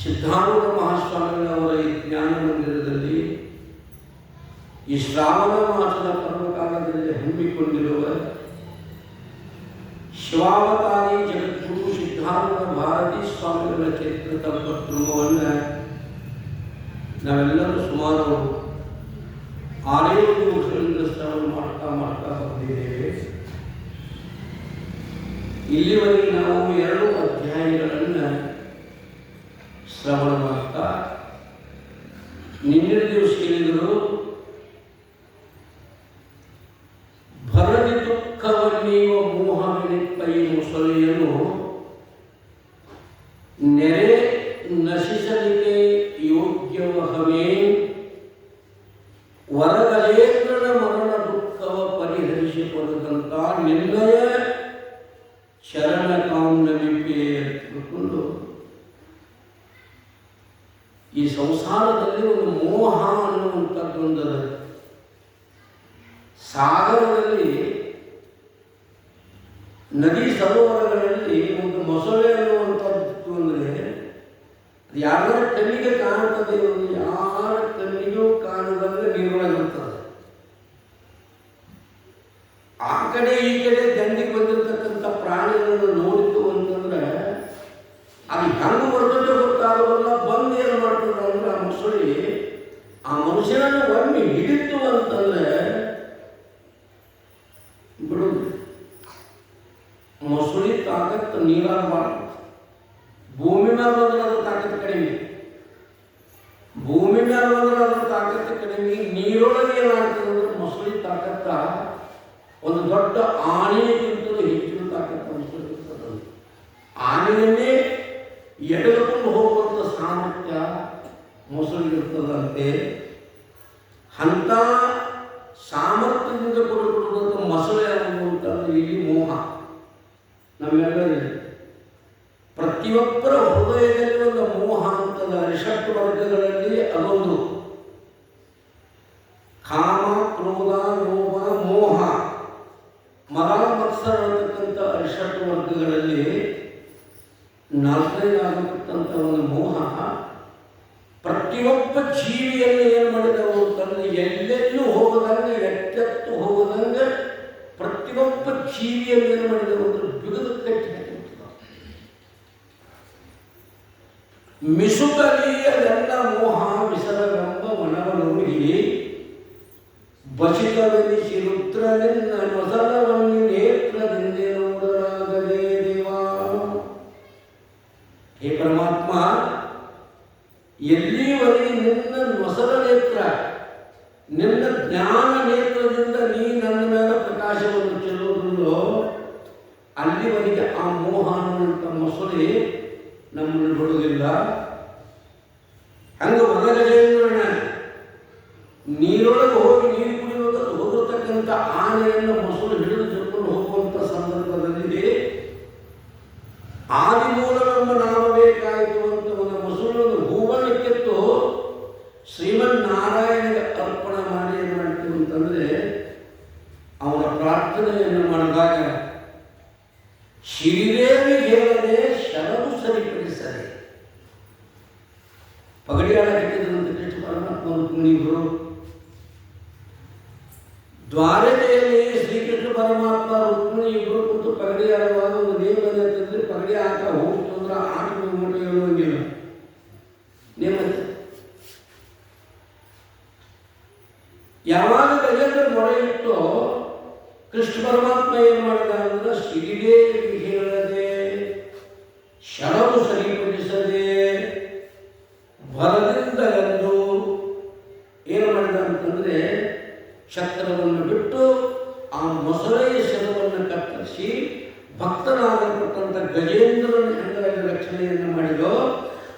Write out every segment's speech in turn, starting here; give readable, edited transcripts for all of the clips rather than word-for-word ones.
ಸಿದ್ಧಾರೂಢ ಮಹಾಸ್ವಾಮಿಗಳವರ ಈ ಜ್ಞಾನ ಮಂದಿರದಲ್ಲಿ ಈ ಶ್ರಾವಣ ಮಾಸದ ಪರ್ವಕಾಲದಲ್ಲಿ ಹಮ್ಮಿಕೊಂಡಿರುವ ಶಿವಾವತಾರಿ ಜಗದ್ಗುರು ಸಿದ್ಧಾರೂಢ ಭಾರತೀ ಸ್ವಾಮಿಗಳ ಚರಿತ್ರ ಕಲ್ಪದ್ರುಮವನ್ನು ನಾವೆಲ್ಲರೂ ಸುಮಾರು 6-7 ವರ್ಷಗಳಿಂದ ಶ್ರವಣ ಮಾಡ್ತಾ ಬಂದಿದ್ದೇವೆ. ಇಲ್ಲಿವರೆಗೆ ನಾವು 2 ಅಧ್ಯಾಯಗಳನ್ನು ಶ್ರವಣ ಮಾಡ್ತಾ ನಿನ್ನೆ ದಿವಸ ಹೇಳಿದರು ಭರದಿ ದುಃಖವನ್ನೀವ ಮೋಹವಿನಿಪ್ಪೈ ಮುಸಲೆಯನ್ನು ನೆರೆ ನಶಿಸಲಿಕ್ಕೆ ಯೋಗ್ಯವಹವೇ ವರಗಲೇಂದ್ರನ ಮರಣ ದುಃಖವ ಪರಿಹರಿಸಿಕೊಳ್ಳದಂತ ನಿರ್ಣಯ ಶರಣ ಕಾಮ್ನವಿಪೆ ತಿಳ್ಕೊಂಡು ಈ ಸಂಸಾರದಲ್ಲಿ ಒಂದು ಮೋಹ ಅನ್ನುವಂಥದ್ದೊಂದು ಸಾಗರದಲ್ಲಿ ನದಿ ಸರೋವರಗಳಲ್ಲಿ ಒಂದು ಮೊಸಳೆ ಅನ್ನುವಂಥದ್ದು ಅಂದರೆ ಯಾರ ಕಣ್ಣಿಗೆ ಕಾಣುತ್ತದೆ, ಯಾರ ಕಣ್ಣಿಗೂ ಕಾಣುವುದಂದ್ರೆ ನೀರೊಳಗಿರ್ತದೆ. ಆ ಕಡೆ ಈ ಕಡೆ ದಂಡಿಗೆ ಬಂದಿರತಕ್ಕಂಥ ಪ್ರಾಣಿಗಳನ್ನು ನೋಡಿತು ಅಂತಂದ್ರೆ ಅದು ಹೆಂಗೆ ಬರ್ತದೆ ಗೊತ್ತಾಗೋಲ್ಲ. ಬಂದು ಏನು ಮಾಡ್ತದೆ ಅಂದ್ರೆ ಆ ಮೊಸಳೆ ಆ ಮನುಷ್ಯನನ್ನು ಒಮ್ಮೆ ಹಿಡಿತು ಅಂತಂದ್ರೆ ಬಿಡುದು. ಮೊಸಳಿ ತಾಕತ್ತು ನೀರಾಗ ಮಾಡ್ತದೆ. ಭೂಮಿ ಮೇಲೆ ಬಂದ್ರೆ ಅದ್ರ ತಾಕತ್ತು ಕಡಿಮೆ, ಭೂಮಿ ಮೇಲೆ ಬಂದ್ರೆ ಅದ್ರ ತಾಕತ್ತು ಕಡಿಮೆ. ನೀರೊಳಗೆ ಏನಾಗ್ತದೆ ಅಂದ್ರೆ ಮೊಸಳಿ ತಾಕತ್ತ ಒಂದು ದೊಡ್ಡ ಆನೆಗಿಂತಲೂ ಹೆಚ್ಚಿನ ತಾಕತ್ತು ಮೊಸಳಿ ಇರ್ತದೆ. ಆನೆಯನ್ನೇ ಎಳೆದುಕೊಂಡು ಹೋಗುವಂಥ ಸಾಮರ್ಥ್ಯ ಮೊಸಳಿಗಿರ್ತದಂತೆ. ಅಂಥ ಸಾಮರ್ಥ್ಯದಿಂದ ಕೊಡುವಂಥ ಮೊಸಳೆ ಅನ್ನುವಂಥದ್ದು ಇಲ್ಲಿ ಮೋಹ ನಮ್ಮೆಲ್ಲರಿಗೂ. ಪ್ರತಿಯೊಬ್ಬರ ಹೃದಯದಲ್ಲಿ ಒಂದು ಮೋಹ ಅಂತದ. ರಿಷಟ್ ವರ್ಗಗಳಲ್ಲಿ ಅದೊಂದು ಕಾಮ, ಕ್ರೋಧ, ಲೋಭ, ಮೋಹ, ಮದ, ಮತ್ಸರ ಅನ್ನತಕ್ಕಂಥ ರಿಷಟ್ ವರ್ಗಗಳಲ್ಲಿ 4ನೇದಾಗತಕ್ಕಂಥ ಒಂದು ಮೋಹ ಪ್ರತಿಯೊಬ್ಬ ಜೀವಿಯನ್ನು ಏನು ಮಾಡಿದವು ಅಂತಂದ್ರೆ ಎಲ್ಲೆಲ್ಲೂ ಹೋಗದಂಗೆ, ಎಚ್ಚೆತ್ತು ಹೋಗದಂಗೆ ಪ್ರತಿಯೊಬ್ಬ ಜೀವಿಯನ್ನು ಏನು ಮಾಡಿದವು ಅಂದ್ರೆ ಬಿಗದು ಕಟ್ಟಿ ಹಾಕಿಬಿಡ್ತಾರೆ. ಮಿಸುಕಲಿಯದೆಲ್ಲ ಮೋಹ ವಿಸರವೆಂಬ ವನವನುಗಿ ಬಚಿತವೆನಿಸಿ ರುದ್ರನಿನ್ನ ಮೊಸಲವನ್ನು ನೇತ್ರದಿಂದ ನೋಡಲಾಗದೇ ದೇವಾ. ಹೇ ಪರಮಾತ್ಮ, ಎಲ್ಲಿವರೆಗೆ ನಿನ್ನ ಮೊಸಲ ನೇತ್ರ, ನಿನ್ನ ಜ್ಞಾನ ನೇತ್ರದಿಂದ ನೀ ನನ್ನ ಮೇಲೆ ಪ್ರಕಾಶವನ್ನು ಚೆಲ್ಲುವುದಿಲ್ಲೋ ಅಲ್ಲಿವರೆಗೆ ಆ ಮೋಹ ಅನ್ನುವಂಥ ಮೊಸಳೆ ನಮ್ಮನ್ನು ಬಿಡುವುದಿಲ್ಲ. ಹಂಗೆ ವರಗಲೇಂದ್ರನ ನೀರೊಳಗೆ ಹೋಗಿ ನೀರು ಕುಡಿಯುವುದಕ್ಕೆ ಹೋಗಿರ್ತಕ್ಕಂಥ ಆನೆಯನ್ನು ಮೊಸಳು ಹಿಡಿದು ತಿಳ್ಕೊಂಡು ಹೋಗುವಂಥ ಸಂದರ್ಭದಲ್ಲಿ ಆದಿಮೂಲವೆಂಬ ನಾಮ ಬೇಕಾಯಿತು ಅಂತ ಒಂದು ಮೊಸಳನ್ನು ಹೂವನ್ನು ಕಿತ್ತು ಶ್ರೀಮನ್ನಾರಾಯಣಗೆ ಅರ್ಪಣೆ ಮಾಡಿ ಏನು ಮಾಡ್ತೀವಿ ಅಂತಂದರೆ ಅವನ ಪ್ರಾರ್ಥನೆಯನ್ನು ಮಾಡಿದಾಗ ಶ್ರೀದೇವಿ ಹೇಳದೆ ಶರಣು ಸರಿಪಡಿಸದೆ ಪಗಡಿಯಾಡ ಕಟ್ಟಿದಂತೆ ಕೃಷ್ಣ ಪರಮಾತ್ಮ ಮುನಿಗಳು ದ್ವಾರಕೆಯಲ್ಲಿ ಶ್ರೀಕೃಷ್ಣ ಪರಮಾತ್ಮ ರುಕ್ಮಿಣಿ ಇಬ್ಬರು ಕುಂತು ಪಗಡಿ ಆಡುವಾಗ ಒಂದು ನೇಮನೆ ಅಂತಂದ್ರೆ ಪಗಡಿ ಆಟ ಹೋಗ್ತು ಅಂದ್ರೆ ಆಟ ಮಾಡಿ ಹೇಳುವಂಗಿಲ್ಲ. ನೇಮನೆ ಯಾವಾಗ ಗಜೇಂದ್ರ ಮೊರೆ ಇಟ್ಟು ಕೃಷ್ಣ ಪರಮಾತ್ಮ ಏನು ಮಾಡಿದ ಅಂದ್ರೆ ಶ್ರೀದೇವಿ ಹೇಳದೆ ಶರಣು ಸರಿಪಡಿಸದೆ ಭರದಿಂದ ಎಂದು ಏನು ಮಾಡಿದ ಅಂತಂದ್ರೆ ಛತ್ರವನ್ನು ಬಿಟ್ಟು ಆ ಮೊಸಳೆಯ ಶರವನ್ನು ಕತ್ತರಿಸಿ ಭಕ್ತನಾಗಲ್ಪಟ್ಟಂಥ ಗಜೇಂದ್ರನ ಹೆಂಗಾಗಿ ರಕ್ಷಣೆಯನ್ನು ಮಾಡಿದೋ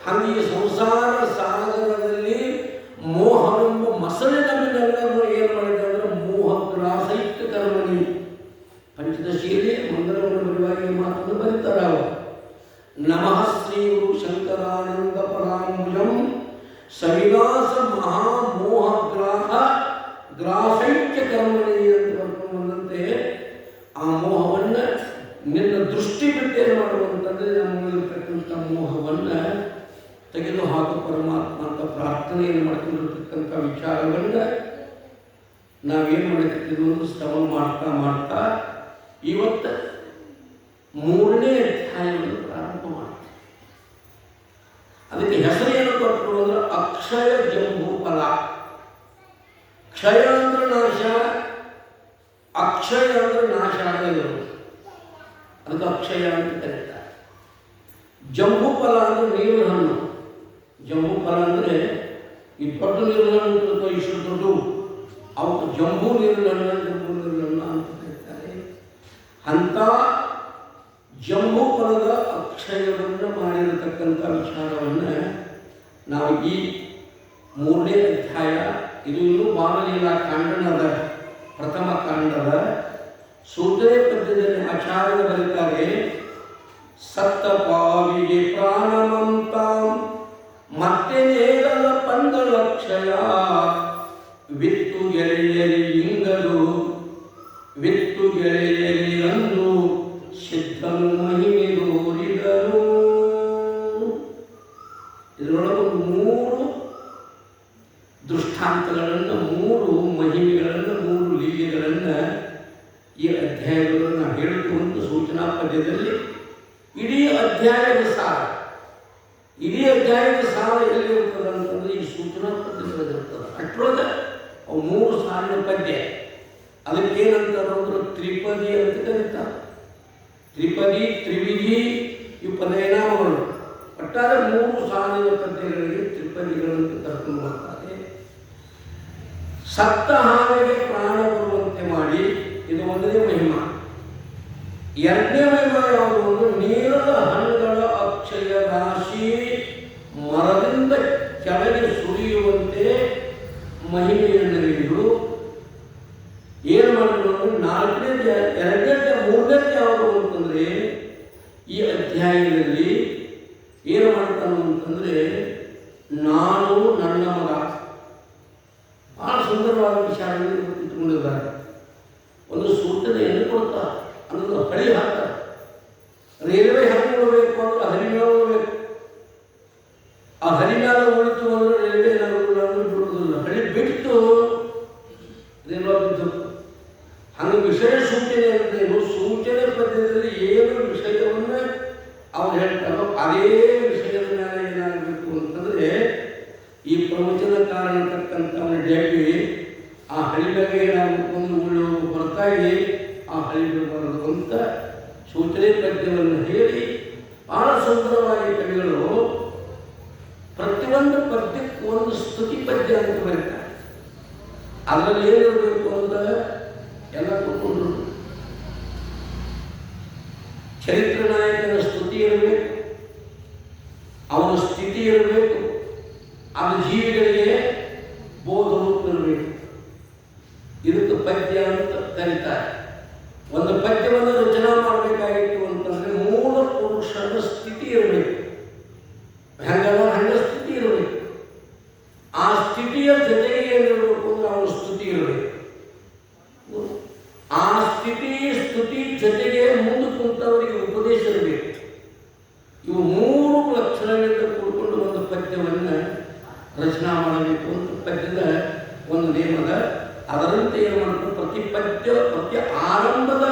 ಹಾಗೆ ಸಂಸಾರ ಸಾಗರದಲ್ಲಿ ಮೋಹವೆಂಬ ಮೊಸಳೆ ನಮ್ಮನ್ನೆಲ್ಲರೂ ಏನು ಮಾಡಿದೆ ಅಂದರೆ ಮೋಹಗ್ರಾಸೈಕ್ಯ ಕರ್ಮಣಿ ಪಂಚದಶಿಯಲ್ಲಿ ಮಂಗಲವನ್ನು ಬರುವಾಗಿ ಮಾತನ್ನು ಬರೀತಾರೆ ಅವರು. ನಮಃ ಶ್ರೀ ಗುರು ಶಂಕರಾನಂದ ಪರಾಂಬುಜಂ ಸವಿಲಾಸ ಮಹಾಮೋಹಗ್ರಾಹ ಗ್ರಾಸೈಕ್ಯ ಕರ್ಮಣಿ ಅಂತ ಬರ್ಕೊಂಡು ಬಂದಂತೆ ಆ ಮೋಹವನ್ನು ನಿನ್ನ ದೃಷ್ಟಿ ಬಿಟ್ಟೇನು ಮಾಡುವಂತಂದ್ರೆ ನಮ್ಮಲ್ಲಿರ್ತಕ್ಕಂಥ ಮೋಹವನ್ನು ತೆಗೆದುಹಾಕು ಪರಮಾತ್ಮ ಅಂತ ಪ್ರಾರ್ಥನೆಯನ್ನು ಮಾಡ್ಕೊಂಡಿರ್ತಕ್ಕಂಥ ವಿಚಾರವನ್ನು ನಾವೇನು ಮಾಡಿರ್ತೀವಿ ಒಂದು ಶ್ರವಣ ಮಾಡ್ತಾ ಮಾಡ್ತಾ ಇವತ್ತು 3ನೇ ಅಧ್ಯಾಯವನ್ನು ಪ್ರಾರಂಭ ಮಾಡ್ತೀವಿ. ಅದಕ್ಕೆ ಹೆಸರು ಏನು ಕೊಟ್ಟರು ಅಂದ್ರೆ ಅಕ್ಷಯ ಜಂಬೂ ಫಲ. ಕ್ಷಯ ಅಂದ್ರೆ ನಾಶ, ಅಕ್ಷಯ ಅಂದ್ರೆ ನಾಶ ಆಗಲಿಲ್ಲ, ಅದಕ್ಕೆ ಅಕ್ಷಯ ಅಂತ ಕರೀತಾರೆ. ಜಂಬೂ ಫಲ ಅಂದ್ರೆ ನೀರಿನ ಹಣ್ಣು. ಜಂಬೂ ಫಲ ಅಂದರೆ ಈ ದೊಡ್ಡ ನೀರಿನ ಹಣ್ಣು ಇಷ್ಟು ದೊಡ್ಡ ಅವತ್ತು ಜಂಬೂ ನೀರಿನ ಹಣ್ಣು ಅಂತ ಕರೀತಾರೆ. ಅಂಥ ಜಂಬೂ ಫಲದ ಅಕ್ಷಯವನ್ನು ಮಾಡಿರತಕ್ಕಂಥ ವಿಚಾರವನ್ನು ನಾವು ಈ 3ನೇ ಅಧ್ಯಾಯ, ಇದು ಇನ್ನೂ ಬಾಲಲೀಲಾ ಕಾಂಡನದ ಪ್ರಥಮ ಕಾಂಡದ ಸೂತ್ರೇ ಪದ್ಯದಲ್ಲಿ ಆಚಾರ್ಯರು ಬರೀತಾರೆ, ಸತ್ತ ಪಾವಿಗೆ ಪ್ರಾಣಮಂತಾಂ ಮತ್ತೆ ನೇರಲ ಪಂಗಲಕ್ಷಯ ವಿತ್ತು ಗೆಳೆಯರಿ ಲಿಂಗರು ವಿತ್ತು ಗೆಳೆಯರಿ ಅಂದು ಸಿದ್ಧನು ಮಹಿಮೆದೋರಿದರು. ಇದರೊಳಗೆ 3 ದೃಷ್ಟಾಂತಗಳನ್ನು, 3 ಮಹಿಮೆಗಳನ್ನು, 3 ಲೀಲೆಗಳನ್ನು ಈ ಅಧ್ಯಾಯಗಳನ್ನು ನಾವು ಹೇಳಿಕೊಂಡು ಸೂಚನಾ ಪದ್ಯದಲ್ಲಿ ಇಡೀ ಅಧ್ಯಾಯದ ಸಾರ, ಇಡೀ ಅಧ್ಯಾಯದ ಸಾರ ಎಲ್ಲಿರ್ತದೆ ಅಂತಂದರೆ ಈ ಸೂಚನಾ ಪದ್ಯದಲ್ಲಿರ್ತದೆ. ಅಷ್ಟರೊಳಗೆ ಅವು 3 ಸಾಲಿನ ಪದ್ಯ. ಅದಕ್ಕೇನಂತಾರೆ ತ್ರಿಪದಿ ಅಂತ ಕರೀತಾರೆ. ತ್ರಿಪದಿ, ತ್ರಿವಿಧಿ ಇವು ಪದನಾಮಗಳು. ಒಟ್ಟಾರೆ 3 ಸಾಲಿನ ಪದ್ಯಗಳಿಗೆ ತ್ರಿಪದಿಗಳಂತ ಕರ್ಕೊಂಡು ಬರ್ತಾರೆ. ಸತ್ತ ಹಾವಿಗೆ ಪ್ರಾಣ ಬರುವಂತೆ ಮಾಡಿ, ಇದು 1ನೇ ಮಹಿಮಾ. 2ನೇ ಮಹಿಮಾ ಯಾವುದು ಅಂದ್ರೆ ನೀರದ ಹಣ್ಣುಗಳ ಅಕ್ಷಯ ರಾಶಿ ಮರದಿಂದ ಕೆಳಗೆ ಸುರಿಯುವಂತೆ ಮಹಿಮೆಯನ್ನು ನೀಡಿದರು. ಏನು ಮಾಡಿದ್ರು ಅಂದ್ರೆ 4ನೇ 3ನೇ ಯಾವುದು ಅಂತಂದರೆ ಈ ಅಧ್ಯಾಯದಲ್ಲಿ ಏನು ಮಾಡ್ತಾನು ಅಂತಂದರೆ ನಾನು ನನ್ನ ಮಗ. ಭಾಳ ಸುಂದರವಾದ ವಿಚಾರಗಳನ್ನು ಇಟ್ಟುಕೊಂಡಿದ್ದಾರೆ. ಒಂದು ಸೂಚನೆಯನ್ನು ಕೊಡ್ತಾರೆ, ಅನ್ನೋದು ಹಳಿ ಹಾಕ್ತಾರೆ. ರೈಲ್ವೆ ಹೆಂಗೆ ಉಳಬೇಕು ಅಂದ್ರೆ ಹರಿಮೇಳ ಉಳಬೇಕು. ಆ ಹರಿಮೇಳ ಉಳಿತು ಅಂದ್ರೆ ರೈಲ್ವೆ ಬಿಡುವುದಿಲ್ಲ, ಹಳಿ ಬಿಟ್ಟು ರೈಲ್ವೆ ಬಿದ್ದು. ಹಂಗೆ ವಿಷಯ ಸೂಚನೆ ಅಂತೇನು, ಸೂಚನೆ ಪದ್ಯದಲ್ಲಿ ಏನು ವಿಷಯವನ್ನು ಅವ್ರು ಹೇಳ್ತಾರೋ ಅದೇ ವಿಷಯದ ಮೇಲೆ ಏನಾಗಬೇಕು ಅಂತಂದರೆ ಈ ಪ್ರವಚನಕಾರ ಅಂತಕ್ಕಂಥವನ್ನ ಡಬ್ಬಿ ಆ ಹಳಿಗೆ ನಾವು ಒಂದು ಉಳ್ಳು ಹೊರತಾಗಿ ಆ ಹಳಿಗೆ ಬರೋದು ಅಂತ ಸೂಚನೆ ಪದ್ಯವನ್ನು ಹೇಳಿ ಭಾಳ ಸುಂದರವಾಗಿ ಕವಿಗಳು ಪ್ರತಿಯೊಂದು ಪದ್ಯಕ್ಕೆ ಒಂದು ಸ್ತುತಿ ಪದ್ಯ ಅಂತ ಬರೀತಾರೆ. ಅದರಲ್ಲಿ ಏನಿರಬೇಕು ಅಂತ ಎಲ್ಲ ಕೂತ್ಕೊಂಡ್ರು. ಚರಿತ್ರ ನಾಯಕನ ಸ್ತುತಿ ಇರಬೇಕು, ಅವನ ಸ್ಥಿತಿ ಇರಬೇಕು, ಅದು ಜೀವಿಗಳಿಗೆ ಬೋಧ ರೂಪ ಇರಬೇಕು. ಇದಕ್ಕೆ ಪದ್ಯ ಅಂತ ಕರೀತಾರೆ. ಒಂದು ಪದ್ಯವನ್ನು ರಚನಾ ಮಾಡಬೇಕಾಗಿತ್ತು ಅಂತಂದರೆ ಮೂಲ ಪುರುಷನ ಸ್ಥಿತಿ ಇರಬೇಕು. ಹಂಗೆ ಸ್ಥಿತಿ ಇರಬೇಕು. ಆ ಸ್ಥಿತಿಯ ಜೊತೆಗೆ ಏನಿರಬೇಕು ಅಂದ್ರೆ ಅವನ ಸ್ತುತಿ ಇರಬೇಕು. ಆ ಸ್ತುತಿ ಜೊತೆಗೆ ಮುಂದೆ ಕುಂತವರಿಗೆ ಉಪದೇಶ ಇರಬೇಕು. ಇವು 3 ಲಕ್ಷಣಗಳಿಂದ ಕೂಡಿಕೊಂಡು ಒಂದು ಪದ್ಯವನ್ನು ರಚನಾ ಮಾಡಬೇಕು ಅಂತ ಪದ್ಯದ ಒಂದು ನೇಮದ. ಅದರಂತೆ ಏನು ಮಾಡ್ತಾರೆ, ಪ್ರತಿ ಆರಂಭದ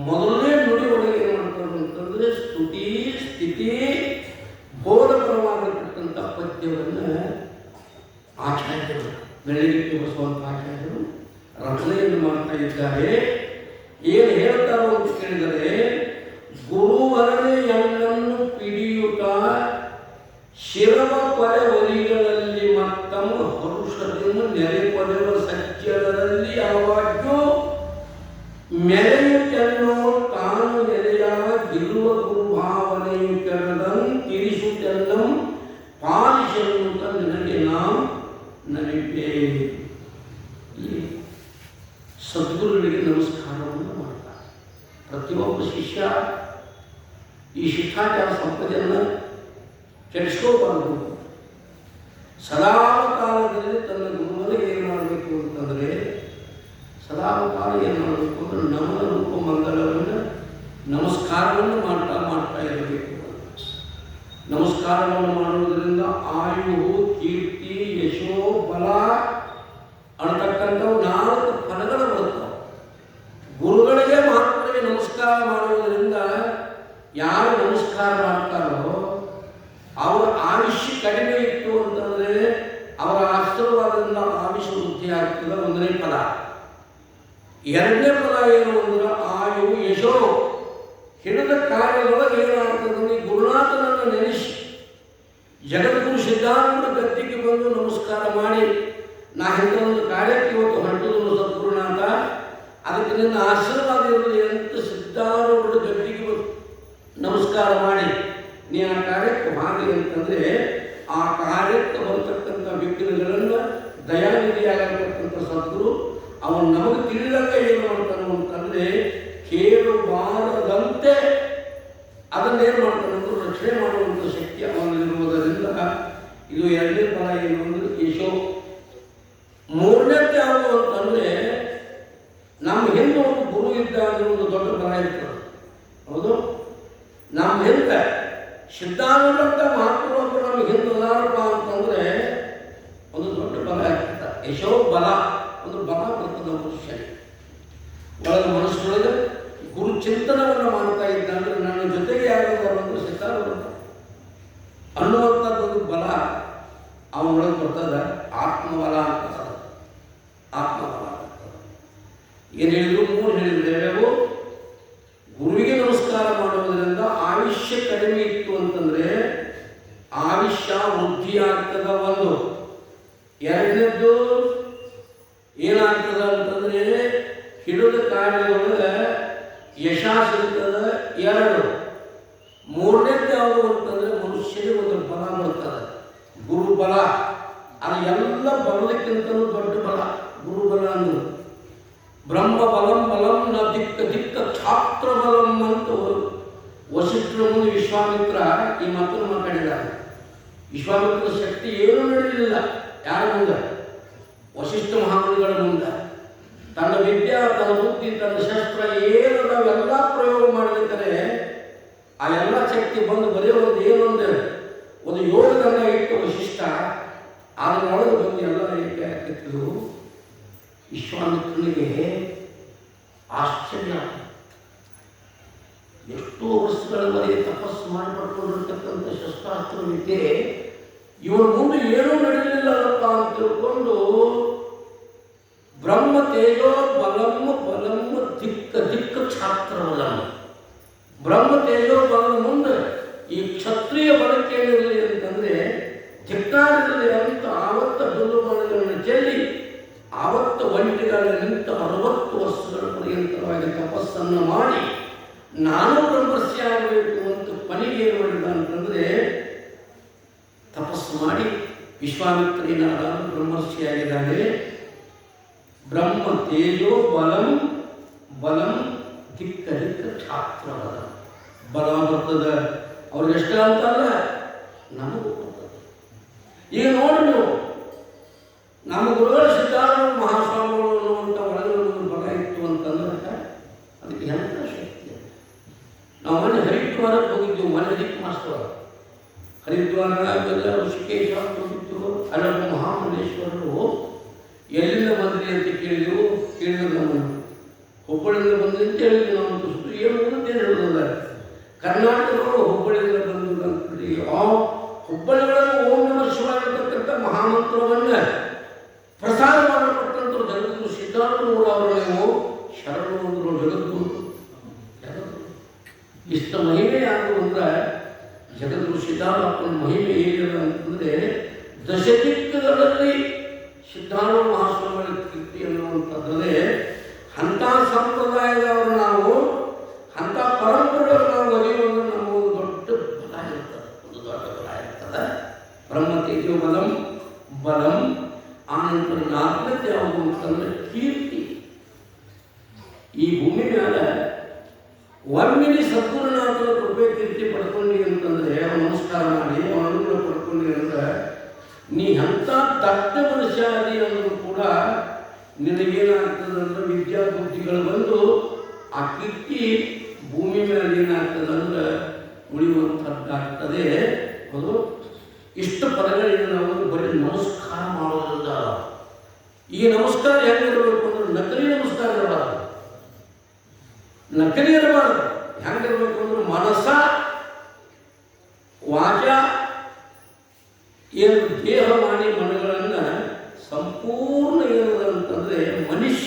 ಮೊದಲನೇ ನುಡಿ ಒಳಗೆ ಏನು ಮಾಡ್ತಾರೆ ಅಂತಂದರೆ ಸ್ತುತಿ, ಸ್ಥಿತಿ, ಬೋಧಪರವಾಗಿರ್ತಕ್ಕಂಥ ಪದ್ಯವನ್ನು ಆಚಾರ್ಯರು ಬೆಳಗ್ಗೆ ಬಸವಂತ ಆಚಾರ್ಯರು ರಚನೆಯನ್ನು ಮಾಡ್ತಾ ಇದ್ದಾರೆ. ಏನು ಹೇಳ್ತಾರೋ ಅಂತ ಕೇಳಿದರೆ, ಗುರುವರನೆಯನ್ನನ್ನು ಪಿಡಿಯುತ್ತ ಶಿರವ ಪಡೆ ಒಲಿಗಳಲ್ಲಿ ಮತ್ತಮ್ಮ ಹರುಷದಿಂದ ನೆರೆ ಪಡೆಯುವ ಸಜ್ಜನರಲ್ಲಿ ಯಾವಾಗ್ಯೂ ಮೆರೆಯುತ್ತೆನ್ನೋ ತಾನು ನೆರೆಯಾಗಿರುವ ಗುರುಭಾವನೆಯು ಕೆರದಂ ತಿರಿಸುತ್ತೆನ್ನಂ ಪಾಲಿಸೆನ್ನುತ್ತ ನನಗೆ ನಾವು ನಮಗೆ ಸದ್ಗುರುಗಳಿಗೆ ನಮಸ್ಕಾರವನ್ನು ಮಾಡ್ತಾರೆ. ಪ್ರತಿಯೊಬ್ಬ ಶಿಷ್ಯ ಈ ಶಿಷ್ಟಾಚಾರ ಸಂಪದೆಯನ್ನು ಕೆಡಿಸ್ಕೋಬಾರದು. ಸದಾ ಕಾಲದಲ್ಲಿ ತನ್ನ ಗುರುಗಳಿಗೆ ಏನು ಮಾಡಬೇಕು ಅಂತಂದರೆ, ಸದಾ ಕಾಲ ಏನು ಮಾಡಬೇಕು ಅಂದರೆ ನಮನ ರೂಪ ಮಂಗಲವನ್ನು ನಮಸ್ಕಾರವನ್ನು ಮಾಡ್ತಾ ಇರಬೇಕು. ನಮಸ್ಕಾರ ನಮಸ್ಕಾರವನ್ನು ಮಾಡುವುದರಿಂದ ಆಯು, ಕೀರ್ತಿ, ಯಶೋ, ಬಲ ಅನ್ನತಕ್ಕಂಥವು 4 ಫಲಗಳು ಬರುತ್ತವೆ. ಗುರುಗಳಿಗೆ ಮಾತ್ರವೇ ನಮಸ್ಕಾರ ಮಾಡುವುದರಿಂದ ಯಾರು ನಮಸ್ಕಾರ ಮಾಡ್ತಾರೋ ಅವರ ಆಯುಷ್ಯ ಕಡಿಮೆ ಇತ್ತು ಅಂತಂದರೆ ಅವರ ಆಶೀರ್ವಾದದಿಂದ ಆಯುಷ್ಯ ವೃದ್ಧಿ ಆಗ್ತದೆ. 1ನೇ ಫಲ. 2ನೇ ಫಲ ಏನು ಅಂದ್ರೆ ಆಯು, ಯಶೋ. ಹಿಡಿದ ಕಾರ್ಯದೊಳಗೆ ಏನಾಗ್ತದೆ, ಗುರುನಾಥನನ್ನು ನೆನೆಸಿ ಜಗದ್ಗುರು ಸಿದ್ಧಾಂತ ಗದ್ದಿಗೆ ಬಂದು ನಮಸ್ಕಾರ ಮಾಡಿ, ನಾ ಇಂಥೊಂದು ಕಾರ್ಯಕ್ಕೆ ಇವತ್ತು ಹೊರಟುದು ಸದ್ಗುರುನಾಥ, ಅದಕ್ಕೆ ನಿನ್ನ ಆಶೀರ್ವಾದ ಇರಲಿ ಅಂತ ಸಿದ್ಧಾರೂಢ ಗದ್ದಿಗೆ ಬಂದು ನಮಸ್ಕಾರ ಮಾಡಿ ನೀ ಆ ಕಾರ್ಯಕ್ಕೆ ಮಾಡಿ ಅಂತಂದರೆ ಆ ಕಾರ್ಯಕ್ಕೆ ಬರತಕ್ಕಂಥ ವಿಘ್ನಗಳನ್ನು ದಯಾನಿಧಿಯಾಗಿರ್ತಕ್ಕಂಥ ಸದ್ಗುರು ಅವನು ನಮಗೆ ತಿಳಿದಂಗೆ ಏನು ಮಾಡ್ತಾನೆ ಅಂತಂದರೆ ಕೇಳಬಾರದಂತೆ ಅದನ್ನೇನು ಮಾಡ್ತಾನೆ ಅಂದ್ರೆ ರಕ್ಷಣೆ ಮಾಡುವಂಥ ಶಕ್ತಿ ಅವನಲ್ಲಿರುವುದರಿಂದ ಇದು 2ನೇ ಫಲ ಏನು ಅಂದರೆ ಯಶೋ. 3ನೇದ್ದು ಯಾವುದು ಅಂತಂದರೆ ನಮ್ಮ ಹಿಂದೆ ಒಂದು ಗುರು ಇದ್ದ ಅಂದರೆ ಒಂದು ದೊಡ್ಡ ಫಲ ಇರ್ತದೆ. ಹೌದು, ನಮ್ಮ ಹಿಂದೆ ಸಿದ್ಧಾಂತ ಮಹಾತ್ಮರು ನಮ್ಮ ಹಿಂದೆ ಉದಾಹರಣೆ ಅಂತಂದರೆ ಒಂದು ದೊಡ್ಡ ಬಲ ಇರ್ತದೆ. ಯಶೋ ಬಲ, ಒಂದು ಬಲ ಬರ್ತದೆ ಮನುಷ್ಯನಿಗೆ. ಒಳಗ ಮನಸ್ಸೊಳಗೆ ಗುರು ಚಿಂತನವನ್ನು ಮಾಡ್ತಾ ಇದ್ದ ಅಂದರೆ ನನ್ನ ಜೊತೆಗೆ ಯಾರಾದರೂ ಒಂದು ಸಿದ್ಧಾಂತ ಅನ್ನುವಂಥದ್ದೊಂದು ಬಲ ಅವನೊಳಗೆ ಬರ್ತದೆ. ಆತ್ಮಬಲ ಅಂತ, ಆತ್ಮಬಲ ಆಗ್ತದೆ. ಏನು ಹೇಳಿದ್ರು? 3 ಹೇಳಿದ್ದೇವೆ. ಗುರುವಿಗೆ ನಮಸ್ಕಾರ ಮಾಡುವುದರಿಂದ ಆಯುಷ್ಯ ಕಡಿಮೆ ಇತ್ತು ಅಂತಂದರೆ ಆಯುಷ್ಯ ವೃದ್ಧಿ ಆಗ್ತದ 1. 2ನೇದ್ದು ಏನಾಗ್ತದ ಅಂತಂದರೆ ಹಿಡಿದ ಕಾರ್ಯದೊಳಗೆ ಯಶಸ್ಸು ಇರ್ತದೆ 2. 3ನೇದ್ದು ಯಾವುದು ಅಂತಂದರೆ ಮನುಷ್ಯನಿಗೆ ಒಂದು ಬಲ ಬರ್ತದೆ, ಗುರುಬಲ. ಅದು ಎಲ್ಲ ಬಲದಕ್ಕಿಂತಲೂ ದೊಡ್ಡ ಬಲ ಗುರುಬಲ ಅಂದ್ರೆ. ಬ್ರಹ್ಮ ಬಲಂ ಬಲಂ ನ ದಿಕ್ಕ ದಿಕ್ಕ ಛಾತ್ರ ಬಲಂ ಅಂತ ವಸಿಷ್ಠರ ಮುಂದೆ ವಿಶ್ವಾಮಿತ್ರ ಈ ಮಾತನ್ನು ಮಾತಾಡಿದ್ದಾರೆ. ವಿಶ್ವಾಮಿತ್ರ ಶಕ್ತಿ ಏನೂ ನಡೆಯಲಿಲ್ಲ ಯಾರ ಮುಂದೆ? ವಸಿಷ್ಠ ಮಹಾಮುನಿಗಳ ಮುಂದೆ. ತನ್ನ ವಿದ್ಯಾ, ತನ್ನ ಬುದ್ಧಿ, ತನ್ನ ಶಸ್ತ್ರ ಏನು ನಾವೆಲ್ಲ ಪ್ರಯೋಗ ಮಾಡಬೇಕಾದ್ರೆ ಆ ಎಲ್ಲ ಶಕ್ತಿ ಬಂದು ಬರೀ ಒಂದು 7 ದಂಡ ಇಟ್ಟು ವಸಿಷ್ಠ ಅದರೊಳಗೆ ಬಂದು ಎಲ್ಲ ರೀತಿ ಹಾಕಿತ್ತು. ವಿಶ್ವಾಮಿತ್ರನಿಗೆ ಆಶ್ಚರ್ಯ. ಎಷ್ಟೋ ವರ್ಷಗಳವರೆಗೆ ತಪಸ್ಸು ಮಾಡಿಪಡ್ಕೊಂಡಿರ್ತಕ್ಕಂಥ ಶಸ್ತ್ರಾಸ್ತ್ರ ವಿದ್ಯೆ ಇವರ ಮುಂದೆ ಏನೂ ನಡೆಯಲಿಲ್ಲಪ್ಪ ಅಂತ ತಿಳ್ಕೊಂಡು ಬ್ರಹ್ಮ ತೇಜೋ ಬಲಂ ಬಲಂ ದಿಕ್ಕ ದಿಕ್ಕ ಛಾತ್ರ ಬಲಂ. ಬ್ರಹ್ಮ ತೇಜೋ ಬಲದ ಮುಂದೆ ಈ ಕ್ಷತ್ರಿಯ ಬಲಕ್ಕೆ ಏನಿರಲಿ ಅಂತಂದರೆ ಧಿಕ್ಕಾರದಲ್ಲಿ ಅಂತ ಆವತ್ತ ದುರ್ಬಲಗಳನ್ನು ಚೆಲ್ಲಿ ಆವತ್ತು ಒಂಟಿಗಳ ನಿಂತ 60 ವರ್ಷಗಳ ಪರ್ಯಂತವಾಗಿ ತಪಸ್ಸನ್ನು ಮಾಡಿ ನಾನು ಬ್ರಹ್ಮರ್ಷಿ ಆಗಬೇಕು ಅಂತ ಕೊನೆಗೆ ಏನು ಮಾಡಿದ ಅಂತಂದರೆ ತಪಸ್ಸು ಮಾಡಿ ವಿಶ್ವಾಮಿತ್ರನಾದ ಬ್ರಹ್ಮರ್ಷಿಯಾಗಿದ್ದಾನೆ. ಬ್ರಹ್ಮ ತೇಜೋ ಬಲಂ ಬಲಂ ದಿಕ್ಕ ದಿಕ್ಕ ಛಾತ್ರ ಬಲ ಬರ್ತದೆ. ಅವ್ರಿಗೆ ಎಷ್ಟ ಅಂತಲ್ಲ, ನಮಗೂ ಬರ್ತದೆ. ಈಗ ನೋಡಿ ನೀವು ನಮ್ಮ ಗುರುಗಳ ಸಿದ್ಧಾರ್ಥ ಮಹಾಸ್ವಾಮಿಗಳು ಅನ್ನುವಂಥ ಒಳಗೆ ಒಂದು ಬಲ ಇತ್ತು ಅಂತಂದ್ರೆ ಅದಕ್ಕೆ ಎಂಥ ಶಕ್ತಿ. ನಾವು ಮನೆ ಹರಿದ್ವಾರಕ್ಕೆ ಹೋಗಿದ್ದೆವು, ಮನೆ ಮಾಸ್ತರ ಹರಿದ್ವಾರ ಋಷಿಕೇಶ ಹೋಗಿದ್ದು. ಅಲ್ಲೊಬ್ಬ ಮಹಾಮಲ್ಲೇಶ್ವರರು ಎಲ್ಲಿಂದ ಬಂದ್ರಿ ಅಂತ ಕೇಳಿದೆವು. ಕೇಳಿದ್ರೆ ನಮ್ಮನ್ನು ಹುಬ್ಬಳ್ಳಿಯಿಂದ ಬಂದ್ರಿ ಅಂತ ಹೇಳಿದ್ವಿ. ನಾವು ಸುತ್ತು ಏನು ಅಂತ ಹೇಳೋದಲ್ಲ, ಕರ್ನಾಟಕದವರು ಹುಬ್ಬಳ್ಳಿಯಿಂದ ಬಂದರು ಅಂತೇಳಿ ಆ ಹುಬ್ಬಳ್ಳಿಗಳಲ್ಲಿ ಓಂ ನಮಃ ಶಿವಾಯ ಅಂತಕ್ಕಂಥ ಮಹಾಮಂತ್ರವನ್ನು ಪ್ರಸಾರ ಮಾಡಲ್ಪಟ್ಟಂಥ ಜಗದ್ಗುರು ಸಿದ್ಧಾರೂಢ ಅವರು ನೀವು ಶರಣು ಅಂದರು. ಜಗದ್ಗುರು ಇಷ್ಟ ಮಹಿಮೆ ಯಾರು ಅಂದ್ರೆ ಜಗದ್ಗುರು ಸಿದ್ಧಾರೂಢನ ಮಹಿಮೆ ಏನಿಲ್ಲ ಅಂತಂದರೆ ದಶದಿಕ್ಕಗಳಲ್ಲಿ ಸಿದ್ಧಾರೂಢ ಮಹಾಸ್ವಾಮಿಗಳ ಕೀರ್ತಿ ಅನ್ನುವಂಥದ್ದರೆ ಅಂಥ ಸಂಪ್ರದಾಯದವರು ನಾವು, ಅಂಥ ಪರಂಪರೆಗಳು ನಾವು ಒಲಿಯುವುದು ನಮ್ಮ ಒಂದು ದೊಡ್ಡ ಬಲ ಇರ್ತದೆ, ಒಂದು ದೊಡ್ಡ ಬಲ ಇರ್ತದೆ. ಬ್ರಹ್ಮ ತೇಜೋ ಬಲಂ ಬಲಂ. ಆನಂತರ 4ನೇದು ಯಾವುದು ಅಂತಂದರೆ ಕೀರ್ತಿ. ಈ ಭೂಮಿ ಮೇಲೆ ಒಮ್ಮಿನಿ ಸದ್ಗುರುನಾಥನ ಕೃಪೆ ಕೀರ್ತಿ ಪಡ್ಕೊಂಡಿ ಅಂತಂದರೆ ಅವನು ನಮಸ್ಕಾರ ಮಾಡಿ ಅವನ ಅನುಗ್ರಹ ಪಡ್ಕೊಂಡಿ ಅಂದ್ರೆ ನೀ ಅಂಥ ದಟ್ಟ ಮನುಷ್ಯ ಅದಿ ಅಂದರೂ ಕೂಡ ನಿನಗೇನಾಗ್ತದೆ ಅಂದ್ರೆ ವಿದ್ಯಾ ಬುದ್ಧಿಗಳು ಬಂದು ಆ ಕೀರ್ತಿ ಭೂಮಿ ಮೇಲೆ ಏನಾಗ್ತದೆ ಅಂದ್ರೆ ಉಳಿಯುವಂಥದ್ದಾಗ್ತದೆ. ಅದು ಇಷ್ಟು ಪದಗಳಿಂದ ನಾವು ಬರೀ ನಮಸ್ಕಾರ ಮಾಡೋದ್ರಿಂದ ಈ ನಮಸ್ಕಾರ ಹೆಂಗಿರಬೇಕು ಅಂದ್ರೆ ನಕಲಿ ನಮಸ್ಕಾರ ಇರಬಾರ್ದು. ನಕಲಿ ಇರಬಾರ್ದು. ಹೆಂಗಿರ್ಬೇಕು ಅಂದ್ರೆ ಮನಸ್ಸ ವಾಚ ಏನು ದೇಹವಾಣಿ ಮನಗಳನ್ನು ಸಂಪೂರ್ಣ ಏನಂತಂದರೆ ಮನುಷ್ಯ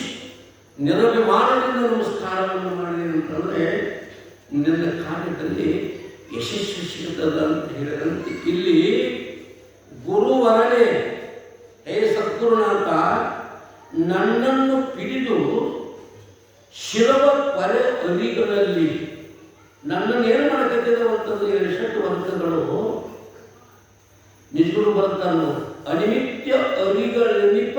ನಿರಭಿಮಾನದಿಂದ ನಮಸ್ಕಾರವನ್ನು ಮಾಡಿದೆ ಅಂತಂದರೆ ನಿನ್ನ ಕಾರ್ಯದಲ್ಲಿ ಯಶಸ್ವಿ ಸಿಗುತ್ತದೆ ಅಂತ ಹೇಳಿದಂತೆ ಇಲ್ಲಿ ಗುರುವರನೇ ಹೇ ಸದ್ಗುರುನಾಥ ನನ್ನನ್ನು ಪಿಡಿದು ಶಿರವ ಪರೆ ಅರಿಗಳಲ್ಲಿ ನನ್ನನ್ನು ಏನು ಮಾಡಕತ್ತಿದ್ರು ಅಂತಂದ್ರೆ ಷಟ್ ವರ್ಗಗಳು ನಿಜಗುರು ಬರ್ತಾನು ಅನಿಮಿತ್ಯ ಅರಿಗಳೆನಿಪ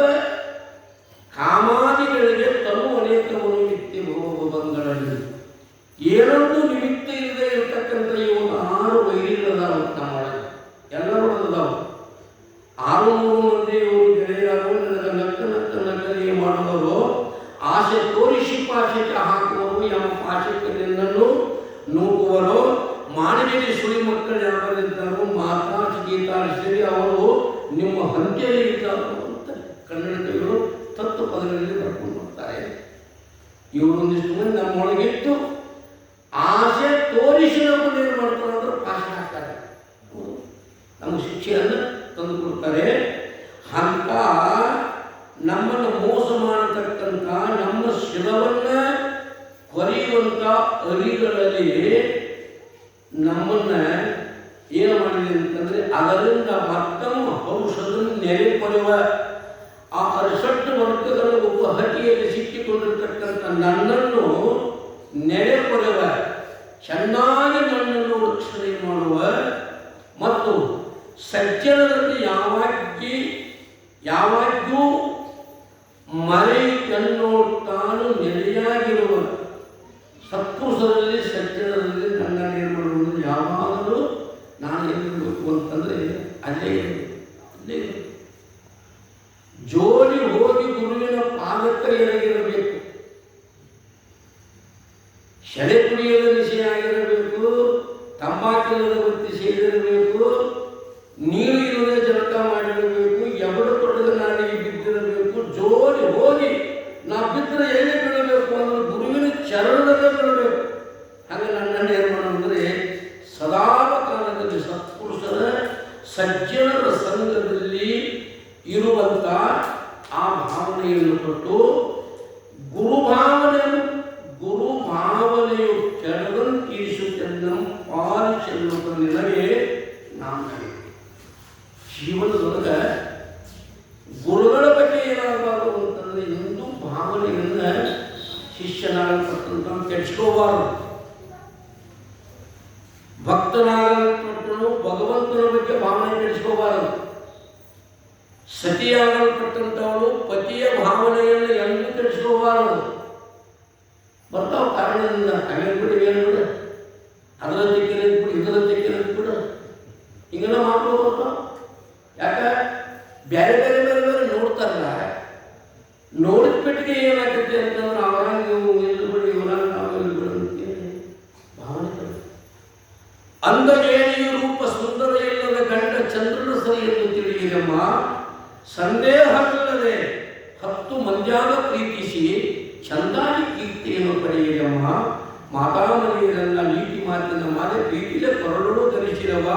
ಕಾಮಾದಿಗಳಿಗೆ ತನು ಅನೇಕ ನಿಮಿತ್ತ ಭೋಗಗಳಲ್ಲಿ ಏನೊಂದು ನಿಮಿತ್ತ ಇಲ್ಲದೆ ಇರತಕ್ಕಂಥ ಇವು 6 ವೈರಿಗಳದಾವ ನಮ್ಮೊಳಗೆ ಎಲ್ಲರೂ ಅದಾವ. 600 ಮಂದಿ ಇವರು ಗೆಳೆಯರು ನಕ್ಕನೆ ಮಾಡುವರು, ಆಸೆ ತೋರಿಸಿ ಪಾಶಕ್ಕೆ ಹಾಕುವರು, ಯಾವ ಪಾಶಕ್ಕೆ ನಿನ್ನನ್ನು ನೂಕುವರು, ಮಾನವೀಯ ಸುಳಿ ಮಕ್ಕಳು ಯಾವಾಗಿದ್ದಾರೋ ಮಾತಾಡಿ ಗೀತಾಡಿಸಿ ಅವರು ನಿಮ್ಮ ಹಂತೆಯಲ್ಲಿ ಇದ್ದಾರೋ ಅಂತ ಕನ್ನಡಿಗರು ತತ್ವ ಪದಗಳಲ್ಲಿ ಬರ್ಕೊಂಡು ಬರ್ತಾರೆ. ಇವರೊಂದಿಷ್ಟು ಮಂದಿ ನಮ್ಮೊಳಗಿಟ್ಟು ಆಸೆ ತೋರಿಸಿ ನಮ್ಮನ್ನು ಏನು ಮಾಡ್ತಾರೆ ಅಂದ್ರೆ ಪಾಶ ಹಾಕ್ತಾರೆ, ನಮ್ಮ ಶಿಕ್ಷೆಯನ್ನು ತಂದು ಕೊಡ್ತಾರೆ. ಅಂತ ನಮ್ಮನ್ನು ಮೋಸ ಮಾಡತಕ್ಕಂಥ ನಮ್ಮ ಶಿರವನ್ನು ಕೊರೆಯುವಂಥ ಅರಿಗಳಲ್ಲಿ ನಮ್ಮನ್ನು ಏನು ಮಾಡಿದೆ ಅಂತಂದರೆ ಅದರಿಂದ ಮತ್ತೊಮ್ಮ ಔಷಧ ನೆರೆ ಕೊಡುವ ಆ 68 ವರ್ಗಗಳ ಒಬ್ಬ ಹಟ್ಟಿಯಲ್ಲಿ ಸಿಕ್ಕಿಕೊಂಡಿರ್ತಕ್ಕಂಥ ನನ್ನನ್ನು ನೆರೆ ಕೊಡುವ, ಚೆನ್ನಾಗಿ ನನ್ನನ್ನು ರಕ್ಷಣೆ ಮಾಡುವ ಮತ್ತು ಸಜ್ಜನರಲ್ಲಿ ಯಾವಾಗ್ಯೂ ಮರೆಯನ್ನು ತಾನು ನೆಲೆಯಾಗಿರುವ ಸತ್ಪುರುಷರಲ್ಲಿ ಸಜ್ಜನರಲ್ಲಿ ನನ್ನ ನಿರ್ಮಾಣವನ್ನು ಯಾವಾಗಲೂ ನಾನು ಏನಿರಬೇಕು ಅಂತಂದರೆ ಅಲ್ಲೇ ಜೋಡಿ ಹೋಗಿ ಗುರುವಿನ ಪಾದಕ್ಕೆ ಎರಗಿರಬೇಕು, ಶೆಲೆ ಕುಡಿಯದ ನಿಶೆ ಆಗಿರಬೇಕು, ತಂಬಾಕಿಲ್ಲದ ಬತ್ತಿ ಸೇರಿರಬೇಕು, ನೀರು ಇಲ್ಲದೆ ಜಳಕ ಮಾಡಿರಬೇಕು, ಎಬಡು ತೊಡದ ನಾಡಿಗೆ ಬಿದ್ದಿರಬೇಕು. ಜೋಡಿ ಹೋಗಿ ನಾ ಬಿದ್ದರೆ ಎಲ್ಲಿ ಬೀಳಬೇಕು ಅಂದ್ರೆ ಗುರುವಿನ ಚರಣದಲ್ಲೇ ಬೀಳಬೇಕು. ಹಾಗೆ ನನ್ನನ್ನು ಏನು ಮಾಡೋದಂದರೆ ಸದಾ ಕಾಲದಲ್ಲಿ ಸತ್ಪುರುಷರ ಸಜ್ಜನರ ಸಂಘದಲ್ಲಿ ಇರುವಂಥ ಆ ಭಾವನೆಯನ್ನು ಕೊಟ್ಟು ಗುರುಭಾವನೆಯು ಕೆಳದಂತೀರಿಸುತ್ತೆನ್ನು ಪಾಲಿಸೆನ್ನುವ ನಿನಗೆ ನಾನು ಜೀವನದೊಳಗೆ ಗುರುಗಳ ಬಗ್ಗೆ ಏನಾಗಬಾರದು ಅಂತಂದರೆ ಎಂದೂ ಭಾವನೆಯಿಂದ ಶಿಷ್ಯನಾಗಲ್ಪಟ್ಟಂತ ಕೆಡಿಸ್ಕೋಬಾರದು. ಭಕ್ತನಾಗಲ್ಪಟ್ಟನು ಭಗವಂತನ ಬಗ್ಗೆ ಭಾವನೆ ಕೆಡಿಸ್ಕೋಬಾರದು. ಸತಿಯಾಗಲ್ಪಟ್ಟಂಥವಳು ಪತಿಯ ಭಾವನೆಯನ್ನು ಎಂದೂ ಕೆಡಿಸ್ಕೋಬಾರದು. ಬರ್ತಾವ ಕಾರಣದಿಂದ ಹಾಗೆ ಬಿಡಿ, ಏನು ಬಿಡ, ಅದರ ತೆಕ್ಕಿರೋದು ಬಿಡು, ಇದರ ತೆಕ್ಕಿರೋದು ಬಿಡು, ಹಿಂಗೆಲ್ಲ ಮಾಡ್ಕೋ ಬರ್ತಾವ. ಯಾಕೆ ಬೇರೆ ಬೇರೆ ಬೇರೆ ಬೇರೆ ನೋಡ್ತಾರಲ್ಲ, ನೋಡಿದ ಪೆಟ್ಟಿಗೆ ಏನಾಗ್ತೈತೆ ಅಂತಂದ್ರೆ ಅವರಾಗ ನೀವು ಇಲ್ಲಿ ಬಿಡಿ, ಇವರಾಗ ನಾವು ಇಲ್ಲಿ ಬಿಡು ಅಂತೇಳಿ ಭಾವನೆ. ಅಂದವೇಣಿಯು ರೂಪ ಸುಂದರ ಇಲ್ಲದ ಗಂಡ ಚಂದ್ರನ ಸರಿ ಎಂದು ತಿಳಿಯಿರಮ್ಮ, ಸಂದೇಹವಿಲ್ಲದೆ 10 ಮಂದ್ಯಾಗ ಪ್ರೀತಿಸಿ ಚಂದಾಗಿ ಕೀರ್ತಿಯನ್ನು ಪಡೆಯಿರಮ್ಮ. ಮಾತಾಮರಿಯರೆಲ್ಲ ನೀತಿ ಮಾತಿನ ಮಾತೆ ಪ್ರೀತಿಯ ಕೊರಳು ಧರಿಸಿರವ,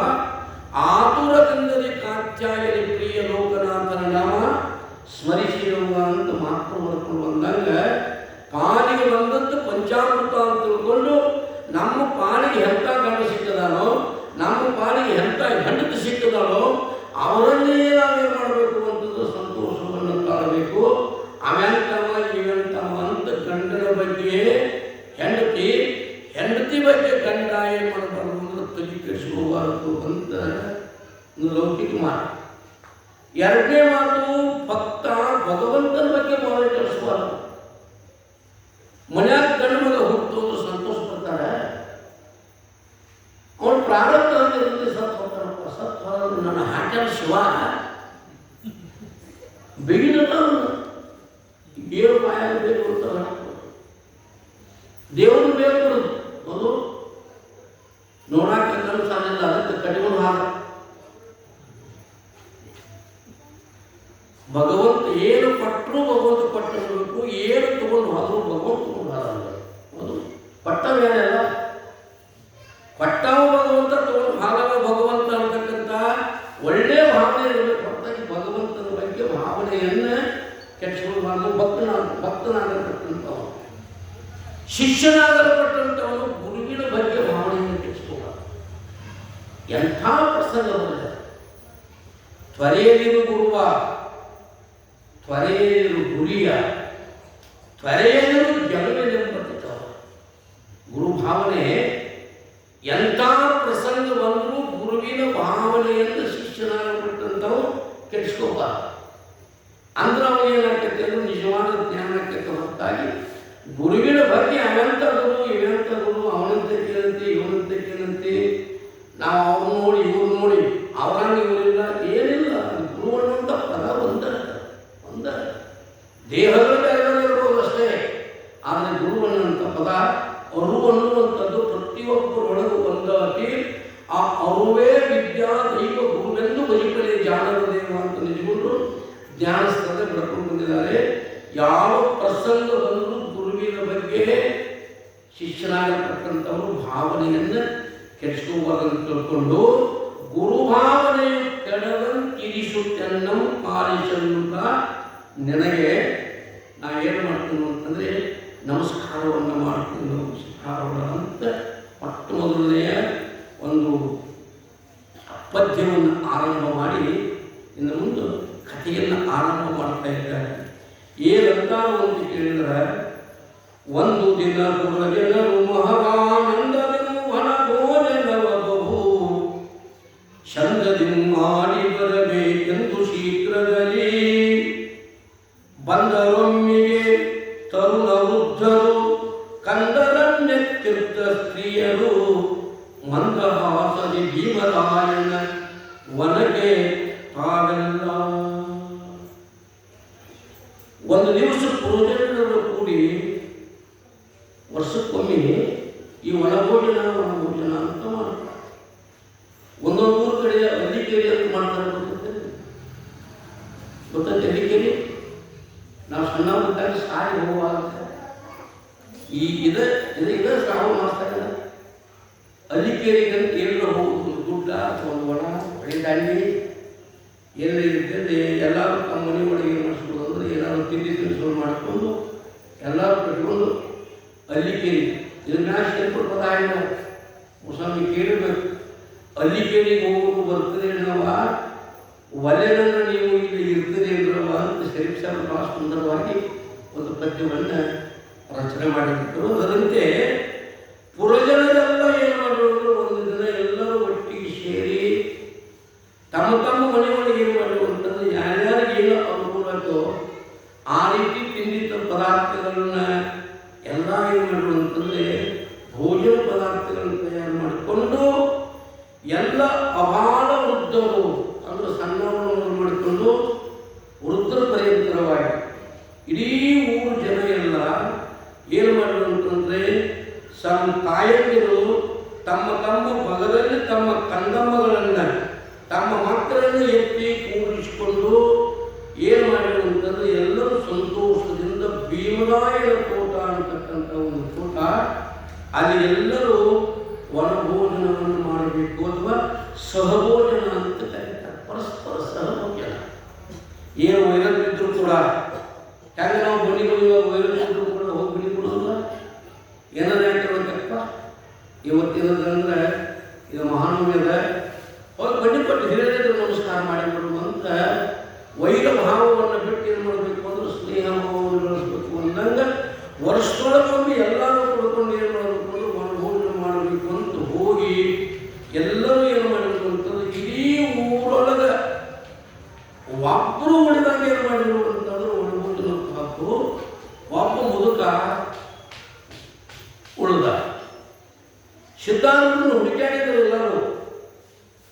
ಆತುರದಿಂದಲೇ ಕಾತ್ಯಾಯನಿ ಪ್ರಿಯ ಲೋಕನಾಥನ ನಾಮ ಸ್ಮರಿಸಿರುವ ಅಂತ ಮಾತು ಮಾಡ್ಕೊಂಡು ಬಂದಾಗ ಪಾಲಿಗೆ ಬಂದದ್ದು ಪಂಚಾಮೃತ ಅಂತ ತಿಳ್ಕೊಂಡು ನಮ್ಮ ಪಾಲಿಗೆ ಎಂಥ ಗಂಡ ಸಿಕ್ಕದಾನೋ, ನಮ್ಮ ಪಾಲಿಗೆ ಎಂಥ ಹೆಂಡತಿ ಸಿಕ್ಕದಾನೋ ಅವರನ್ನೇ ನಾವೇನು ಮಾಡಬೇಕು ಅಂತಂದ್ರೆ ಸಂತೋಷವನ್ನು ತಾಳಬೇಕು. ಅವೆಂತವ ಇವೆಂತವ ಅಂತ ಗಂಡನ ಬಗ್ಗೆ ಹೆಂಡತಿ ಬಗ್ಗೆ ಗಂಡ ಏನು ಮಾಡಬಾರ್ದು ಅಂದ್ರೆ ತಲೆ ಕೆಡಿಸ್ಕೋಬಾರದು ಅಂತ ಲೌಕಿಕ ಮಾತು. ಎರಡನೇ ಮಾತು, ಭಕ್ತ ಭಗವಂತನ ಬಗ್ಗೆ ಭಾವನೆ ಕೆಡಿಸ್ಬಾರ್ದು. ಮನ್ಯಾಗ ಗಂಡು ಮಗ ಹುಟ್ಟೋದು ಸಂತೋಷ ಪಡ್ತಾರೆ, ಅವನು ಪ್ರಾರಂಭ ಸತ್ ಹೋಗ್ತಾನಪ್ಪ, ಸತ್ ಹೋದ ನನ್ನ ಹಾಟ್ಯಾನ ಶಿವ ಬೆಗಿನಲ್ಲ ದೇವ್ರ ಬಾಯಾಗ ಬೇಕು ಅಂತ ದೇವರು ಬೇಕು ಅದು ನೋಡಾಕ ಕನಸಾಗಿಲ್ಲ, ಅದಕ್ಕೆ ಕಡಿಮೆ ಹಾಕ ಭಗವಂತ ಏನು ಕೊಟ್ಟರು ಭಗವಂತ ಕೊಟ್ಟಿರಬೇಕು, ಏನು ತಗೊಂಡು ಹೋದ್ರು ಭಗವಂತ ಅದು ಕೊಟ್ಟವೇನೆಲ್ಲ ಕೊಟ್ಟವ ಭಗವಂತ ತಗೊಂಡು ಹಾಗವ ಭಗವಂತ ಅಂತಕ್ಕಂಥ ಒಳ್ಳೆಯ ಭಾವನೆ ಇರಬೇಕು. ಹೊರತಾಗಿ ಭಗವಂತನ ಬಗ್ಗೆ ಭಾವನೆಯನ್ನು ಕೆಡಿಸಿಕೊಳ್ಳಬಾರದು. ಭಕ್ತನಾಗಲ್ಪಟ್ಟಂಥವನು, ಶಿಷ್ಯನಾಗಲ್ಪಟ್ಟಂಥವನು ಗುರುವಿನ ಬಗ್ಗೆ ಭಾವನೆಯನ್ನು ಕೆಡಿಸಿಕೊಳ್ಳಬಾರದು. ಎಂಥ ಪ್ರಸಂಗ ಬಂದ ತ್ವರೆಯದಿರು ಗುರುವ, ತ್ವರೆಯದಿರು ಗುರಿಯ, ತ್ವರೆಯದಿರು ಗೆಲುವಿನೆಂಬಂತಹ ಗುರು ಭಾವನೆ. ಎಂಥ ಪ್ರಸಂಗ ಬಂದರೂ ಗುರುವಿನ ಭಾವನೆಯನ್ನು ಶಿಷ್ಯನಾಗಲ್ಪಟ್ಟಂಥವು ಕೆಡಿಸ್ಕೋಬಾರದು. ಅಂದ್ರೆ ಅವನು ಏನಾಗ್ತೈತೆ ಅಂದ್ರೆ ನಿಜವಾದ ಜ್ಞಾನಕ್ಕೆ ಹೊರತಾಗಿ ಗುರುವಿನ ಬಗ್ಗೆ ಅವಂತಗಳು ಇವಂತಗಳು, ಅವನಂತೆ ಕೇಳಂತೆ ಇವನಂತೆ ಕೇಳಂತೆ, ನಾವು ಅವ್ರು ನೋಡಿ ಇವ್ರು ನೋಡಿ ಅವರಂಗೆ ಇವರಿಲ್ಲ ಏನಿಲ್ಲ. ಗುರು ಅನ್ನುವಂಥ ಪದ ಒಂದ ದೇಹದಲ್ಲಿ ಇರ್ಬೋದು ಅಷ್ಟೇ. ಆದರೆ ಗುರು ಅನ್ನುವಂಥ ಪದ ಅರು ಅನ್ನುವಂಥದ್ದು ಪ್ರತಿಯೊಬ್ಬರೊಳಗೂ ಒಂದಾಗಿ ಆ ಅರುವೇ ವಿದ್ಯಾ ದೈವ ಗುರುವೆಂದು ಬದುಕಲಿ ಜಾಣರ ದೇವ ಅಂತ ನಿಜಗೊಂಡು ಜ್ಞಾನಸ್ಥರೇ ಬೆಳಕೊಂಡು ಬಂದಿದ್ದಾರೆ. ಯಾವ ಪ್ರಸಂಗ ಬಂದರೂ ಗುರುವಿನ ಬಗ್ಗೆ ಶಿಷ್ಯನಾಗತಕ್ಕಂಥವರು ಭಾವನೆಯನ್ನು ಕೆಡಿಸ್ಕೋಬಾರದು ತಿಳ್ಕೊಂಡು ಗುರುಭಾವನೆಯು ಕೆಡದಂತಿರಿಸುತ್ತೆನ್ನಂ ಪಾಲಿಸನ್ನುತ್ತ ನಿನಗೆ ನಾ ಏನು ಮಾಡ್ತೀನಿ ಅಂತಂದರೆ ನಮಸ್ಕಾರವನ್ನು ಮಾಡ್ತೀನಿ. ನಮಸ್ಕಾರವನ್ನು ಅಂತ ಮೊಟ್ಟ ಮೊದಲನೆಯ ಒಂದು ಪದ್ಯವನ್ನು ಆರಂಭ ಮಾಡಿ ಇನ್ನು ಮುಂದೆ ಕಥೆಯನ್ನು ಆರಂಭ ಮಾಡ್ತಾ ಇದ್ದಾರೆ. ಏನಂತ ಒಂದು ಕೇಳಿದ್ರೆ, ಒಂದು ದಿನ ಗುರುಜನರು ಮಹಾನಂದನು ವನಭೋಜನವ ಬಹು ಚಂದದಿ ಮಾಡಿ ಬರಬೇಕೆಂದು ಶೀಘ್ರದಲ್ಲಿ ಬಂದರೊಮ್ಮೆಗೆ ತರುಣ ವೃದ್ಧರು ಕಂದರನ್ನೆತ್ತಿದ್ದ ಸ್ತ್ರೀಯರು ಮಂದಹಾಸದಿ ಭೀಮರಾಯನ ವನಗೆ ತಾವೆಲ್ಲ. ಒಂದು ದಿವಸ ಪೂಜೆಗಳು ಕೂಡಿ ವರ್ಷಕ್ಕೊಮ್ಮೆ ಈ ವನಭೋಜನ ಅಂತ ಮಾಡ್ತಾರೆ. ಒಂದೊಂದು ಊರು ಕಡೆ ಅಲ್ಲಿಕೇರಿ ಅಂತ ಮಾಡ್ತಾರೆ. ಗೊತ್ತೈತೆ ಅಲ್ಲಿಕೇರಿ? ನಾವು ಸಣ್ಣ ಬಂದಾಗ ಸಾರಿ ಹೋಗುವಾಗ ಈ ಇದೇ ಶ್ರಾವಣ ಮಾಡ್ತಾರೆ. ಅಲ್ಲಿಕೇರಿಗಂತ ಎಲ್ಲರೂ ಹೋಗುದು ಗುಡ್ಡ ಅಥವಾ ಒಂದು ಒಣ ಹೊಳೆ ದಾಂಡಿ ಎಲ್ಲ ಇರ್ತದೆ. ಎಲ್ಲರೂ ತಮ್ಮ ಮನೆ ಒಳಗೆ ಏನು ಮಾಡಿಸ್ಬೋದು ಅಂದರೆ ಏನಾದ್ರು ತಿನಿಸು ಮಾಡಿಕೊಂಡು ಎಲ್ಲರೂ ಕಟ್ಕೊಂಡು ಅಲ್ಲಿಕೇರಿ ಇದನ್ನ ಸೇರ್ಕೊಂಡು ಪದ ಆಯ್ನ ಮುಸ್ವಾಮಿ ಕೇಳಬೇಕು. ಅಲ್ಲಿಕೇರಿಗೆ ಹೋಗೋದು ಬರ್ತದೆ ನಾವು ಒಲೆಯನ್ನು ನೀವು ಇಲ್ಲಿ ಇರ್ತದೆ ಅಂದ್ರವ ಅಂತ ಶರೀಫ್ ಸಾಹೇಬ್ ಬಹಳ ಸುಂದರವಾಗಿ ಒಂದು ಪದ್ಯವನ್ನು ರಚನೆ ಮಾಡಿದ್ರು. ಅದರಂತೆ ಪುರಜನರೆಲ್ಲ ಏನು ಮಾಡೋದು, ಒಂದು ದಿನ ಎಲ್ಲರೂ ಒಟ್ಟಿಗೆ ಸೇರಿ ತಮ್ಮ ತಮ್ಮ ಮನೆಯೊಳಗೆ ಏನು ಮಾಡೋದು ಅಂತಂದ್ರೆ ಯಾರ್ಯಾರಿಗೆ ಏನೋ ಅನುಕೂಲಕ್ಕೋ ಆ ರೀತಿ ತಿಂದಿದ್ದ ಪದಾರ್ಥಗಳನ್ನ ಎಲ್ಲ ಏನು ಮಾಡೋದು ಅಂತಂದರೆ ಭೋಜನ ಪದಾರ್ಥಗಳನ್ನು ತಯಾರು ಮಾಡಿಕೊಂಡು ಎಲ್ಲ ಅಬಾಲ ವೃದ್ಧರು ಅಂದರೆ ಸಣ್ಣವನ್ನು ಮಾಡಿಕೊಂಡು ವೃದ್ಧರ ಪರ್ಯಂತರವಾಗಿ ಇಡೀ ಊರು ಜನ ಎಲ್ಲ ಏನು ಮಾಡೋದು ಅಂತಂದರೆ ತಮ್ಮ ತಾಯಂದಿರು ತಮ್ಮ ತಮ್ಮ ಮಗದಲ್ಲಿ ತಮ್ಮ ಕಂದಮ್ಮಗಳನ್ನು ತಮ್ಮ ಮಕ್ಕಳನ್ನು ಎತ್ತಿ ಕೂಡಿಸಿಕೊಂಡು ಏನು ಮಾಡಿದ್ರು ಅಂತಂದರೆ ಎಲ್ಲರೂ ಸಂತೋಷದಿಂದ ಭೀಮರಾಯನ ತೋಟ ಅಂತಕ್ಕಂಥ ಒಂದು ತೋಟ, ಅಲ್ಲಿ ಎಲ್ಲರೂ ವನಭೋಜನವನ್ನು ಮಾಡಬೇಕು ಅಥವಾ ಸಹಭೋಜನ ಅಂತ ಕರೀತಾರೆ. ಪರಸ್ಪರ ಸಹಭೋಜನ. ಏನು ವೈರತ್ವಿದ್ರು ಕೂಡ ಹೆಂಗೆ ನಾವು ಬನ್ನಿಗಳು ಇವಾಗ ವೈರತ್ವಿದ್ರು ಕೂಡ ಹೋಗಿ ಬನ್ನಿ ಕೊಡೋದಿಲ್ಲ. ಏನಾದ್ರು ಹೇಳ್ತಿರ್ಬೇಕಪ್ಪ ಇವತ್ತೇನಂದ್ರೆ ಇದು ಮಹಾನವಮಿ ಅದ, ಹೋಗಿ ಬನ್ನಿ ಕೊಟ್ಟು ಹಿರಿಯರಿದ್ರು ನಮಸ್ಕಾರ ಮಾಡಿಬಿಡು ಅಂತ ವೈರ ಭಾವವನ್ನು ಬಿಟ್ಟು ಏನು ಮಾಡಬೇಕು ಅಂದ್ರೆ ಸ್ನೇಹ ಭಾವವನ್ನು ಬೆಳೆಸಬೇಕು ಅಂದಂಗೆ ವರ್ಷದೊಳಗೊಮ್ಮೆ ಎಲ್ಲರೂ ಕೊಡ್ಕೊಂಡು ಏನು ಮಾಡಬೇಕು ಅಂದ್ರೆ ವನಭೋಜನ ಮಾಡಬೇಕು ಅಂತ ಹೋಗಿ ಎಲ್ಲರೂ ಏನು ಮಾಡಬೇಕು ಅಂತಂದ್ರೆ ಇಡೀ ಊರೊಳಗೆ ಒಬ್ಬರು ಉಳಿದಾಗ ಏನು ಮಾಡಿದ್ರು ಅಂತಂದ್ರೆ ವನಭೋಜನ ಹಾಕು ಒಬ್ಬ ಮುದುಕ ಉಳಿದ. ಸಿದ್ಧಾಂತವನ್ನು ಹುಡುಕಾಡಿದ್ರು ಎಲ್ಲರೂ.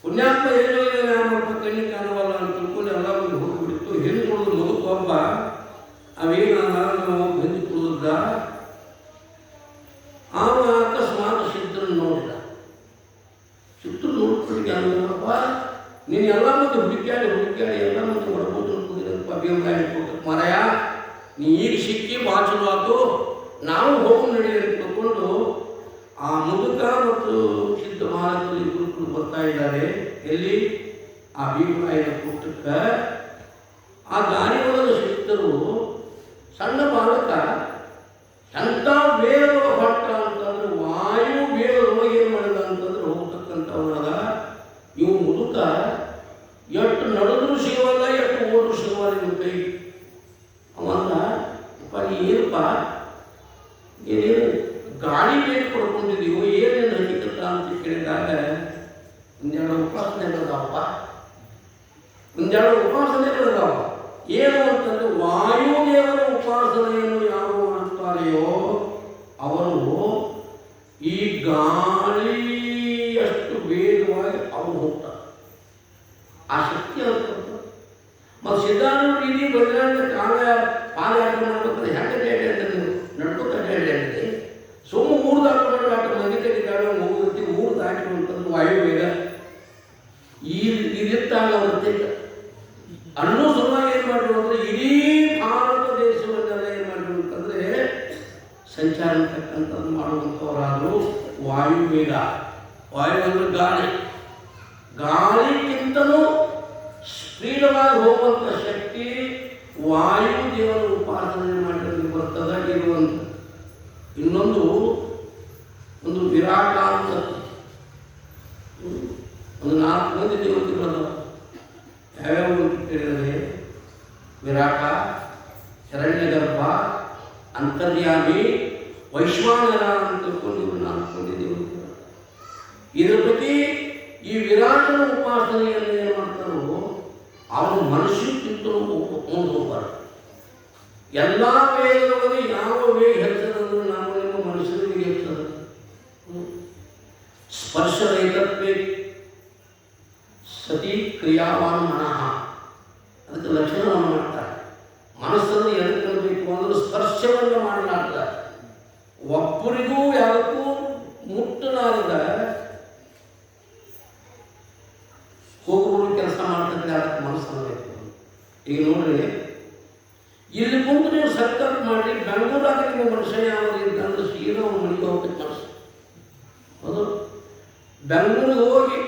ಪುಣ್ಯಾತ್ಮ ಏನು ಮಾಡ್ಬೇಕು ಕಣ್ಣಿ ಕಾಣವಲ್ಲ ಅಂತ ತಿಳ್ಕೊಂಡು ಎಲ್ಲ ಮಂದಿ ಹೋಗಿಬಿಡ್ತು. ಹೆಣ್ಣು ಕುಡಿದು ಮುದುಕ ಒಬ್ಬ ಅವೇನು ಬೆಂದು ಕುಡಿದ ಆವ ಅಕಸ್ಮಾತ್ ಸಿದ್ಧರನ್ನು ನೋಡಿದ. ಸಿದ್ಧರು ನೋಡ್ಕೊಳ್ಳಿ ಅಲ್ಲಪ್ಪ ನೀನು ಎಲ್ಲ ಮಂದಿ ಹುಡುಕ್ಯಾಡಿ ಎಲ್ಲ ಮಂದಿ ಹೊರಬೋದು ಕೂದಿರಪ್ಪ ಭೀಮರಾಯ ಕೊಟ್ಟು ಮರಯ ನೀ ಈಗ ಸಿಕ್ಕಿ ಬಾಚಲು ಆತು ನಾವು ಹೋಗು ನಡಿ ಅಂತ ತಗೊಂಡು ಆ ಮುದುಕ ಮತ್ತು ಸಿದ್ಧ ಮಹಾರಾಜರು ಇಬ್ಬರು ಬರ್ತಾ ಇದ್ದಾರೆ. ಎಲ್ಲಿ? ಆ ಭೀಮರಾಯನ ಕೂಟಕ್ಕೆ. ಆ ದಾರಿ ಒಳಗೆ ಸಿಕ್ತರು ಸಣ್ಣ ಬಾಲಕ ಎಂಥ ವೇಗದ ಹೊಟ್ಟ ಅಂತಂದ್ರೆ ವಾಯು ವೇಗದೊಳಗೆ ಏನು ಮಾಡಿದ ಅಂತಂದ್ರೆ ಹೋಗ್ತಕ್ಕಂಥವನಾಗ ಇವು ಮುದುಕ ಎಷ್ಟು ನಡೆದ್ರು ಸಿಗುವಲ್ಲ ಎಷ್ಟು ಓಡ್ರು ಸಿಗುವಲ್ಲ ಇವ್ರ ಕೈ. ಅವಂದ ನೀ ಏನಪ್ಪ ಏನೇನು ಗಾಳಿ ಬೇಗ ಪಡ್ಕೊಂಡಿದ್ದೀವೋ ಏನೇನು ಹಂಚಿಕತ್ತ ಅಂತ ಕೇಳಿದಾಗ ಒಂದೆರಡು ಉಪಾಸನೆಗಳದಾವಪ್ಪ, ಒಂದೆರಡು ಉಪಾಸನೆಗಳದಾವ. ಏನು ಅಂತಂದ್ರೆ ವಾಯುದೇವರ ಉಪಾಸನೆಯನ್ನು ಯಾರು ಮಾಡುತ್ತಾರೆಯೋ ಅವರು ಈ ಗಾಳಿಯಷ್ಟು ವೇಗವಾಗಿ ಅವರು ಹೋಗ್ತಾರೆ. ಆ ಶಕ್ತಿ ಅಂತ ಮತ್ತು ಸಿದ್ಧಾಂತ ಇಡೀ ಬದಲಾದ ಪಾದಯಾತ್ರೆ ಮಾಡ್ಬೇಕಾದ್ರೆ ಹೆಂಗೆ ಅಂತ ನಡ್ಕೋತ ಹೇಳಿದೆ. ಸುಮ್ಮ ಊರು ದಾಟ್ಕೊಂಡು ಆಟ ಮನೆ ಕಡಿದಾಡ ಹೋಗಿರ್ತೀವಿ. ಊರು ದಾಟಿ ಅಂತಂದ್ರೆ ವಾಯುವೇಗ ಇದಿತ್ತಾಗ ಅವ್ರ ಅನ್ನೋ ಸಲುವಾಗಿ ಏನು ಮಾಡಿದ್ರು ಅಂದರೆ ಇಡೀ ಭಾರತ ದೇಶವನ್ನೆಲ್ಲ ಏನು ಮಾಡಿದ್ರು ಅಂತಂದರೆ ಸಂಚಾರ ಅಂತಕ್ಕಂಥದ್ದು ಮಾಡುವಂಥವರಾದರೂ ವಾಯುವೇಗ. ವಾಯು ಅಂದರೆ ಗಾಳಿ, ಗಾಳಿಗಿಂತಲೂ ಸ್ಪೀಡವಾಗಿ ಹೋಗುವಂಥ ಶಕ್ತಿ ವಾಯುದೇವರ ಉಪಾಸನೆ ಮಾಡಿದ್ರೆ ಬರ್ತದೆ. ಇರುವಂಥ ಇನ್ನೊಂದು ವಿರಾಟ ಅಂತ ಒಂದು 4 ಮಂದಿ ದೇವತೆಗಳು ಯಾವ್ಯಾವ ಅಂತ ಕೇಳಿದರೆ ವಿರಾಟ, ಹಿರಣ್ಯಗರ್ಭ, ಅಂತರ್ಯಾಮಿ, ವೈಶ್ವಾನರ ಅಂತ ತಿಳ್ಕೊಂಡು ಇವರು 4 ಮಂದಿ ದೇವತೆಗಳು. ಇದರ ಬಗ್ಗೆ ಈ ವಿರಾಟನ ಉಪಾಸನೆಯನ್ನು ಏನು ಮಾಡ್ತಾರೋ ಅವನು ಮನುಷ್ಯಕ್ಕಿಂತಲೂ ಮುಂದೆ ಹೋಗ್ಬಾರ್ದು. ಎಲ್ಲ ವೇದದೊಳಗೆ ಯಾವ ವೇಗ ಹೆಚ್ಚದಂದ್ರೆ ನಾವು ನಿಮ್ಮ ಮನುಷ್ಯರಿಗೆ ಹೆಚ್ಚದ ಸ್ಪರ್ಶರಹಿತತ್ವೇ ಸತಿ ಕ್ರಿಯಾವಾನ ಮನಃ. ಅದಕ್ಕೆ ಲಕ್ಷಣವನ್ನು ಮಾಡ್ತಾರೆ. ಮನಸ್ಸನ್ನು ಎದಕ್ಕಬೇಕು ಅಂದ್ರೆ ಸ್ಪರ್ಶವನ್ನು ಮಾಡಲಾರ್ದ, ಒಬ್ಬರಿಗೂ ಯಾವುದಕ್ಕೂ ಮುಟ್ಟಲಾರದ ಹೋಗುವುದು ಕೆಲಸ ಮಾಡ್ತದೆ. ಅದಕ್ಕೆ ಮನಸ್ಸನ್ನು ಬೇಕು. ಈಗ ನೋಡ್ರಿ, ಇಲ್ಲಿ ಕುಂತು ನೀವು ಸಂಕಲ್ಪ ಮಾಡಿ ಬೆಂಗಳೂರಾಗ ನಿಮ್ಮ ಮನುಷ್ಯ ಯಾವುದು ಅಂತಂದ್ರೆ ಸೀದಾ ಅವ್ನ ಮನೆಗೆ ಹೋಗ್ಬೇಕು ಮನಸ್ಸು. ಹೌದು, ಬೆಂಗಳೂರಿಗೆ ಹೋಗಿ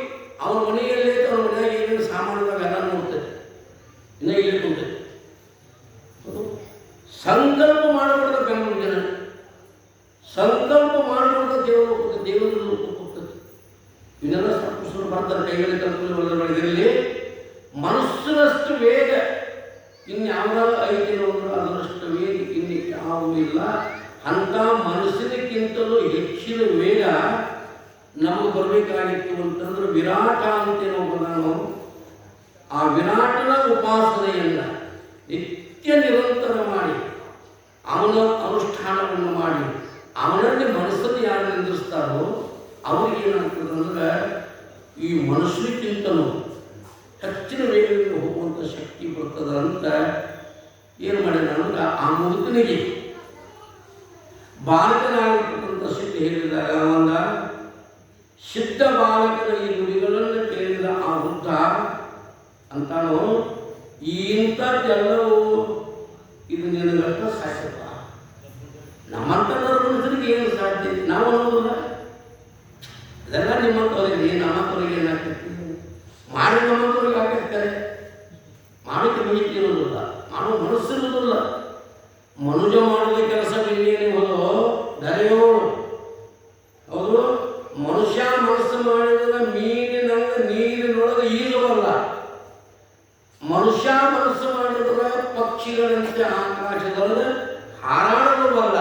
ಅವನ ಮನೆಯಲ್ಲೇ ಅವ್ನ ಮನೆಯಾಗ ಏನೇನು ಸಾಮಾನ್ಯವಾಗಿ ಎಲ್ಲ ನೋಡ್ತೇವೆ. ಇನ್ನು ಇಲ್ಲಿ ಕುಂತೈತೆ. ಹೌದು, ಸಂಕಲ್ಪ ಮಾಡಬಾರ್ದ ಬೆಂಗಳೂರು ಜನ, ಸಂಕಲ್ಪ ಮಾಡಬಾರ್ದ ದೇವರ ಹೋಗ್ತದೆ. ಇವನ್ನೆಲ್ಲ ಸ್ವಲ್ಪ ಬರ್ತಾರೆ ಕೈಗಳಲ್ಲಿ ಕಲ್ಪನೆ ಮನಸ್ಸಿನಷ್ಟು ವೇಗ ಇನ್ಯಾವ ಐದೇನೋ ಅಂದ್ರೆ ಅದರಷ್ಟು ವೇಗ ಇನ್ನು ಯಾವುದೂ ಇಲ್ಲ. ಅಂಥ ಮನಸ್ಸಿನಕ್ಕಿಂತಲೂ ಹೆಚ್ಚಿನ ವೇಗ ನಮಗೆ ಬರಬೇಕಾಗಿತ್ತು ಅಂತಂದ್ರೆ ವಿರಾಟ ಅಂತೇನೋ ನಾನು ಆ ವಿರಾಟನ ಉಪಾಸನೆಯನ್ನು ನಿತ್ಯ ನಿರಂತರ ಮಾಡಿ ಅವನ ಅನುಷ್ಠಾನವನ್ನು ಮಾಡಿ ಅವನಲ್ಲಿ ಮನಸ್ಸನ್ನು ಯಾರು ನಿಂದಿಸ್ತಾರೋ ಅವ್ರಿಗೇನಾಗ್ತದಂದ್ರೆ ಈ ಮನುಷ್ಯಕ್ಕಿಂತಲೂ ಹೆಚ್ಚಿನ ವೇಗದಲ್ಲಿ ಹೋಗುವಂಥ ಶಕ್ತಿ ಬರ್ತದ ಅಂತ ಏನು ಮಾಡಿದ ಅಂದ್ರೆ ಆ ಮುದುಕನಿಗೆ ಬಾಲಕನಾಗಿರ್ತಕ್ಕಂಥ ಸಿದ್ಧ ಹೇಳಿದಾಗ ಅವಂದ ಸಿದ್ಧ ಬಾಲಕನ ಈ ನುಡಿಗಳನ್ನು ಕೇಳಿದ ಆ ವೃದ್ಧ ಅಂತಾನು ಇಂಥದ್ದೆಲ್ಲವೂ ಇದು ನಿನಗಷ್ಟ ಸಾಧ್ಯಪ್ಪ. ನಮ್ಮಂಥ ಮನುಷ್ಯರಿಗೆ ಏನು ಸಾಧ್ಯ? ನಾವು ಅನ್ನೋದಿಲ್ಲ. ಇದೆಲ್ಲ ನಿಮ್ಮಂಥವ್ರಿಗೆ ನಮ್ಮಂಥವ್ರಿಗೆ ಏನಾಗ್ತೈತಿ ಮಾಡಿ ನಮ್ಮಂಥವ್ರಿಗೆ ಹಾಕಿರ್ತಾರೆ. ಮಾಡೋಕ್ಕೆ ಬೇಕಿ ಇರೋದಿಲ್ಲ, ಮಾಡೋ ಮನಸ್ಸಿರೋದಿಲ್ಲ. ಮನುಜ ಮಾಡಿದ ಕೆಲಸ ಇನ್ನೇನು ಹೋದೋ ದರೆಯೋ. ಹೌದು, ಮನುಷ್ಯ ಮನಸ್ಸು ಮಾಡಿದ್ರೆ ಮೀನಿನಂಗೆ ನೀರಿನೊಳಗೆ ಈಜಬಲ್ಲ. ಮನುಷ್ಯ ಮನಸ್ಸು ಮಾಡಿದ್ರೆ ಪಕ್ಷಿಗಳಂತೆ ಆಕಾಶದೊಳಗೆ ಹಾರಾಡಬಲ್ಲ.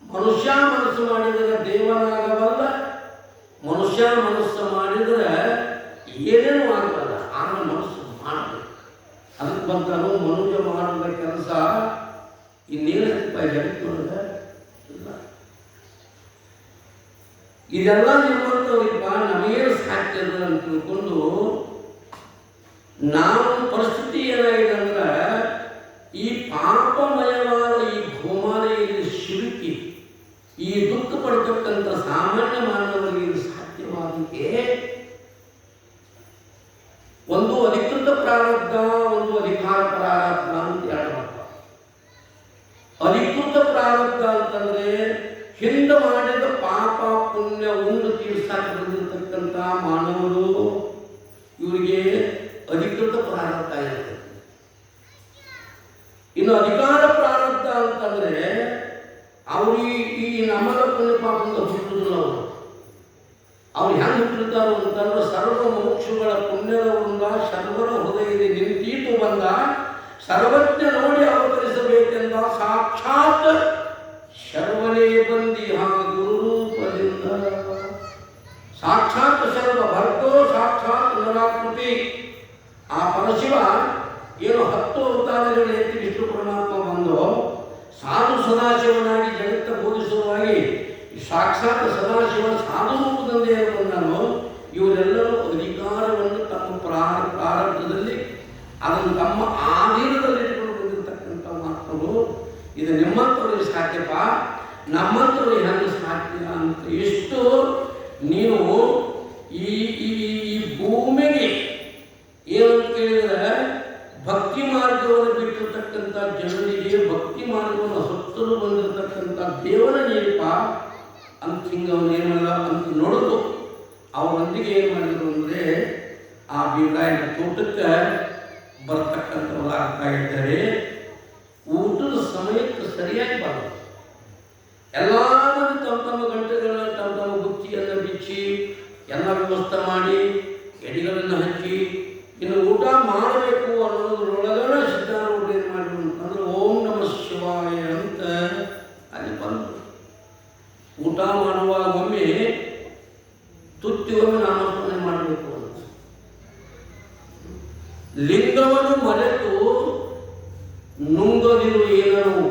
ಮನುಷ್ಯ ಮನಸ್ಸು ಮಾಡಿದರೆ ದೇವನಾಗಬಲ್ಲ. ಮನುಷ್ಯ ಮನಸ್ಸು ಮಾಡಿದರೆ ಏನೇನು ಆಗಬಲ್ಲ. ಆಮೇಲೆ ಮನಸ್ಸು ಮಾಡಬೇಕು. ಅದಕ್ಕೆ ಬಂತಾನು ಮನುಷ್ಯ ಮಾಡಿದ ಕೆಲಸ ಇನ್ನೇನು ಜಗತ್ತಿನೊಳಗೆ ಇಲ್ಲ. ಇದೆಲ್ಲ ನಿಮ್ಮಂಥವ್ರಿಪ್ಪ ನಮಗೇನು ಸಾಧ್ಯ ಅಂತ ತಿಳ್ಕೊಂಡು ನಾವು ಪರಿಸ್ಥಿತಿ ಏನಾಗಿದೆ ಅಂದ್ರೆ ಈ ಪಾಪಮಯವಾದ ಈ ಗೋಮಾಲೆಯಲ್ಲಿ ಸಿಲುಕಿ ಈ ದುಃಖ ಪಡ್ತಕ್ಕಂಥ ಸಾಮಾನ್ಯ ಮಾನವರಿಗೆ ಇದು ಸಾಧ್ಯವಾದಕ್ಕೆ ಒಂದು ಪ್ರಾರಬ್ಧ, ಒಂದು ಅಧಿಕಾರ ಪ್ರಾರಬ್ಧ ಅಂತ ಎರಡು ಮಾಡ್ತಾರೆ. ಅಧಿಕೃತ ಪ್ರಾರಬ್ಧ ಅಂತಂದ್ರೆ ಹಿಂದೆ ಮಾಡಿದ ಪಾಪ ಪುಣ್ಯ ಉಂಡು ತೀರ್ಸಾಕ ಬಂದಿರತಕ್ಕಂಥ ಮಾನವರು, ಇವರಿಗೆ ಅಧಿಕೃತ ಪ್ರಾರಬ್ಧ ಇರ್ತದೆ. ಇನ್ನು ಅಧಿಕಾರ ಪ್ರಾರಬ್ಧ ಅಂತಂದ್ರೆ ಅವರು ಈ ನಮ್ಮದ ಪುಣ್ಯ ಪಾಪದಿಂದ ಹುಟ್ಟುದಿಲ್ಲ. ಅವ್ರು ಹೆಂಗೆ ಹುಟ್ಟಿರ್ತಾರೋ ಅಂತಂದ್ರೆ ಸರ್ವ ಮೋಕ್ಷಗಳ ಪುಣ್ಯದ ವೃಂದ ಸರ್ವರ ಹೃದಯದಲ್ಲಿ ನಿಂತೀತು ಬಂದ ಸರ್ವಜ್ಞ ನೋಡಿ ಅವತರಿಸಬೇಕೆಂದ ಸಾಕ್ಷಾತ್ ಶರ್ವನೇ ಬಂದಿ ಗುರುರೂಪದಿಂದ. ಸಾಕ್ಷಾತ್ ಸರ್ವ ಭರ್ತೋ ಸಾಕ್ಷಾತ್ ನರಾಕೃತಿ. ಆ ಪರಶಿವ ಏನು 10 ಅವತಾರಗಳು ಎತ್ತಿ ವಿಷ್ಣು ಪರಮಾತ್ಮ ಬಂದು ಸಾಧು ಸದಾಶಿವನಾಗಿ ಜಗತ್ತ ಬೋಧಿಸುವಾಗಿ ಸಾಕ್ಷಾತ್ ಸದಾಶಿವ ಸಾಧು ರೂಪದಲ್ಲಿ ಏನು ಬಂದನೋ, ಇವರೆಲ್ಲರೂ ಅಧಿಕಾರವನ್ನು ತಮ್ಮ ಪ್ರಾರಬ್ಧದಲ್ಲಿ ಅದನ್ನು ತಮ್ಮ ಆಧೀನದಲ್ಲಿ ಇಟ್ಕೊಂಡು ಬಂದಿರತಕ್ಕಂಥ ಮಾತುಗಳು. ಇದು ನಿಮ್ಮಂಥವ್ರಿಗೆ ಸಾಧ್ಯಪ್ಪ, ನಮ್ಮಂಥವ್ರಿಗೆ ಹೆಂಗೆ ಸಾಧ್ಯ ಅಂತ ಎಷ್ಟು ನೀವು ಈ ಈ ಭೂಮಿಗೆ ಏನಂತ ಕೇಳಿದರೆ ಭಕ್ತಿ ಮಾರ್ಗವನ್ನು ಬಿಟ್ಟಿರ್ತಕ್ಕಂಥ ಜನರಿಗೆ ಭಕ್ತಿ ಮಾರ್ಗವನ್ನು ಹತ್ತಲು ಬಂದಿರತಕ್ಕಂಥ ದೇವರ ನೀಡಪ್ಪ ಅಂತ ಹಿಂಗೆ ಅವನೇನಲ್ಲ ಅಂತ ನೋಡೋದು. ಅವರೊಂದಿಗೆ ಏನು ಮಾಡಿದ್ರು ಅಂದರೆ ಆ ಬೀರಾಯನ ತೋಟಕ್ಕೆ ಬರ್ತಕ್ಕಂಥವ್ರು ಆಗ್ತಾ ಇದ್ದಾರೆ. ಊಟದ ಸಮಯಕ್ಕೆ ಸರಿಯಾಗಿ ಬರೋದು. ಎಲ್ಲ ಮಂದಿ ತಮ್ಮ ತಮ್ಮ ಗಂಟೆಗಳನ್ನ ತಮ್ಮ ತಮ್ಮ ಬುತ್ತಿಯನ್ನು ಬಿಚ್ಚಿ ಎಲ್ಲ ವ್ಯವಸ್ಥೆ ಮಾಡಿ ಎಡಿಗಳನ್ನು ಹಚ್ಚಿ ಇನ್ನು ಊಟ ಮಾಡಬೇಕು ಅನ್ನೋದ್ರೊಳಗಡೆ ಸಿದ್ಧಾರೂಢ ಏನು ಮಾಡಿದ್ರು ಅಂತಂದ್ರೆ ಓಂ ನಮಃ ಶಿವಾಯ ಅಂತ ಅಲ್ಲಿ ಬಂದರು. ಊಟ ಮಾಡುವಾಗ ಒಮ್ಮೆ ತುತ್ತಿ ಒಮ್ಮೆ ನಾಮಸ್ಮರಣೆ ಮಾಡಬೇಕು ಅಂತ ಲಿಂಗವನ್ನು ಮರೆತು ನುಂಗದಿರು ಏನನು.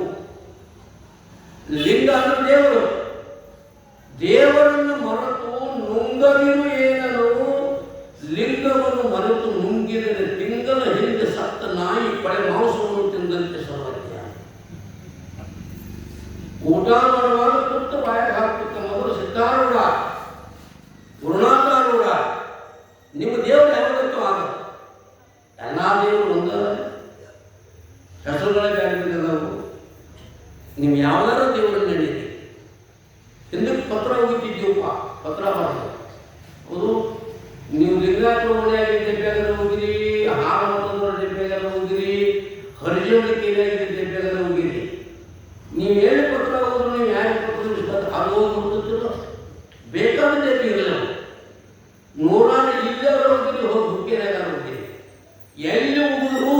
ಲಿಂಗ ಅಂದ್ರೆ ದೇವರು, ದೇವರನ್ನು ಮರೆತು ನುಂಗದಿರು ಏನನು. ಲಿಂಗವನ್ನು ಮರೆತು ನುಂಗಿದರೆ ತಿಂಗಳ ಹಿಂದೆ ಸತ್ತ ನಾಯಿ ಪಳೆ ಮಾಂಸವನ್ನು ತಿಂದಂತೆ ಸರ್ವಜ್ಞ. ಊಟ ಮಾಡುವಾಗ ತುತ್ತು ಬಾಯಿಗೆ ಹಾಕುತ್ತ ಮೊದಲು ಸಿದ್ಧಾರೂಢ ಗುರುನಾಥಾರೂಢ ನಿಮ್ಮ ದೇವರು ಯಾವತ್ತೂ ಆಗ ಎಲ್ಲ ದೇವರು ಒಂದ ಹೆಸರುಗಳ ಜಾಗದವು. ನೀವು ಯಾವ್ದಾರ ದೇವರನ್ನು ನಡೀರಿ. ಹಿಂದಕ್ಕೆ ಪತ್ರ ಹೋಗಿದ್ದೀವಪ್ಪ, ಪತ್ರ ಬರೋದು ಹೌದು. ನೀವು ಲಿಂಗಾಚರಣೆಯಾಗಿ ಡೆಬ್ಬ್ಯಾಗದ ಹೋಗಿರಿ, ಹಾರ ಮತದವರ ಡೆಬ್ಬ್ಯಾಗದ ಹೋಗಿರಿ, ಹರಿಜನ ಕೇಳಿಯಾಗಿ ಡೆಬ್ಬ್ಯಾಗದ ಹೋಗಿರಿ. ನೀವು ಏನು ಪತ್ರ ಹೋದ್ರು ನೀವು ಯಾರು ಪತ್ರ ಇಷ್ಟ ಅದು ಹೋಗಿ ಮುಟ್ಟಿದ್ರು ಬೇಕಾದ ಡೆಬ್ಬಿ ಇರಲ್ಲ. ನೂರಾರು ಇಲ್ಲದ ಹೋಗಿರಿ, ಹೋಗಿ ಹುಕ್ಕಿನಾಗ ಹೋಗಿರಿ. ಎಲ್ಲಿ ಹೋಗಿದ್ರು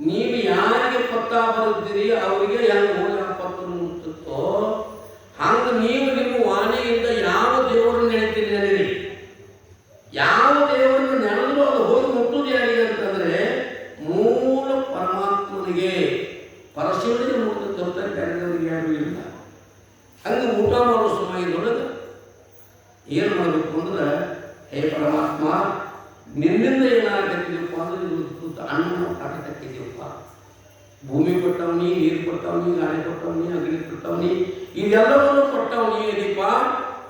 ನೀವು ಯಾರಿಗೆ ಪತ್ರ ಬರುತ್ತೀರಿ ಅವರಿಗೆ ಹೆಂಗೆ ಹೋಗಿ ಆ ಪತ್ರ ಮುಟ್ಟುತ್ತೋ ಹಂಗೆ ನೀವು ನಿಮ್ಮ ವಾಣಿಯಿಂದ ಯಾವ ದೇವರನ್ನು ನೆನೆತೀರಿ ನೆನೆರಿ. ಯಾವ ದೇವರನ್ನು ನೆನೆದ್ರು ಅದು ಹೋಗಿ ಮುಟ್ಟುವುದು ಯಾರಿಗೆ ಅಂತಂದ್ರೆ ಮೂಲ ಪರಮಾತ್ಮನಿಗೆ, ಪರಶಿವನಿಗೆ ಮುಟ್ಟಿದ ತರ್ತಾರೆ, ಬೇರೆದವರಿಗೆ ಯಾರು ಇಲ್ಲ. ಹಂಗೆ ಊಟ ಮಾಡೋ ಸಮಯದೊಳಗೆ ಏನು ಮಾಡಬೇಕು ಅಂದ್ರೆ, ಹೇ ಪರಮಾತ್ಮ ನಿನ್ನಿಂದ ಏನಾಗತ್ತಿದೆಯಪ್ಪ ಅಂದ್ರೆ ಅನ್ನ ಕಾಟ ತಕ್ಕಿದೆಯಪ್ಪ. ಭೂಮಿ ಕೊಟ್ಟವನಿ, ನೀರು ಕೊಟ್ಟವನಿ, ಗಾಳಿ ಕೊಟ್ಟವನಿ, ಅಗ್ನಿ ಕೊಟ್ಟವನಿ, ಇವೆಲ್ಲವನ್ನು ಕೊಟ್ಟವನಿ ದೀಪ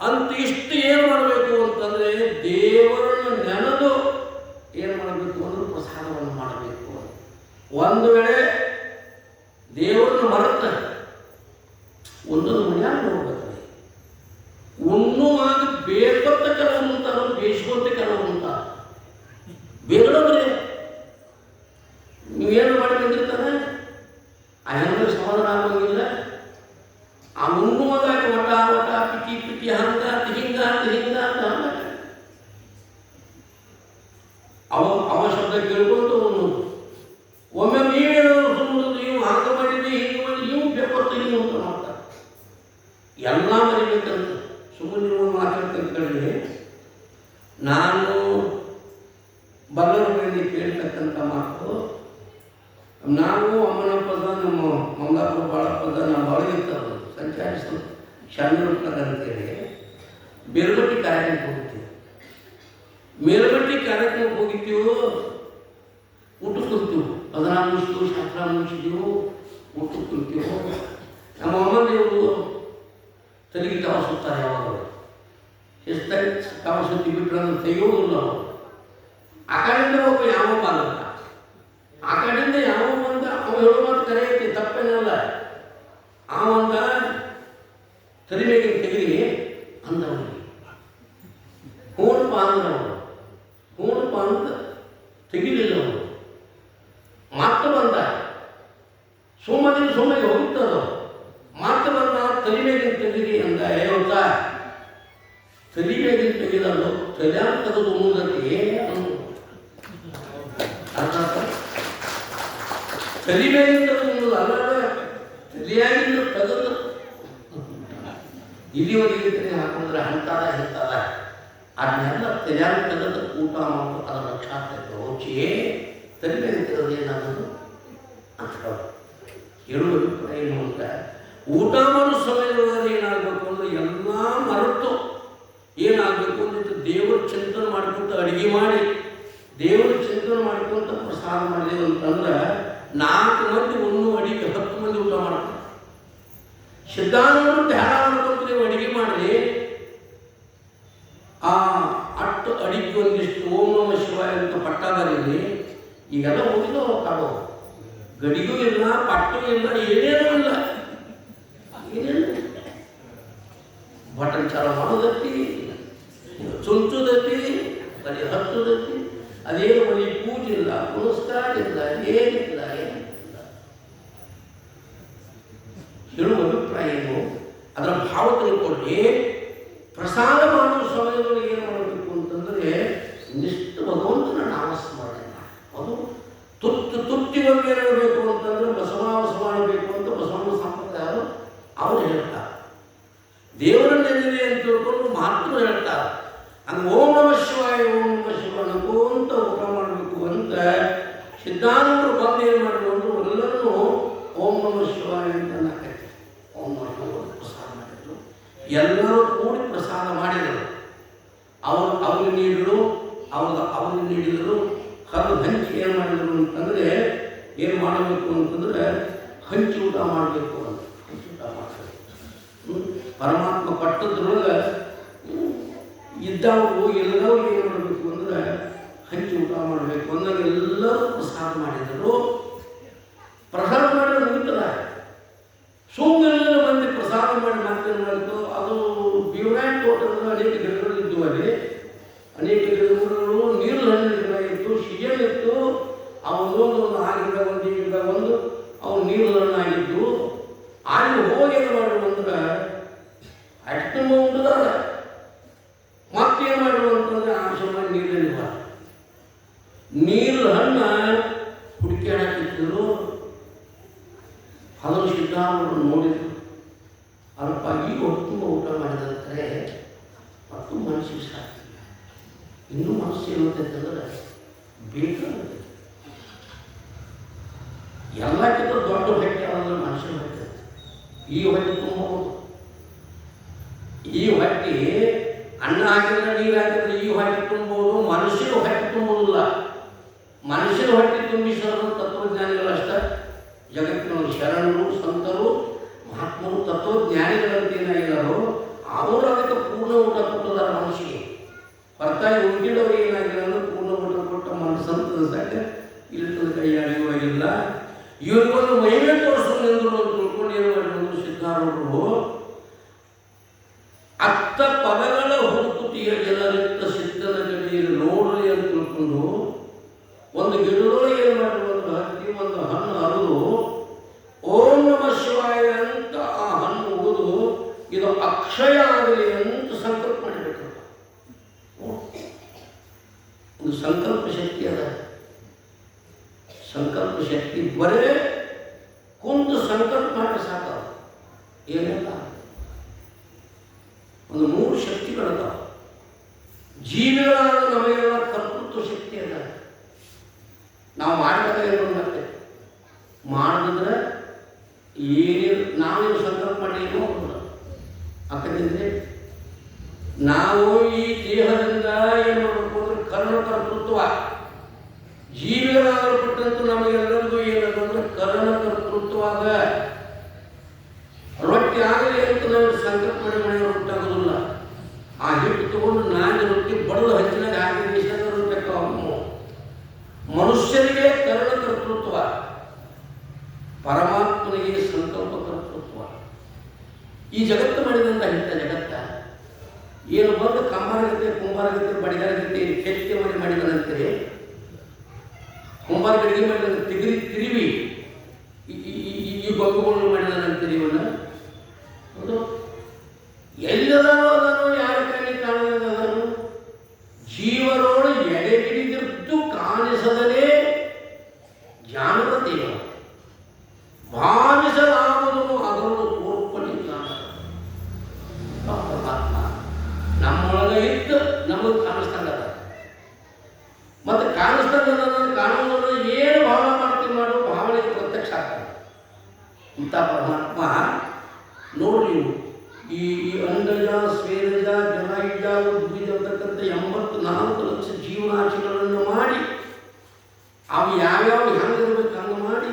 ಅಂತ ಇಷ್ಟು ಏನು ಮಾಡಬೇಕು ಅಂತಂದ್ರೆ ದೇವರನ್ನು ನೆನೆದು ಏನು ಮಾಡಬೇಕು ಅಂದ್ರೆ ಪ್ರಸಾದವನ್ನು ಮಾಡಬೇಕು. ಒಂದು ವೇಳೆ ದೇವರನ್ನು ಮರೆತ ಒಂದೊಂದು ಮನೆಯಾಗ ನೋಡ್ಬೇಕು. ಉಣ್ಣುವಾಗ ಬೇಕಂತ ಕೆಲವು ಉಂಟಾರ, ಬೇಯಿಸುವಂತ ಕೆಲವು ಉಂಟಾರ. ಬೇಗಡೋದ್ರೆ ನೀವೇನು ಮಾಡಿ ಬಂದಿರ್ತಾನೆ ಆ ಹೆಣ್ಣು ಸಮಾಧಾನ ಆಗೋಂಗಿಲ್ಲ. ಆ ಉಣ್ಣುವಾಗ ಒಟ ಒಟ ಪಿಟಿ ಪಿಟಿ ಹಂಗ ಹಿಂಗ ಹಿಂಗ ಅಂತ ಅವ ಶಬ್ದ ಕೇಳ್ಕೊಂಡು ಒಮ್ಮೆ ನೀವೇನಾದ್ರು ಸುಮ್ಮನೆ ನೀವು ಹಂಗ ಮಾಡಿದ್ವಿ ಹಿಂಗೆ ಮಾಡಿ ನೀವು ಬೇಕಂತ ನೀವು ಅಂತ ಮಾಡ್ತಾರೆ. ಎಲ್ಲ ಮರಿಬೇಕಂತ ಸುಮ್ಮನೆ ನೀವು ಮಾತಾಡ್ತಕ್ಕಂಥಲ್ಲಿ ನಾನು ಬಲ್ಲವರಲ್ಲಿ ಕೇಳ್ತಕ್ಕಂಥ ಮಾತು. ನಾವು ಅಮ್ಮನ ಪದ, ನಮ್ಮ ಮಂಗಾಪುರ ಬಾಳಪ್ಪದ ನಮ್ಮ ಒಳಗಿರ್ತಾರೆ ಸಂಚಾರಿ ಶಾಮಿರುತ್ತದ ಅಂತೇಳಿ ಬೇರುಗಟ್ಟಿ ಕಾರ್ಯಕ್ರಮಕ್ಕೆ ಹೋಗ್ತೀವಿ. ಮೇಲ್ಗಟ್ಟಿ ಕಾರ್ಯಕ್ರಮಕ್ಕೆ ಹೋಗಿದ್ದೀವು, ಊಟಕ್ಕೆ ಕುಂತೀವಿ. ಅದನ್ನ ಮುಗಿಸ್ತೀವಿ, ಶಾಸ್ತ್ರ ಮುಗಿಸಿದೀವು, ಊಟಕ್ಕೆ ಕುಂತೀವಿ. ನಮ್ಮ ಅಮ್ಮದೇವರು ತಲೆಗೆ ತಾವ ಸುತ್ತಾರೆ. ಯಾವಾಗ ಎಷ್ಟು ತಾವ ಸುತ್ತಿ ಬಿಟ್ಟರೆ ಅಂದ್ರೆ ತೆಗೆಯೋದಿಲ್ಲ ಅವರು. ಆ ಕಡೆಯಿಂದ ಒಬ್ಬ ಯಾವ ಬಾಲ ತೆಗಿಲಿಲ್ಲ ಅವರು. ಮತ್ತೆ ಬಂದ, ಸುಮ್ಮನೆ ಹೋಗ್ತದೋ. ಮತ್ತೆ ಬಂದ, ತಲೆಮೇಗಿನ ತೆಗಿರಿ ಅಂದ. ಹೇಳ್ತ ತಲೆಮೇಗಿನ ತೆಗಿದಲ್ಲ, ತಲೆಯಾಗ ತೆಗೆದು ಉಣ್ಣುದಕ್ಕೆ ತಲೆಮೇಗಿನ ತೆಗೆದು ಉಣ್ಣುದು ಅಲ್ಲ, ತಲೆಯಾಗಿಂದ ತೆಗೆದು ಇಲ್ಲಿವರೆಗೆ ತಲೆ ಹಾಕೊಂಡ್ರೆ ಅಂತಾದ ಹೇಳ್ತಾರ. ಅದನ್ನೆಲ್ಲ ತಲೆಯಾಗ ತೆಗೆದು ಊಟ ಮಾಡೋದು ಅದರ ರಕ್ಷಾ ರೋಚಿ ತಲೆಮೇಗಿನ ತೆಗೆದು ಏನಾಗೋದು ಅಂತ ಹೇಳುವ ಅಭಿಪ್ರಾಯ ಏನು ಅಂತ, ಊಟ ಮಾಡೋ ಸಮಯದೊಳಗೆ ಏನಾಗಬೇಕು ಅಂದ್ರೆ ಎಲ್ಲ ಮರೆತು ಏನಾಗಬೇಕು ಅಂತ ದೇವರ ಚಿಂತನೆ ಮಾಡ್ಕೊಂತ ಅಡುಗೆ ಮಾಡಿ ದೇವರ ಚಿಂತನೆ ಮಾಡ್ಕೊಂತ ಪ್ರಸಾದ ಮಾಡಿದೆವು ಅಂತಂದ್ರೆ 4 ಮಂದಿ ಒಂದು ಅಡಿಗೆ 10 ಮಂದಿ ಊಟ ಮಾಡ್ತಾರೆ. ಸಿದ್ಧಾಂತರು ಧ್ಯಾನ ಮಾಡ್ಕೊಂತ ನೀವು ಅಡುಗೆ ಮಾಡಿ ಆ ಅಟ್ಟು ಅಡಿಗೆ ಒಂದಿಷ್ಟು ಓಂ ನಮಃ ಶಿವಾಯ ಅಂತ ಪಟ್ಟ ಬರೀಲಿ. ಈಗೆಲ್ಲ ಹೋಗಿಲ್ಲ ಕಾಡೋ, ಗಡಿಗೂ ಇಲ್ಲ, ಪಟ್ಟು ಇಲ್ಲ, ಏನೇನೂ ಇಲ್ಲ. ಏನೇನು ಬಟನ್ ಚಾಲ ಮಾಡೋದತ್ತಿ, ಚುಂಚುದತ್ತಿ, ಬರೀ ಹತ್ತುದತ್ತಿ, ಅದೇನು ಬರೀ ಪೂಜೆ ಇಲ್ಲ, ಪುರಸ್ಕಾರ ಇಲ್ಲ, ಏನಿಲ್ಲ. ಹೇಳುವ ಅಭಿಪ್ರಾಯ ಏನು, ಅದರ ಭಾವ ತಿಳ್ಕೊಳ್ಳಿ. ಪ್ರಸಾದ ಮಾಡುವ ಸಮಯದಲ್ಲಿ ಏನು ಮಾಡಬೇಕು ಅಂತಂದರೆ ನಿಷ್ಠ ಭಗವಂತನ ನಾಮಸ್ಮರಣೆ. ಅದು ತುತ್ತಿಗೊಂದು ಏನಿರಬೇಕು ಅಂತಂದ್ರೆ ಬಸವ ಮಾಡಬೇಕು ಅಂತ ಬಸವನ ಸಂಪ್ರದಾಯ ಅವರು ಹೇಳ್ತಾರೆ. ದೇವರನ್ನೆಲ್ಲಿದೆ ಅಂತ ತಿಳ್ಕೊಂಡು ಮಾತ್ರ ಹೇಳ್ತಾರೆ. ಹಂಗೆ ಓಂ ನಮಃ ಶಿವಾಯ ನಗೋಂತ ಊಟ ಮಾಡಬೇಕು ಅಂತ ಸಿದ್ಧಾಂತರು ಬಂದು ಏನು ಮಾಡಿದ್ರು ಎಲ್ಲರೂ ಓಂ ನಮಃ ಶಿವಾಯ ಅಂತ ನಾಕೈತೆ ಓಂ ನಮಃ ಪ್ರಸಾದ ಮಾಡಿದ್ರು. ಎಲ್ಲರೂ ಕೂಡಿ ಪ್ರಸಾದ ಮಾಡಿದರು. ಅವ್ರಿಗೆ ನೀಡಿದರು, ಅವ್ರಿಗೆ ನೀಡಿದರು. ಕಲ್ಲು ಹಂಚಿ ಏನು ಮಾಡಿದರು ಅಂತಂದರೆ ಏನು ಮಾಡಬೇಕು ಅಂತಂದರೆ ಹಂಚಿ ಊಟ ಮಾಡಬೇಕು ಅಂತ. ಹಂಚಿ ಊಟ ಮಾಡಬೇಕು. ಪರಮಾತ್ಮ ಕೊಟ್ಟದ್ರೊಳಗೆ ಇದ್ದವರು ಎಲ್ಲರೂ ಏನು ಮಾಡಬೇಕು ಅಂದರೆ ಹಂಚಿ ಊಟ ಮಾಡಬೇಕು ಅಂದಾಗ ಎಲ್ಲರೂ ಪ್ರಸಾದ ಮಾಡಿದರು. ಪ್ರಸಾದ ಮಾಡಿದ್ರೆ ಮುಗಿತದ. ಸುಮ್ಮನೆ ಮಂದಿ ಪ್ರಸಾದ ಮಾಡಿ ಮಾತೇನು ಮಾಡಿತು. ಅದು ಬಿವ್ರಾಂಟ್ ತೋಟದಲ್ಲಿ ಅನೇಕ ಗಿಡಗಳಿದ್ದು, ಅಲ್ಲಿ ಅನೇಕ ಗಿಡಗಳು ನೀರು ಹಣ್ಣಿನ ಗಿಡ ಇತ್ತು, ಸೀಜನ್ ಇತ್ತು. ಅವನೊಂದು ಆ ಗಿಡ ಒಂದು ಈ ಗಿಡ ಒಂದು ಅವು ನೀರು ಹಣ್ಣಾಗಿದ್ದು. ಅಲ್ಲಿ ಹೋಗಿ ಏನು ಮಾಡುವ ಅಂದ್ರೆ ಅಷ್ಟು ಉಂಟದ. ಮತ್ತೇನು ಮಾಡುವ ಅಂತಂದ್ರೆ ಆ ಸಮಯ ನೀರಿಲ್ಲ. ನೀರು ಹಣ್ಣು ಹುಡುಕಾಡಕ್ಕಿದ್ರು. ಅದನ್ನು ಸಿದ್ಧಾಂತರು ನೋಡಿದ್ರು. ಅಲ್ಪ ಈಗ ತುಂಬ ಊಟ ಮಾಡಿದಂತೆ ಮತ್ತು ಮನಸ್ಸಿಗೆ ಸಾಕ್ತಿಲ್ಲ. ಇನ್ನೂ ಮನಸ್ಸು ಏನುತ್ತಂದ್ರೆ ಬೇಕಾಗುತ್ತೆ. ಎಲ್ಲಕ್ಕಿಂತ ದೊಡ್ಡ ಹೊಟ್ಟೆ ಅವಲ್ಲ ಮನುಷ್ಯನ ಹೊಟ್ಟೆ. ಈ ಹೊಟ್ಟೆ ತುಂಬಬಹುದು. ಈ ಹೊಟ್ಟೆ ಅನ್ನ ಹಾಕಿದ್ರೆ ನೀರು ಹಾಕಿದ್ರೆ ಈ ಹೊಟ್ಟೆ ತುಂಬಬಹುದು. ಮನುಷ್ಯನ ಹೊಟ್ಟೆ ತುಂಬುವುದಿಲ್ಲ. ಮನುಷ್ಯನ ಹೊಟ್ಟೆ ತುಂಬಿಸೋದು ತತ್ವಜ್ಞಾನಿಗಳು ಅಷ್ಟೇ. ಜಗತ್ತಿನ ಶರಣರು, ಸಂತರು, ಮಹಾತ್ಮರು, ತತ್ವಜ್ಞಾನಿಗಳಂತ ಏನಾಗಿದ್ದಾರೋ ಅವರು ಅದಕ್ಕೆ ಪೂರ್ಣ ಊಟ ಕೊಟ್ಟಿದ್ದಾರೆ ಮನುಷ್ಯಗೆ. ಹೊರತಾಗಿ ಉಂಟಿಡೋರು ಏನಾಗಿಲ್ಲ ಅಂದ್ರೆ ಪೂರ್ಣ ಊಟ ಕೊಟ್ಟ ಮನಸ್ಸಂತ ಸಾಕೆ ಇಲ್ಲದ ಕೈಯಾಗಿಲ್ಲ. ಇವ್ರಿಗೊಂದು ಮಹಿಮೆ ತೋರಿಸೋದು ಅಂತ ತಿಳ್ಕೊಂಡು ಏನು ಮಾಡಿದ್ರು ಸಿದ್ಧಾರೂಢರು. ಅತ್ತ ಪದಗಳ ಹುಡುಕುತಿಯ ಜನರಿತ್ತ ಸಿದ್ಧನ ಗಡಿಯಲ್ಲಿ ನೋಡಲಿ ಅಂತ ತಿಳ್ಕೊಂಡು ಒಂದು ಗಿಡದೊಳಗೆ ಏನು ಮಾಡಿದ್ರು ಒಂದು ಹತ್ತಿ ಒಂದು ಹಣ್ಣು ಹರಿದು ಓಂ ನಮಃ ಶಿವಾಯ ಅಂತ ಆ ಹಣ್ಣು ಉಗಿದು ಇದು ಅಕ್ಷಯ ಆಗಲಿ ಅಂತ ಸಂಕಲ್ಪ ಮಾಡಬೇಕು. ಒಂದು ಸಂಕಲ್ಪ ಶಕ್ತಿ ಅದ. ಸಂಕಲ್ಪ ಶಕ್ತಿ ಬರೇ ಕುಂತು ಸಂಕಲ್ಪ ಮಾಡಿ ಸಾಕ. ಏನಿಲ್ಲ, ಒಂದು 3 ಶಕ್ತಿಗಳದಾವ. ಜೀವಿಗಳಾದ ನಮಗೆಲ್ಲ ಕರ್ತೃತ್ವ ಶಕ್ತಿ ಅದ. ನಾವು ಮಾಡಿದಾಗ ಏನಾಗ್ತದೆ, ಮಾಡಿದ್ರೆ ಏನೇನು ನಾವೇನು ಸಂಕಲ್ಪ ಮಾಡಿಏನೋ ಯಾಕಂದ್ರೆ ನಾವು ಈ ದೇಹದಿಂದ ಏನು ಮಾಡಬೇಕು ಅಂದ್ರೆ ಕರ್ಣ ಕರ್ತೃತ್ವ. ಜೀವಿಗಳಾಗಲ್ಪಟ್ಟಂತೂ ನಮಗೆಲ್ಲರಿಗೂ ಏನದು ಅಂದ್ರೆ ಕರ್ಣ ಕರ್ತೃತ್ವ ಆಗ ರೊಟ್ಟಿ ಆಗಲಿ ಅಂತ ನಾವು ಸಂಕಲ್ಪ ಮಾಡಿ ಮನೆಯ ರೊಟ್ಟಿ ಆಗೋದಿಲ್ಲ. ಆ ಹಿಟ್ಟು ತಗೊಂಡು ನಾನು ರೊಟ್ಟಿ ಬಡದು ಹಂಚಿನಾಗ ಹಾಕಿ ರೊಟ್ಟಿ ಹಾಕವು. ಮನುಷ್ಯರಿಗೆ ಕರ್ಣ ಕರ್ತೃತ್ವ, ಪರಮಾತ್ಮನಿಗೆ ಸಂಕಲ್ಪ ಕರ್ತೃತ್ವ. ಈ ಜಗತ್ತು ಮಾಡಿದಂಥ ಇಂಥ ಜಗತ್ತ ಏನು ಬಂದು ಕಂಬಾರಗತ್ತೆ, ಕುಂಬಾರಗತ್ತೆ, ಬಡಿಗಾರಗತ್ತೆ ಕೆತ್ತಿ ಮಾಡಿದನಂತೀರಿ. ಕುಂಬಾರ ಗಡಿಗೆ ಮಾಡಿದ ತಿರುವಿ ಈ ಬಗ್ಗುಗಳು ಮಾಡಿದಾನಂತೀರಿ ಇವನ್ನ. ಹೌದು, ಎಲ್ಲದಾನೋ ಅದನ್ನು ಯಾರ ಕಣ್ಣಿ ಕಾಣುವುದನ್ನು ಜೀವನೋடு ಎಡೆ ಹಿಡಿದಿದ್ದು ಕಾಣಿಸದಲೇ ಜ್ಞಾನದ ದೇವ ಭಾವಿಸಲಾಗುವುದು ಅದನ್ನು ತೋರ್ಪಡಿ ಜ್ಞಾನ. ಪರಮಾತ್ಮ ನಮ್ಮೊಳಗೆ ಇದ್ದು ನಮಗೆ ಕಾಣಿಸ್ತಂಗದ, ಮತ್ತೆ ಕಾಣಿಸ್ತಂಗದ ಕಾಣುವುದನ್ನು ಏನು ಭಾವ ಮಾಡ್ತೀವಿ ಮಾಡೋ ಭಾವನೆಗೆ ಪ್ರತ್ಯಕ್ಷ ಆಗ್ತದೆ. ಇಂಥ ಪರಮಾತ್ಮ ನೋಡ್ರಿ, ಈ ಅಂಡಜ ಸ್ವೇದಜ ಜಲಯುಜ ಉದ್ಭಿಜ ಅಂತಕ್ಕಂಥ 84 ಲಕ್ಷ ಜೀವರಾಶಿಗಳನ್ನು ಮಾಡಿ ಅವು ಯಾವ್ಯಾವ ಹೆಂಗಿರ್ಬೇಕು ಹಂಗೆ ಮಾಡಿ,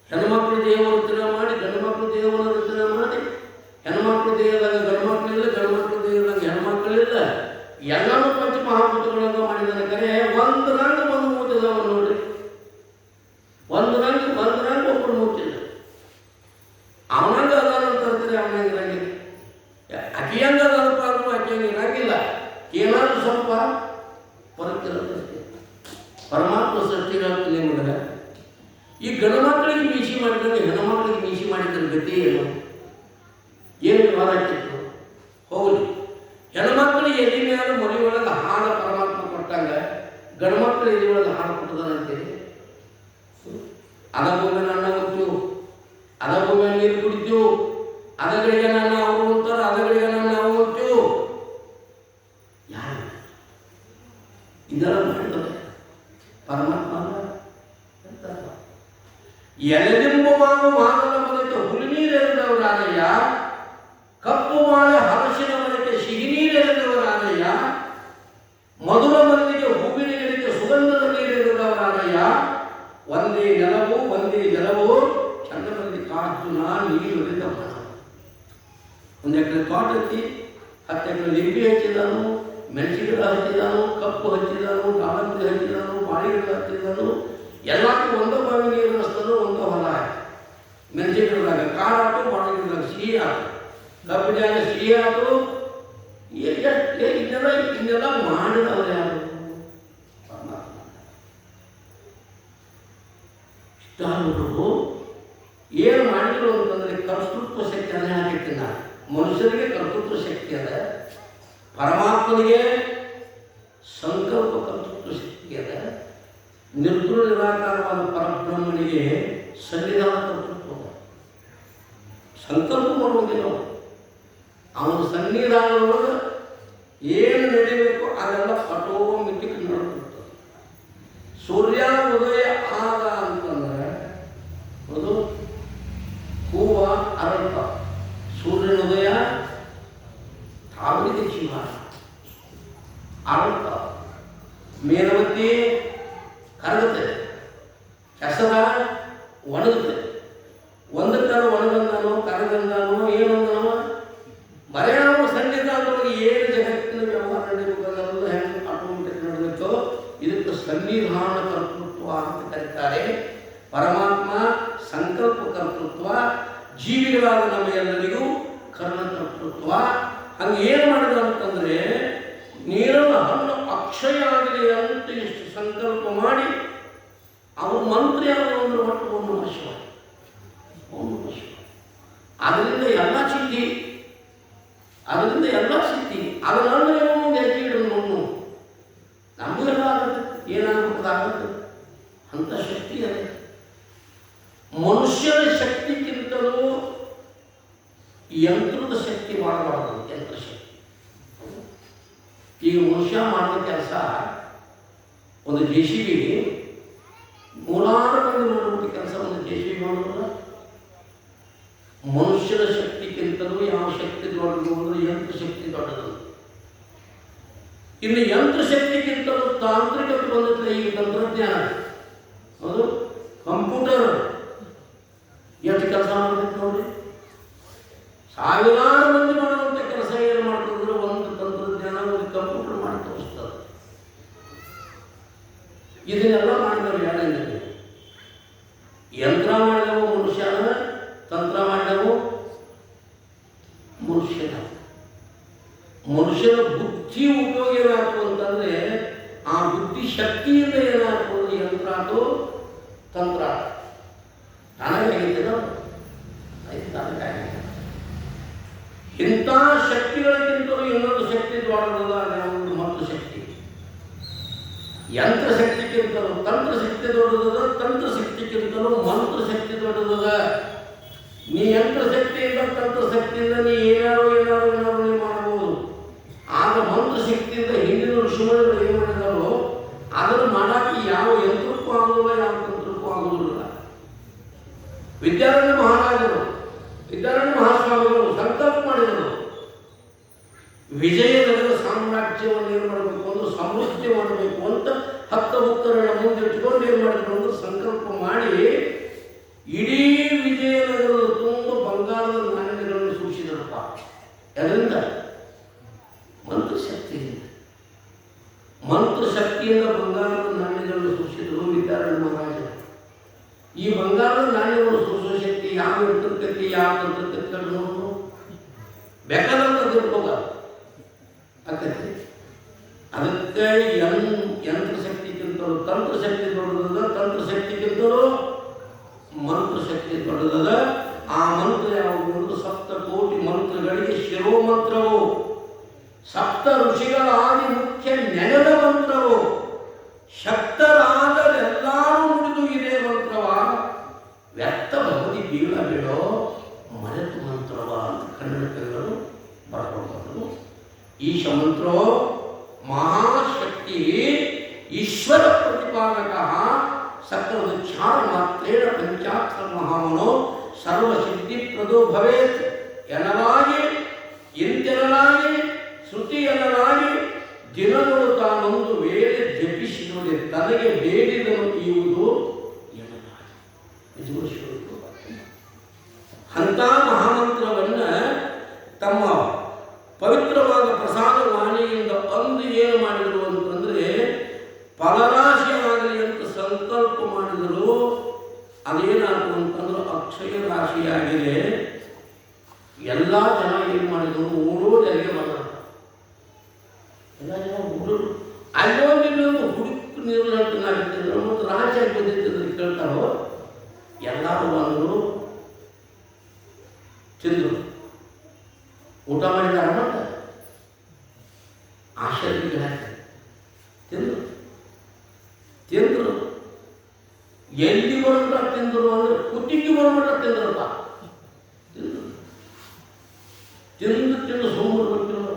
ಹೆಣ್ಮಕ್ಳು ದೇವರ ರಚನೆ ಮಾಡಿ, ಗಂಡು ಮಕ್ಕಳು ದೇವರ ರಚನೆ ಮಾಡಿ, ಹೆಣ್ಮಕ್ಳು ದೇಹದಾಗ ಗಂಡು ಮಕ್ಕಳಿಲ್ಲ, ಗಂಡು ಮಕ್ಕಳು ದೇಹದಾಗ ಹೆಣ್ಮಕ್ಳಿಲ್ಲ, ಎಲ್ಲರೂ ಪಂಚಮಹಾಭೂತಗಳನ್ನು ಮಾಡಿದಾನೆ. ಕರೆ ಒಂದು ರಂಗ ಒಂದು ಮೂತಿದವ ನೋಡ್ರಿ, ಒಂದು ರಂಗ ಒಬ್ಬರು ಮೂತಿಲ್ಲ. ಅವನಂಗ ಅದಾನ ಅಂತ ಅಂತಾರೆ, ಅವನಂಗ ಇರಂಗಿಲ್ಲ. ಅಕ್ಕಿಯಂಗ ಅದಪ್ಪ ಅಂದ್ರೂ ಅಕ್ಕಿಯಂಗ ಇರಂಗಿಲ್ಲ. ಏನಾದರೂ ಸ್ವಲ್ಪ ಹೊರತಿರುತ್ತೆ. ಪರಮಾತ್ಮ ಸೃಷ್ಟಿ ಹೇಳ್ತೀನಿ ನಿಮಗೆ, ಈ ಗಂಡು ಮಕ್ಕಳಿಗೆ ಮೀಸಿ ಮಾಡಿದ್ರೆ ಹೆಣ್ಣುಮಕ್ಕಳಿಗೆ ಮೀಸಿ ಮಾಡಿದ್ರೆ ಗತಿ ಏನು ವ್ಯವಹಾರ ಆಗ್ತಿತ್ತು? ಹೋಗಲಿ, ಹೆಣ್ಮಕ್ಳಿಗೆ ಎಲ್ಲಿ ಮೇಲೆ ಮನೆ ಒಳಗೆ ಹಾಲು ಪರಮಾತ್ಮ ಕೊಟ್ಟಂಗ ಗಂಡು ಮಕ್ಕಳು ಎಲ್ಲಿ ಒಳಗೆ ಹಾಲು ಕೊಟ್ಟದಂತೇಳಿ ಅದ ಭೂಮಿ ನನ್ನ ಹೋಗ್ತೀವಿ, ಅದ ಭೂಮಿ ನೀರು ಕುಡಿತೀವಿ, ಅದಗಳಿಗೆ ನನ್ನ ಅವರು ಅಂತಾರೆ, ಅದಗಳಿಗೆ ನನ್ನ ನಾವು ಹೋಗ್ತೀವಿ. ಯಾರು ಇದೆಲ್ಲ ಮಾಡಿದ್ರೆ ಪರಮಾತ್ಮ ಎಲೆದಿಂಬು ಮಾವು ಮಾನವ ಮನೆಗೆ ಹುಲಿ ನೀರೆರೆದವರಾದಯ್ಯ, ಕಪ್ಪು ಮಾಳೆ ಹಲಸಿನ ಮನೆಗೆ ಸಿಹಿ ನೀರೆರೆದವರಾದಯ್ಯ, ಮಧುರ ಮನೆಗೆ ಹೂವಿನ ಗಿಡಕ್ಕೆ ಸುಗಂಧದ ನೀರೆರೆದವರಾದಯ್ಯ, ಒಂದೇ ನೆಲವು ಒಂದೇ ಜಲವು ಚಂದ್ರನಲ್ಲಿ ಕಾಟುನ ನೀರು ಎರೆದ ಮನ. 1 ಎಕರೆ ತೋಟ ಹಚ್ಚಿ 10 ಎಕರೆ ಲಿಂಬಿ ಹಚ್ಚಿದಾನು, ಮೆಣಸಿ ಗಿಡ ಹಚ್ಚಿದಾನು, ಕಪ್ಪು ಹಚ್ಚಿದಾನು, ದಾಳಂಬರಿ ಹಚ್ಚಿದಾನು, ಬಾಳೆ ಗಿಡ ಹಚ್ಚಿದಾನು. ಎಲ್ಲಕ್ಕೂ ಒಂದು ಬಾವಿ ನೀರು ಹಚ್ತಾನು, ಒಂದು ಹೊಲ. ಮೆಣಸಿ ಗಿಡದಾಗ ಕಾಳು ಹಾಕು, ಬಾಳೆ ಗಿಡದಾಗ ಸಿಹಿ ಹಾಕು, ಕಬ್ಬಿನಾಗ ಸಿಹಿ ಹಾಕು. ಇದೆಲ್ಲ ಮಾಡಿದವರು ಯಾರು? ಇಷ್ಟಾದರೂ ಏನು ಮಾಡಿದ್ರು ಅಂತಂದರೆ ಕರ್ತೃತ್ವ ಶಕ್ತಿ ಅನ್ನ ಹಾಕಿರ್ತೀನಿ ನಾನು. ಮನುಷ್ಯರಿಗೆ ಕರ್ತೃತ್ವ ಶಕ್ತಿ ಅದ, ಪರಮಾತ್ಮನಿಗೆ ಸಂಕಲ್ಪ ಕರ್ತೃತ್ವ ಶಕ್ತಿ ಅದ, ನಿರ್ಗುಣ ನಿರಾಕಾರವಾದ ಪರಬ್ರಹ್ಮನಿಗೆ ಸನ್ನಿಧಾನ ಕರ್ತೃತ್ವ. ಸಂಕಲ್ಪ ಮಾಡುವುದಿಲ್ಲ, ಅವನ ಸನ್ನಿಧಾನದೊಳಗೆ ಏನು ನಡೀಬೇಕು ಅದೆಲ್ಲ ಆಟೋಮೆಟಿಕ್ ನಡೆದಿರ್ತದೆ. ಸೂರ್ಯ ಉದಯ ಆದ ಅಂತಂದರೆ ಅದು ಹೂವ ಅರಳ್ತ, ಸೂರ್ಯನ ಉದಯ ತಾವರಿಗೆ ಜೀವ ಅರಳ್ತ, ಮೇಣಬತ್ತಿ ಕರಗುತ್ತೆ, ಕೆಸರ ಒಣಗುತ್ತೆ. ಒಂದಕ್ಕಾರ ಒಣಗಂದಾನೋ ಕರಗಂದಾನೋ ಏನಂದಾನೋ ಬರೇ ನಾವು ಸನ್ನಿಧಾನದೊಳಗೆ ಏನು ಜಗತ್ತಿನ ವ್ಯವಹಾರ ನಡೀಬೇಕಾದಲ್ಲ ಹೆಂಗೆ ಆಟೋಮೆಟಿಕ್ ನಡೆದಿತ್ತೋ ಇದಕ್ಕೆ ಸನ್ನಿಧಾನ ಕರ್ತೃತ್ವ ಅಂತ ಕರೀತಾರೆ. ಪರಮಾತ್ಮ ಸಂಕಲ್ಪ ಕರ್ತೃತ್ವ, ಜೀವಿಗಳಾದ ನಮ್ಮ ಎಲ್ಲರಿಗೂ ಕರ್ಣ ಕರ್ತೃತ್ವ. ಹಂಗೆ ಏನು ಮಾಡಿದ ಅಂತಂದರೆ ನೀರನ್ನು ಹಣ್ಣು ಅಕ್ಷಯ ಆಗಲಿ ಅಂತ ಇಷ್ಟು ಸಂಕಲ್ಪ ಮಾಡಿ ಅವರು ಮಂತ್ರಿ ಆದವರು ಒಟ್ಟು ಒಂದು ವರ್ಷ, ಅದರಿಂದ ಎಲ್ಲ ಸಿದ್ಧಿ, ಅದರಿಂದ ಎಲ್ಲ ಸಿದ್ಧಿ. ಅದನ್ನ ಹೆಜ್ಜೆ ಇಡೋದು ನಮಗೆಲ್ಲ ಆಗುತ್ತೆ, ಏನಾಗುತ್ತೆ ಅಂತ ಶಕ್ತಿ ಅದೇ. ಮನುಷ್ಯನ ಶಕ್ತಿಗಿಂತಲೂ ಯಂತ್ರದ ಶಕ್ತಿ ಮಾಡಬಾರದು, ಯಂತ್ರ ಶಕ್ತಿ. ಈಗ ಮನುಷ್ಯ ಮಾಡಿದ ಕೆಲಸ ಒಂದು JCB 3 ಮಂದಿ ಮಾಡುವಂಥ ಕೆಲಸ ಒಂದು JCB ಮಾಡೋದಿಲ್ಲ. ಮನುಷ್ಯನ ಶಕ್ತಿಗಿಂತಲೂ ಯಾವ ಶಕ್ತಿ ದೊಡ್ಡದು ಅಂದರೆ ಯಂತ್ರ ಶಕ್ತಿ ದೊಡ್ಡದು. ಇನ್ನು ಯಂತ್ರ ಶಕ್ತಿಗಿಂತಲೂ ತಾಂತ್ರಿಕತೆ ಬಂದಿದ್ರೆ ಈಗ ತಂತ್ರಜ್ಞಾನ, ಅದು ಕಂಪ್ಯೂಟರ್ ಎಷ್ಟು ಕೆಲಸ ಮಾಡ್ಬೇಕು ನೋಡಿ. ಸಾವಿರಾರು ಮಂದಿ ಮಾಡುವಂಥ ಕೆಲಸ ಏನು ಮಾಡ್ತಿದ್ರು ಒಂದು ತಂತ್ರಜ್ಞಾನ, ಒಂದು ಕಂಪ್ಯೂಟರ್ ಮಾಡಿ ತೋರಿಸ್ತದೆ. ಇದನ್ನೆಲ್ಲ ಮಾಡಿದವರು ಯಾರೇನಿದೆ? ಯಂತ್ರ ಮಾಡಿದವು ಮನುಷ್ಯನ, ತಂತ್ರ ಮಾಡಿದವು ಮನುಷ್ಯನ. ಮನುಷ್ಯನ ಬುದ್ಧಿ ಉಪಯೋಗ ಏನಾಗ್ತದೆ ಅಂತಂದರೆ ಆ ಬುದ್ಧಿ ಶಕ್ತಿಯಿಂದ ಏನಾಗ್ತದೆ ಯಂತ್ರ ಆತು, ತಂತ್ರ ಆತು. ನನಗಾಗಿದ್ದೇನೋ ನನಗಾಗಿದ್ದೆ. ಇಂಥ ಶಕ್ತಿಗಳಿಗಿಂತಲೂ ಇನ್ನೊಂದು ಶಕ್ತಿ ದೊಡ್ಡದ, ಯಾವುದು ಮಂತ್ರ ಶಕ್ತಿ. ಯಂತ್ರ ಶಕ್ತಿಗಿಂತಲೂ ತಂತ್ರ ಶಕ್ತಿ ದೊಡ್ಡದದ, ತಂತ್ರ ಶಕ್ತಿಗಿಂತಲೂ ಮಂತ್ರ ಶಕ್ತಿ ದೊಡ್ಡದದ. ನೀ ಯಂತ್ರ ಶಕ್ತಿಯಿಂದ ತಂತ್ರ ಶಕ್ತಿಯಿಂದ ನೀ ಏನಾರು ನೀ ಮಾಡಬಹುದು. ಆಗ ಮಂತ್ರ ಶಕ್ತಿಯಿಂದ ಹಿಂದಿನ ಋಷಿಮುನಿಗಳು ಏನು ಮಾಡಿದಾರೋ ಅದನ್ನು ಮಾಡಾಕಿ ಯಾವ ಯಂತ್ರಕ್ಕೂ ಆಗುವುದಿಲ್ಲ, ಯಾವ ತಂತ್ರಕ್ಕೂ ಆಗುವುದಿಲ್ಲ. ವಿದ್ಯಾರಣ್ಯ ಮಹಾಸ್ವಾಮಿಗಳು ಸಂಕಲ್ಪ ಮಾಡಿದರು, ವಿಜಯನಗರ ಸಾಮ್ರಾಜ್ಯವನ್ನು ಏನು ಮಾಡಬೇಕು ಒಂದು ಸಮೃದ್ಧಿ ಮಾಡಬೇಕು ಅಂತ 10 ಭಕ್ತರನ್ನ ಮುಂದಿಟ್ಟುಕೊಂಡು ಏನು ಮಾಡಿದ್ರು ಒಂದು ಸಂಕಲ್ಪ ಮಾಡಿ ಇಡೀ ವಿಜಯನಗರದ ತುಂಬ ಬಂಗಾರದ ನಾಣ್ಯಗಳನ್ನು ಸೂಚಿಸಿದರಪ್ಪ. ಅದರಿಂದ ಮಂತ್ರಶಕ್ತಿಯಿಂದ ಬಂಗಾರದ ನಾಣ್ಯಗಳನ್ನು ಸೂಚಿಸಿದರು ವಿದ್ಯಾರಣ್ಯ ಮಹಾರಾಜರು. ಈ ಬಂಗಾರದ ನಾಣ್ಯವನ್ನು ಸೂಚಿಸುವ ಶಕ್ತಿ ಯಾವ ಯಂತ್ರಕ್ಕೆ ಯಾವ ತಂತ್ರಕ್ಕೆ ನೋಡು ಬೇಕಾದಂತ ತಿಳ್ಕೋಗ ಆಕತಿ. ಅದಕ್ಕೆ ಯಂತ್ರಶಕ್ತಿಗಿಂತಲೂ ತಂತ್ರಶಕ್ತಿ ದೊಡ್ಡದದ, ತಂತ್ರಶಕ್ತಿಗಿಂತಲೂ ಮಂತ್ರಶಕ್ತಿ ದೊಡ್ಡದದ. ಆ ಮಂತ್ರ ಯಾವುದು? 7 ಕೋಟಿ ಮಂತ್ರಗಳಿಗೆ ಶಿರೋಮಂತ್ರವು, 7 ಋಷಿಗಳಾಗಿ ಮುಖ್ಯ ನೆನೆದ ಮಂತ್ರವು. ಶಕ್ತರಾದರೆಲ್ಲಾರು ನುಡಿದು ಇದೇ ಮಂತ್ರವ, ವ್ಯರ್ಥ ಭಗವತಿ ಬೀಳೋ ಮರೆತು ಮಂತ್ರವ ಅಂತ ಕನ್ನಡ ಕವಿಗಳು ಬರ್ಕೊಂಡು ಈಶ ಮಂತ್ರೋ ಮಹಾಶಕ್ತಿ ಈಶ್ವರ ಪ್ರತಿಪಾದಕ ಸಕಲೋಚ್ಚಾರ ಮಾತ್ರೇಣ ಪಂಚಾಕ್ಷರ ಮಹಾಮನೋ ಸರ್ವಸಿದ್ಧಿ ಪ್ರದೋ ಭವೇತ್ ಎನ್ನಲಾಗಿ ಎಂತೆನ್ನಲಾಗಿ ಶ್ರುತಿ ಎನ್ನಲಾಗಿ ದಿನಗಳು ತಾನೊಂದು ವೇಳೆ ಜಪಿಸಿರುವುದೇ ತನಗೆ ಬೇಡಿದನು ಇರುವುದು ಎನ್ನಲಾಗಿ. ಅಂಥ ಮಹಾಮಂತ್ರವನ್ನು ತಮ್ಮ ಪವಿತ್ರವಾದ ಪ್ರಸಾದ ವಾಣಿಯಿಂದ ಅಂದು ಏನು ಮಾಡಿದರು ಅಂತಂದರೆ ಫಲರಾಶಿ ಆಗಲಿ ಅಂತ ಸಂಕಲ್ಪ ಮಾಡಿದರು. ಅದೇನಾಯ್ತು ಅಂತಂದ್ರೆ ಅಕ್ಷಯ ರಾಶಿಯಾಗಿದೆ. ಎಲ್ಲ ಜನ ಏನು ಮಾಡಿದರು? ಓಡೋದರಿಗೆ ಬಂದರು. ಎಲ್ಲ ಜನ ಓಡೋದು ಅಲ್ಲೊಂದಿಲ್ಲೊಂದು ಹುಡುಕು ನಿರ್ಲಕ್ಷ್ಯನಾಗುತ್ತಿದ್ರು ಮತ್ತು ರಾಶಿ ಆಗಿ ಬಂದಿದ್ದರು ಕೇಳ್ತಾರೋ ಎಲ್ಲರೂ ಬಂದರು, ತಿಂದರು, ಊಟ ಮಾಡಿದಾರ ಮತ್ತು ಆಶ್ಚರ್ಯ ತಿಂದರು. ಎಲ್ಲಿ ಬರೋದ್ರ ತಿಂದರು ಅಂದ್ರೆ ಕುತ್ತಿಗೆ ಬರೋದ್ರ ತಿಂದ್ರಪ್ಪ. ತಿಂದು ಸುಮ್ಮನೆ ಗೊತ್ತಿಲ್ಲ.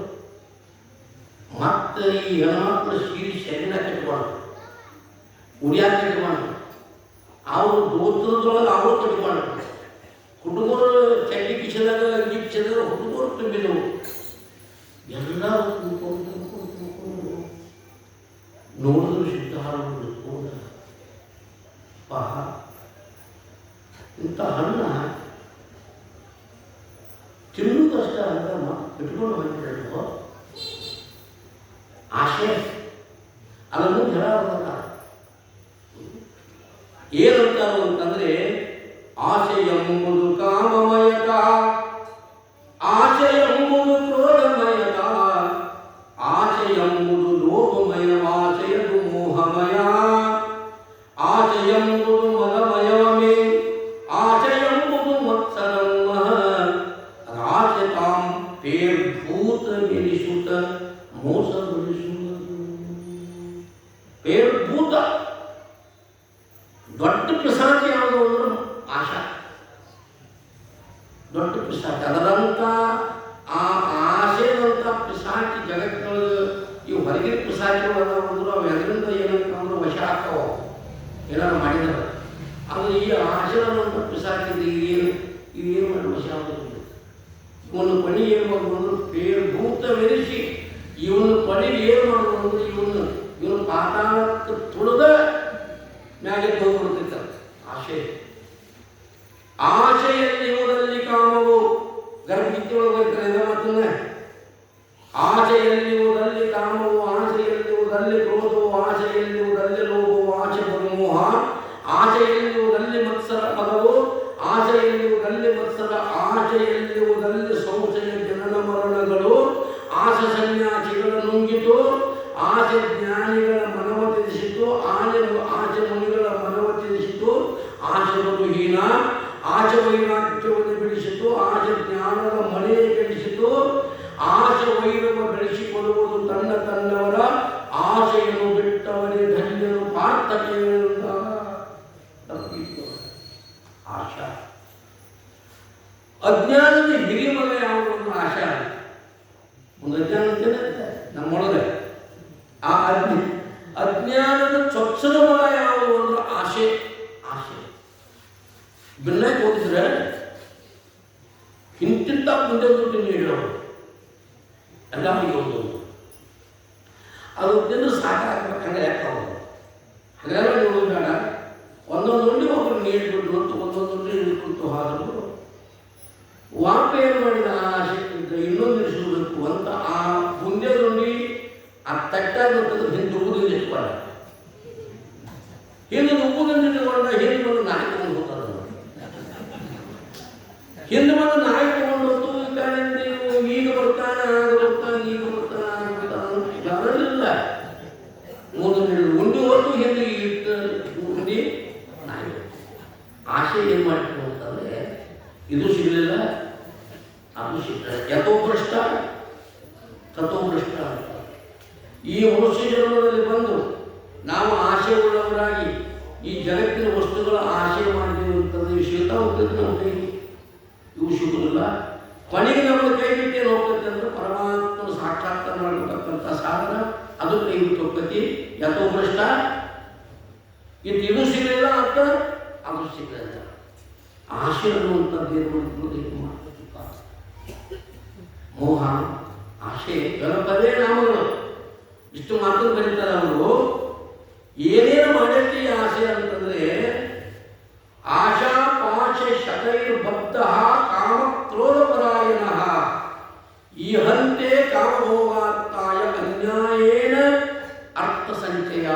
ಮತ್ತೆ ಈ ಹೆಣ್ಮಕ್ಳು ಶರೀರ ಕಟ್ಕೊಂಡು ಉಡಿಯಾಕ ಕಟ್ಕೊಂಡು ಅವರು ದೋತ್ರದೊಳಗೆ ಅವರು ಕಟ್ಕೊಂಡು ಹುಡುಗರು ಚಡ್ಡಿ ಕಿಶದಾಗ ಅಂಗಿ ಕಿಶದಾಗ ಹುಡುಗರು ತುಂಬಿದವು. ಎಲ್ಲ ನೋಡಿದ್ರು ಸಿದ್ಧಾರೂಢ ಇಂಥ ಹಣ್ಣ ತಿನ್ನುವುದಷ್ಟೇ ಅಲ್ಲ, ಇಟ್ಕೊಂಡು ಹೋಗಿರೋ ಆಶೆ ಅದನ್ನು ಜನ ಏನಂತಾರು ಅಂತಂದ್ರೆ ಆಶೆ ಎಂಬುದು ಕಾಮಮಯಕ, ಆಶೆ ಎಂಬುದು ಕ್ರೋಧಮಯಕ, ಆಶೆ ಎಂಬುದು ಲೋಭಮಯ, ಆಶೆಯದು ಮೋಹಮಯ, ಆಶೆ ಎಂಬುದು ಮದಮಯವಮೇ, ಆಶೆ ಎಂಬುದು ಮತ್ಸರಮ, ಆಶೆ ತಾಂ ಪೇರ್ಭೂತ ಮೆಲಿಸುತ್ತ ಮೋಸ ಬಲಿಸುವುದು. ಪೇರ್ಭೂತ ದೊಡ್ಡ ಪಿಸಾಚಿ ಯಾವುದು ಅಂದ್ರೆ ಆಶಾ, ದೊಡ್ಡ ಪಿಸಾಚಿ. ಅದರಂತ ಆ ಆಶೆದಂತ ಪಿಸಾಚಿ ಜಗತ್ತಿನೊಳಗೆ ಇವು ಹೊರಗಿನ ಪಿಸಾಚಿಗಳು ಅದಾವಂದ್ರು ಅವು ಎದರಿಂದ ಏನಂತಂದ್ರೆ ವಶ ಆಗ್ತಾವ ಏನಾರು ಮಾಡಿದಾರೆ. ಆದರೆ ಈ ಆಶೆದಂತ ಪಿಸಾಚಿ ಇದೇನು ಮಾಡಿ ವಶ ಆಗೋದಿಲ್ಲ. ಇವನು ಪಣಿ ಏನು ಮಾಡೋದು ಅಂದ್ರೆ ಪೇರ್ಭೂತ ಮೆರೆಸಿ ಇವನು ಪಣಿ ಏನು ಮಾಡೋದು ಅಂದ್ರೆ ಇವನು ಪಾತಾಳಕ್ಕೆ ತುಳಿದ ಮ್ಯಾಗೆ ಹೋಗ್ಬಿಡ್ತಿದ್ದ ಆಶೆ. ಆಶೆಯಲ್ಲಿರುವುದಲ್ಲಿ ಕಾಮವು ಗರ್ಭಿತಿಯೊಳಗೆ ಹೋಗ್ತಾರೆ ಮಾತನ್ನ. ಆಶೆಯಲ್ಲಿರುವುದಲ್ಲಿ ಕಾಮವು, ಆಶೆಯಲ್ಲಿರುವುದಲ್ಲಿ ಕ್ರೋಧವು, ಆಶೆಯಲ್ಲಿರುವುದಲ್ಲಿ ಲೋಭವು, ಆಶೆ ಮೋಹ, ಆಶೆಯಲ್ಲಿರುವುದಲ್ಲಿ ಮತ್ಸರ ಪದವು, ಆಶೆಯಲ್ಲಿರುವುದಲ್ಲಿ ಮತ್ಸರ, ಆಶೆಯಲ್ಲಿರುವುದಲ್ಲಿ ಸಂಶಯ ಜನನ ಮರಣಗಳು, ಆಶೆ ಸನ್ಯಾಸಿಗಳ ನುಂಗಿತು, ಆಶೆ ಜ್ಞಾನಿಗಳ ಮನವ ತಿಳಿಸಿತು, ಆನೆ ಏನಿಲ್ಲ ಆಶಾ. ಅಜ್ಞಾನದ ಹಿರಿಮಗ ಯಾವುದು ಅಂದ್ರೆ ಆಶಾ. ಒಂದು ಅಜ್ಞಾನ ಅಂತೇನೆ ನಮ್ಮೊಳಗೆ ಆ ಅಜ್ಞಾನದ ಚೊಚ್ಚಲ ಮಗ ಯಾವುದು ಅಂದ್ರೆ ಆಶೆ. ಆಶೆ ಬೆನ್ನಾಗಿ ಹೋಗಿದ್ರೆ ಇಂತಿಂತ ಮುಂದೆ ದುಡ್ಡು ನೀಡೋರು ಎಲ್ಲರಿಗೆ ಒಂದು ಅದು ತಿಂದು ಸಾಕಾಗ್ಬೇಕು. ಹಂಗೆ ಲೆಕ್ಕ ಹೋಗೋದು ಹಾಗೆಲ್ಲ ನೋಡೋದು ಬೇಡ. ಒಂದೊಂದು ಉಂಡಿ ಒಬ್ಬರು ನೀಡಿಬಿಟ್ಟು ಅಂತ ಒಂದೊಂದು ಉಂಡಿ ಹಿಡ್ಕೊಳ್ತು ಹೋದ್ರು. ವಾಪ ಏನು ಮಾಡಿದ ಆಶೆ ಇನ್ನೊಂದು ಇರಿಸಬೇಕು ಅಂತ ಆ ಮುಂದೆ ನುಂಡಿ ಆ ತಟ್ಟಾಗ ಹಿಂದೆ ಉಪ್ಪುದಿಂದ ಇಟ್ಕೊಂಡ. ಹಿಂದೆ ಉಪ್ಪುದಿಂದ ಇಟ್ಕೊಂಡ ಹಿಂದೆ ಬಂದು ನಾಯಿ ತಗೊಂಡು ಹೋಗ್ತಾರೆ. ಹಿಂದೆ ಬಂದು ನಾಯಿ ತಗೊಂಡು ಹೋಗ್ತು. ಈಗ ಬರ್ತಾನೆ ಆಗ ಬರ್ತಾನೆ ಈಗ ಬರ್ತಾನೆ ಬರಲಿಲ್ಲ. ಮೂರು ಉಂಡಿ ಹೊತ್ತು ಹಿಂದೆ ಇಟ್ಟು ಉಂಡಿ ನಾಯಿ. ಆಶೆ ಏನು ಮಾಡ್ತೀವಿ ಅಂತಂದ್ರೆ ಇದು ಸಿಗಲಿಲ್ಲ ಅದು ಸಿಗ್ತದೆ. ಯಥೋಭ್ರಷ್ಟ ತಥೋಭ್ರಷ್ಟ ಅಂತ. ಈ ಮನುಷ್ಯ ಜನ್ಮದಲ್ಲಿ ಬಂದು ನಾವು ಆಶೆ ಉಳ್ಳವರಾಗಿ ಈ ಜಗತ್ತಿನ ವಸ್ತುಗಳ ಆಶೆ ಮಾಡಿದೆವು ಅಂತಂದ್ರೆ ಸಿಗ್ತಾ ಹೋಗ್ತದೆ ನಮ್ಮ ಕೈಗೆ. ಇವು ಸಿಗುವುದಿಲ್ಲ. ಕೊನೆಗೆ ನಮ್ಮ ಕೈ ಬಿಟ್ಟೇನು ಹೋಗ್ತದೆ ಅಂದ್ರೆ ಪರಮಾತ್ಮನ ಸಾಕ್ಷಾತ್ಕಾರ ಮಾಡತಕ್ಕಂಥ ಸಾಧನ ಅದು ಕೈ ಬಿಟ್ಟು ಹೋಗ್ತತಿ. ಯಥೋಭ್ರಷ್ಟ ಇದು ಸಿಗಲಿಲ್ಲ ಅಂತ ಅದು ಸಿಗಲಿಲ್ಲ. ಆಶೆ ಅನ್ನುವಂಥದ್ದು ಏನು ಮಾಡ್ಕೊಳ್ಳೋದು ಮೋಹ ಆಶೆ ಪದೇ ನಾಮಗಳು ಇಷ್ಟು ಮಾತನ್ನು ಬರೀತಾರೆ ಅವರು. ಏನೇನು ಮಾಡೈತಿ ಆಸೆ ಅಂತಂದ್ರೆ ಆಶಾ ಪಾಶ ಶತೈರ್ಬದ್ಧ ಕಾಮ ಕ್ರೋಧಪರಾಯಣ ಈ ಹಂತೆ ಕಾಮಭೋಗಾತ್ತಾಯ ಅನ್ಯಾಯೇನ ಅರ್ಥ ಸಂಚಯ.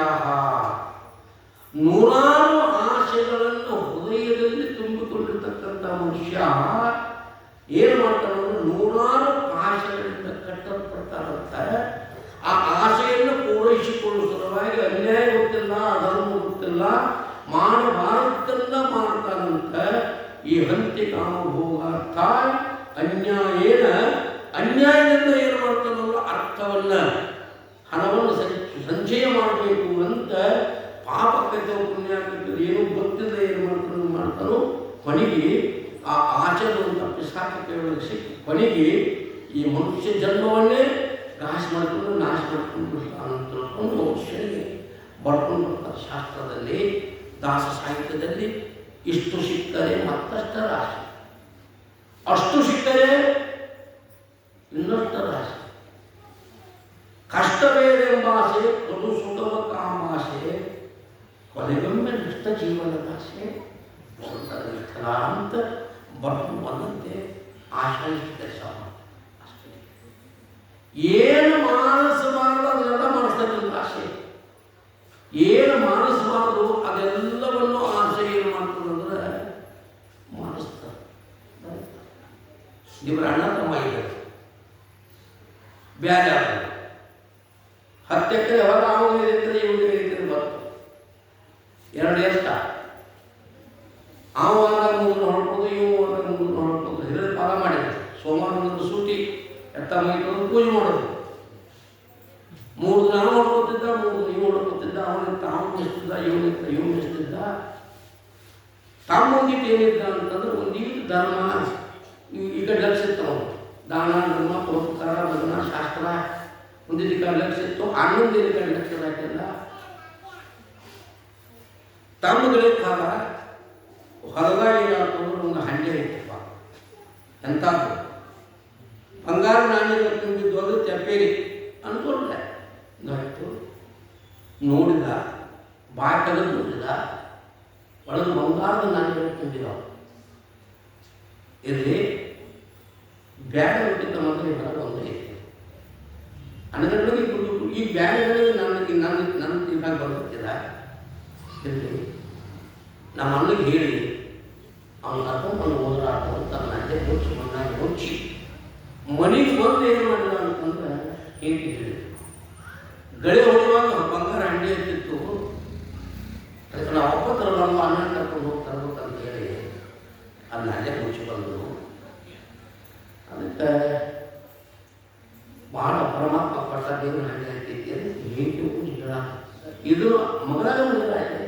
ನೂರಾರು ಆಶೆಗಳನ್ನು ಹೃದಯದಲ್ಲಿ ತುಂಬಿಕೊಂಡಿರ್ತಕ್ಕಂಥ ಮನುಷ್ಯ ಏನು ಮಾಡ್ತಾನಂದ್ರೆ ನೂರಾರು ಆಶೆಗಳಿಂದ ಕಟ್ಟಲ್ಪಡ್ತಾರಂತ. ಆ ಆಶೆಯನ್ನು ಪೂರೈಸಿಕೊಳ್ಳುವ ಸಲುವಾಗಿ ಅನ್ಯಾಯ ಗೊತ್ತಿಲ್ಲ, ಅಧರ್ಮ ಗೊತ್ತಿಲ್ಲ, ಮಾಡಬಾರದೆಲ್ಲ ಮಾಡ್ತಾನಂತ. ಈ ಹಂತಿ ಕಾಮಭೋಗಾರ್ಥ ಅನ್ಯಾಯೇನ ಅನ್ಯಾಯದಿಂದ ಏನು ಮಾಡ್ತಾನಲ್ಲ ಅರ್ಥವನ್ನ ಹಣವನ್ನು ಸಂಚಯ ಮಾಡಬೇಕು ಅಂತ ಪಾಪಕ್ಕೆ ಪುಣ್ಯಕ್ಕೆ ಏನೂ ಗೊತ್ತಿಲ್ಲ ಏನು ಮಾಡ್ತಾನೋ ಕೊನೆಗೆ ಆ ಆಚರಣೆ ಪಿಸಾಕಕ್ಕೆ ಸಿಕ್ಕಿ ಕೊನೆಗೆ ಈ ಮನುಷ್ಯ ಜನ್ಮವನ್ನೇ ನಾಶ ಮಾಡಿಕೊಂಡು ಅಂತ ತಿಳ್ಕೊಂಡು ಮನುಷ್ಯನಿಗೆ ಬರ್ಕೊಂಡು ಬರ್ತಾರೆ. ಶಾಸ್ತ್ರದಲ್ಲಿ ದಾಸ ಸಾಹಿತ್ಯದಲ್ಲಿ ಇಷ್ಟು ಸಿಕ್ಕರೆ ಮತ್ತಷ್ಟರ ಆಸೆ, ಅಷ್ಟು ಸಿಕ್ಕರೆ ಇನ್ನಷ್ಟರ ಆಸೆ. ಕಷ್ಟವೇನೆಂಬ ಆಸೆ, ಕೊಡು ಸುಖವ ಕಾಮಾಸೆ, ಕೊನೆಗೊಮ್ಮೆ ನಷ್ಟ ಜೀವನದ ಆಸೆ ಅಂತ ಬರ್ಕೊಂಡು ಬಂದಂತೆ ಆಶ್ರಯಿಸಿದೆ ಸಹ. ಅಷ್ಟೇ ಏನು ಮಾನಸಬಾರದು ಅದನ್ನೆಲ್ಲ ಮಾಡಿಸ್ತಕ್ಕಂಥ ಆಸೆ. ಏನು ಮಾಡಿಸಬಾರದು ಅದೆಲ್ಲವನ್ನು ಆಸೆ ಏನು ಮಾಡ್ತದಂದ್ರೆ ಮಾಡಿಸ್ತಾರೆ. ನಿಮ್ಮರ ಅಣ್ಣ ತಮ್ಮ ಇದ್ದಾರೆ, ಬ್ಯಾರೆ 10 ಎಕರೆ ಹೊರ ಅವನಿಗೆ ಇರ್ತದೆ, ಇವನಿಗೆ ಇರ್ತದೆ. ಬರ್ತು 2 ಎಷ್ಟ ಆವಾಗ 3 ಹೊಡ್ಬೋದು, ಇವು 3 ಹೊಡ್ಬೋದು. ಹಿರಿಯ ಪಾಲ ಮಾಡಿದ್ರು. ಸೋಮವಾರ ಸೂಟಿ ಎತ್ತ ಮೈಕೊಂಡು ಪೂಜೆ ಮಾಡೋದು. 3 ದಿನ ಅವನು ಹೊಡ್ಕೊತಿದ್ದ, 3 ದಿನ ಇವು ಹೊಡ್ಕೊತಿದ್ದ. ಅವನಿಗೆ ತಾವು ಮೆಸ್ತಿದ್ದ, ಇವನು ಮೆಸ್ತಿದ್ದ. ತಮ್ಮಂಗಿಟ್ಟು ಏನಿದ್ದ ಅಂತಂದ್ರೆ ಒಂದೀಟು ಧರ್ಮ ಈಗ ಲಕ್ಷ ಇತ್ತು. ದಾನ ಧರ್ಮ ಪರೋಪಕಾರ ಭಜನ ಶಾಸ್ತ್ರ ಒಂದಿನ ಕಡೆ ಲಕ್ಷ ಇತ್ತು. 11 ಕಡೆ ಲಕ್ಷ ಹಾಕಿಲ್ಲ. ತಮ್ಮಗಳಿಗೆ ಭಾಗ ಹೊರಗಾಗಿ ಏನಾಗ್ತಂದ್ರೆ ಒಂದು ಹಂಡೆ ಇತ್ತಪ್ಪ. ಎಂಥದ್ದು ಬಂಗಾರ ನಾಣ್ಯಗಳು ತುಂಬಿದ್ದು ಅದು ತೆಪ್ಪೇರಿ ಅಂದ್ಕೊಂಡ್ರೆ ಆಯಿತು. ನೋಡಿದ, ಬಾಯಿ ತೆಗೆದು ನೋಡಿದ, ಒಳಗೆ ಬಂಗಾರದ ನಾಣ್ಯಗಳು ತುಂಬಿದಾವೆ. ಇರಲಿ ಬ್ಯಾಗ ಹುಟ್ಟಿದ್ದ ಮೊದಲೇ ಹೊರಗೆ ಒಂದೇ ಇತ್ತು. ಅನ್ನಗಳಿಗೆ ಈ ಬ್ಯಾಗಗಳಿಗೆ ನನ್ನ ಇವಾಗ ಬರ್ತಿದ್ದ. ಇರಲಿ ನಮ್ಮ ಅಣ್ಣಗೆ ಹೇಳಿ ಅವನು ಕರ್ಕೊಂಡು ಹೋದ್ರ ಅಂತ ನಂಗೆ ಮುಚ್ಚಿ ಮಣ್ಣಾಗಿ ಮುಚ್ಚಿ ಮನೆಗೆ ಬಂದು ಏನು ಮಾಡಿದ ಅಂತಂದ್ರೆ ಹೇಗೆ ಹೇಳಿ ಗಳೆ ಹೊಡುವಾಗ ಬಂಗಾರ ಹಂಡಿ ಇರ್ತಿತ್ತು. ಅದಕ್ಕೆ ನಾವು ಒಪ್ಪತ್ತರ ಬರುವ ಅಣ್ಣ ಕರ್ಕೊಂಡು ಹೋಗ್ತರ್ಬೇಕಂತ ಹೇಳಿ ಅದನ್ನ ಅಲ್ಲೇ ಮುಚ್ಚಿ ಬಂದರು. ಅದಕ್ಕೆ ಭಾಳ ಪರಮಾತ್ಮ ಪಟ್ಟ ದೇವ್ರ ಹಂಡಿ ಆಗ್ತೈತಿ. ಹೇಗೆ ಹೇಳ ಇದು ಮಗನಾಗ ಮದುವೆ ಆಗಿದೆ.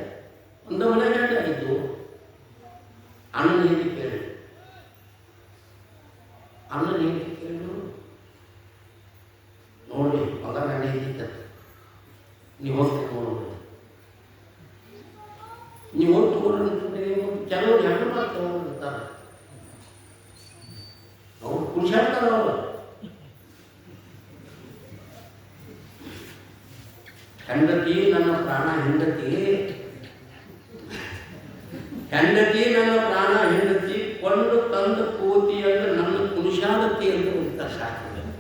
ನೀವು ತಗೊಂಡ್ರೆ ಕೆಲವರು ಹೆಣ್ಣು ಮಾಡ್ತಾರೆ, ಅವ್ರು ಖುಷಿಯಾಗ್ತಾರೆ. ಅವರು ಹೆಂಡತಿ ನನ್ನ ಪ್ರಾಣ ಹೆಂಡತಿ, ಹೆಂಡತಿ ನನ್ನ ಪ್ರಾಣ ಹೆಂಡತಿ, ಕೊಂಡು ತಂದ ಕೋತಿ ಅಂದ್ರೆ ನನ್ನ ಕುಣಿಶಾದತಿ ಅಂತ ಹೇಳ್ತಾರೆ ಶಾಸ್ತ್ರದಲ್ಲಿ.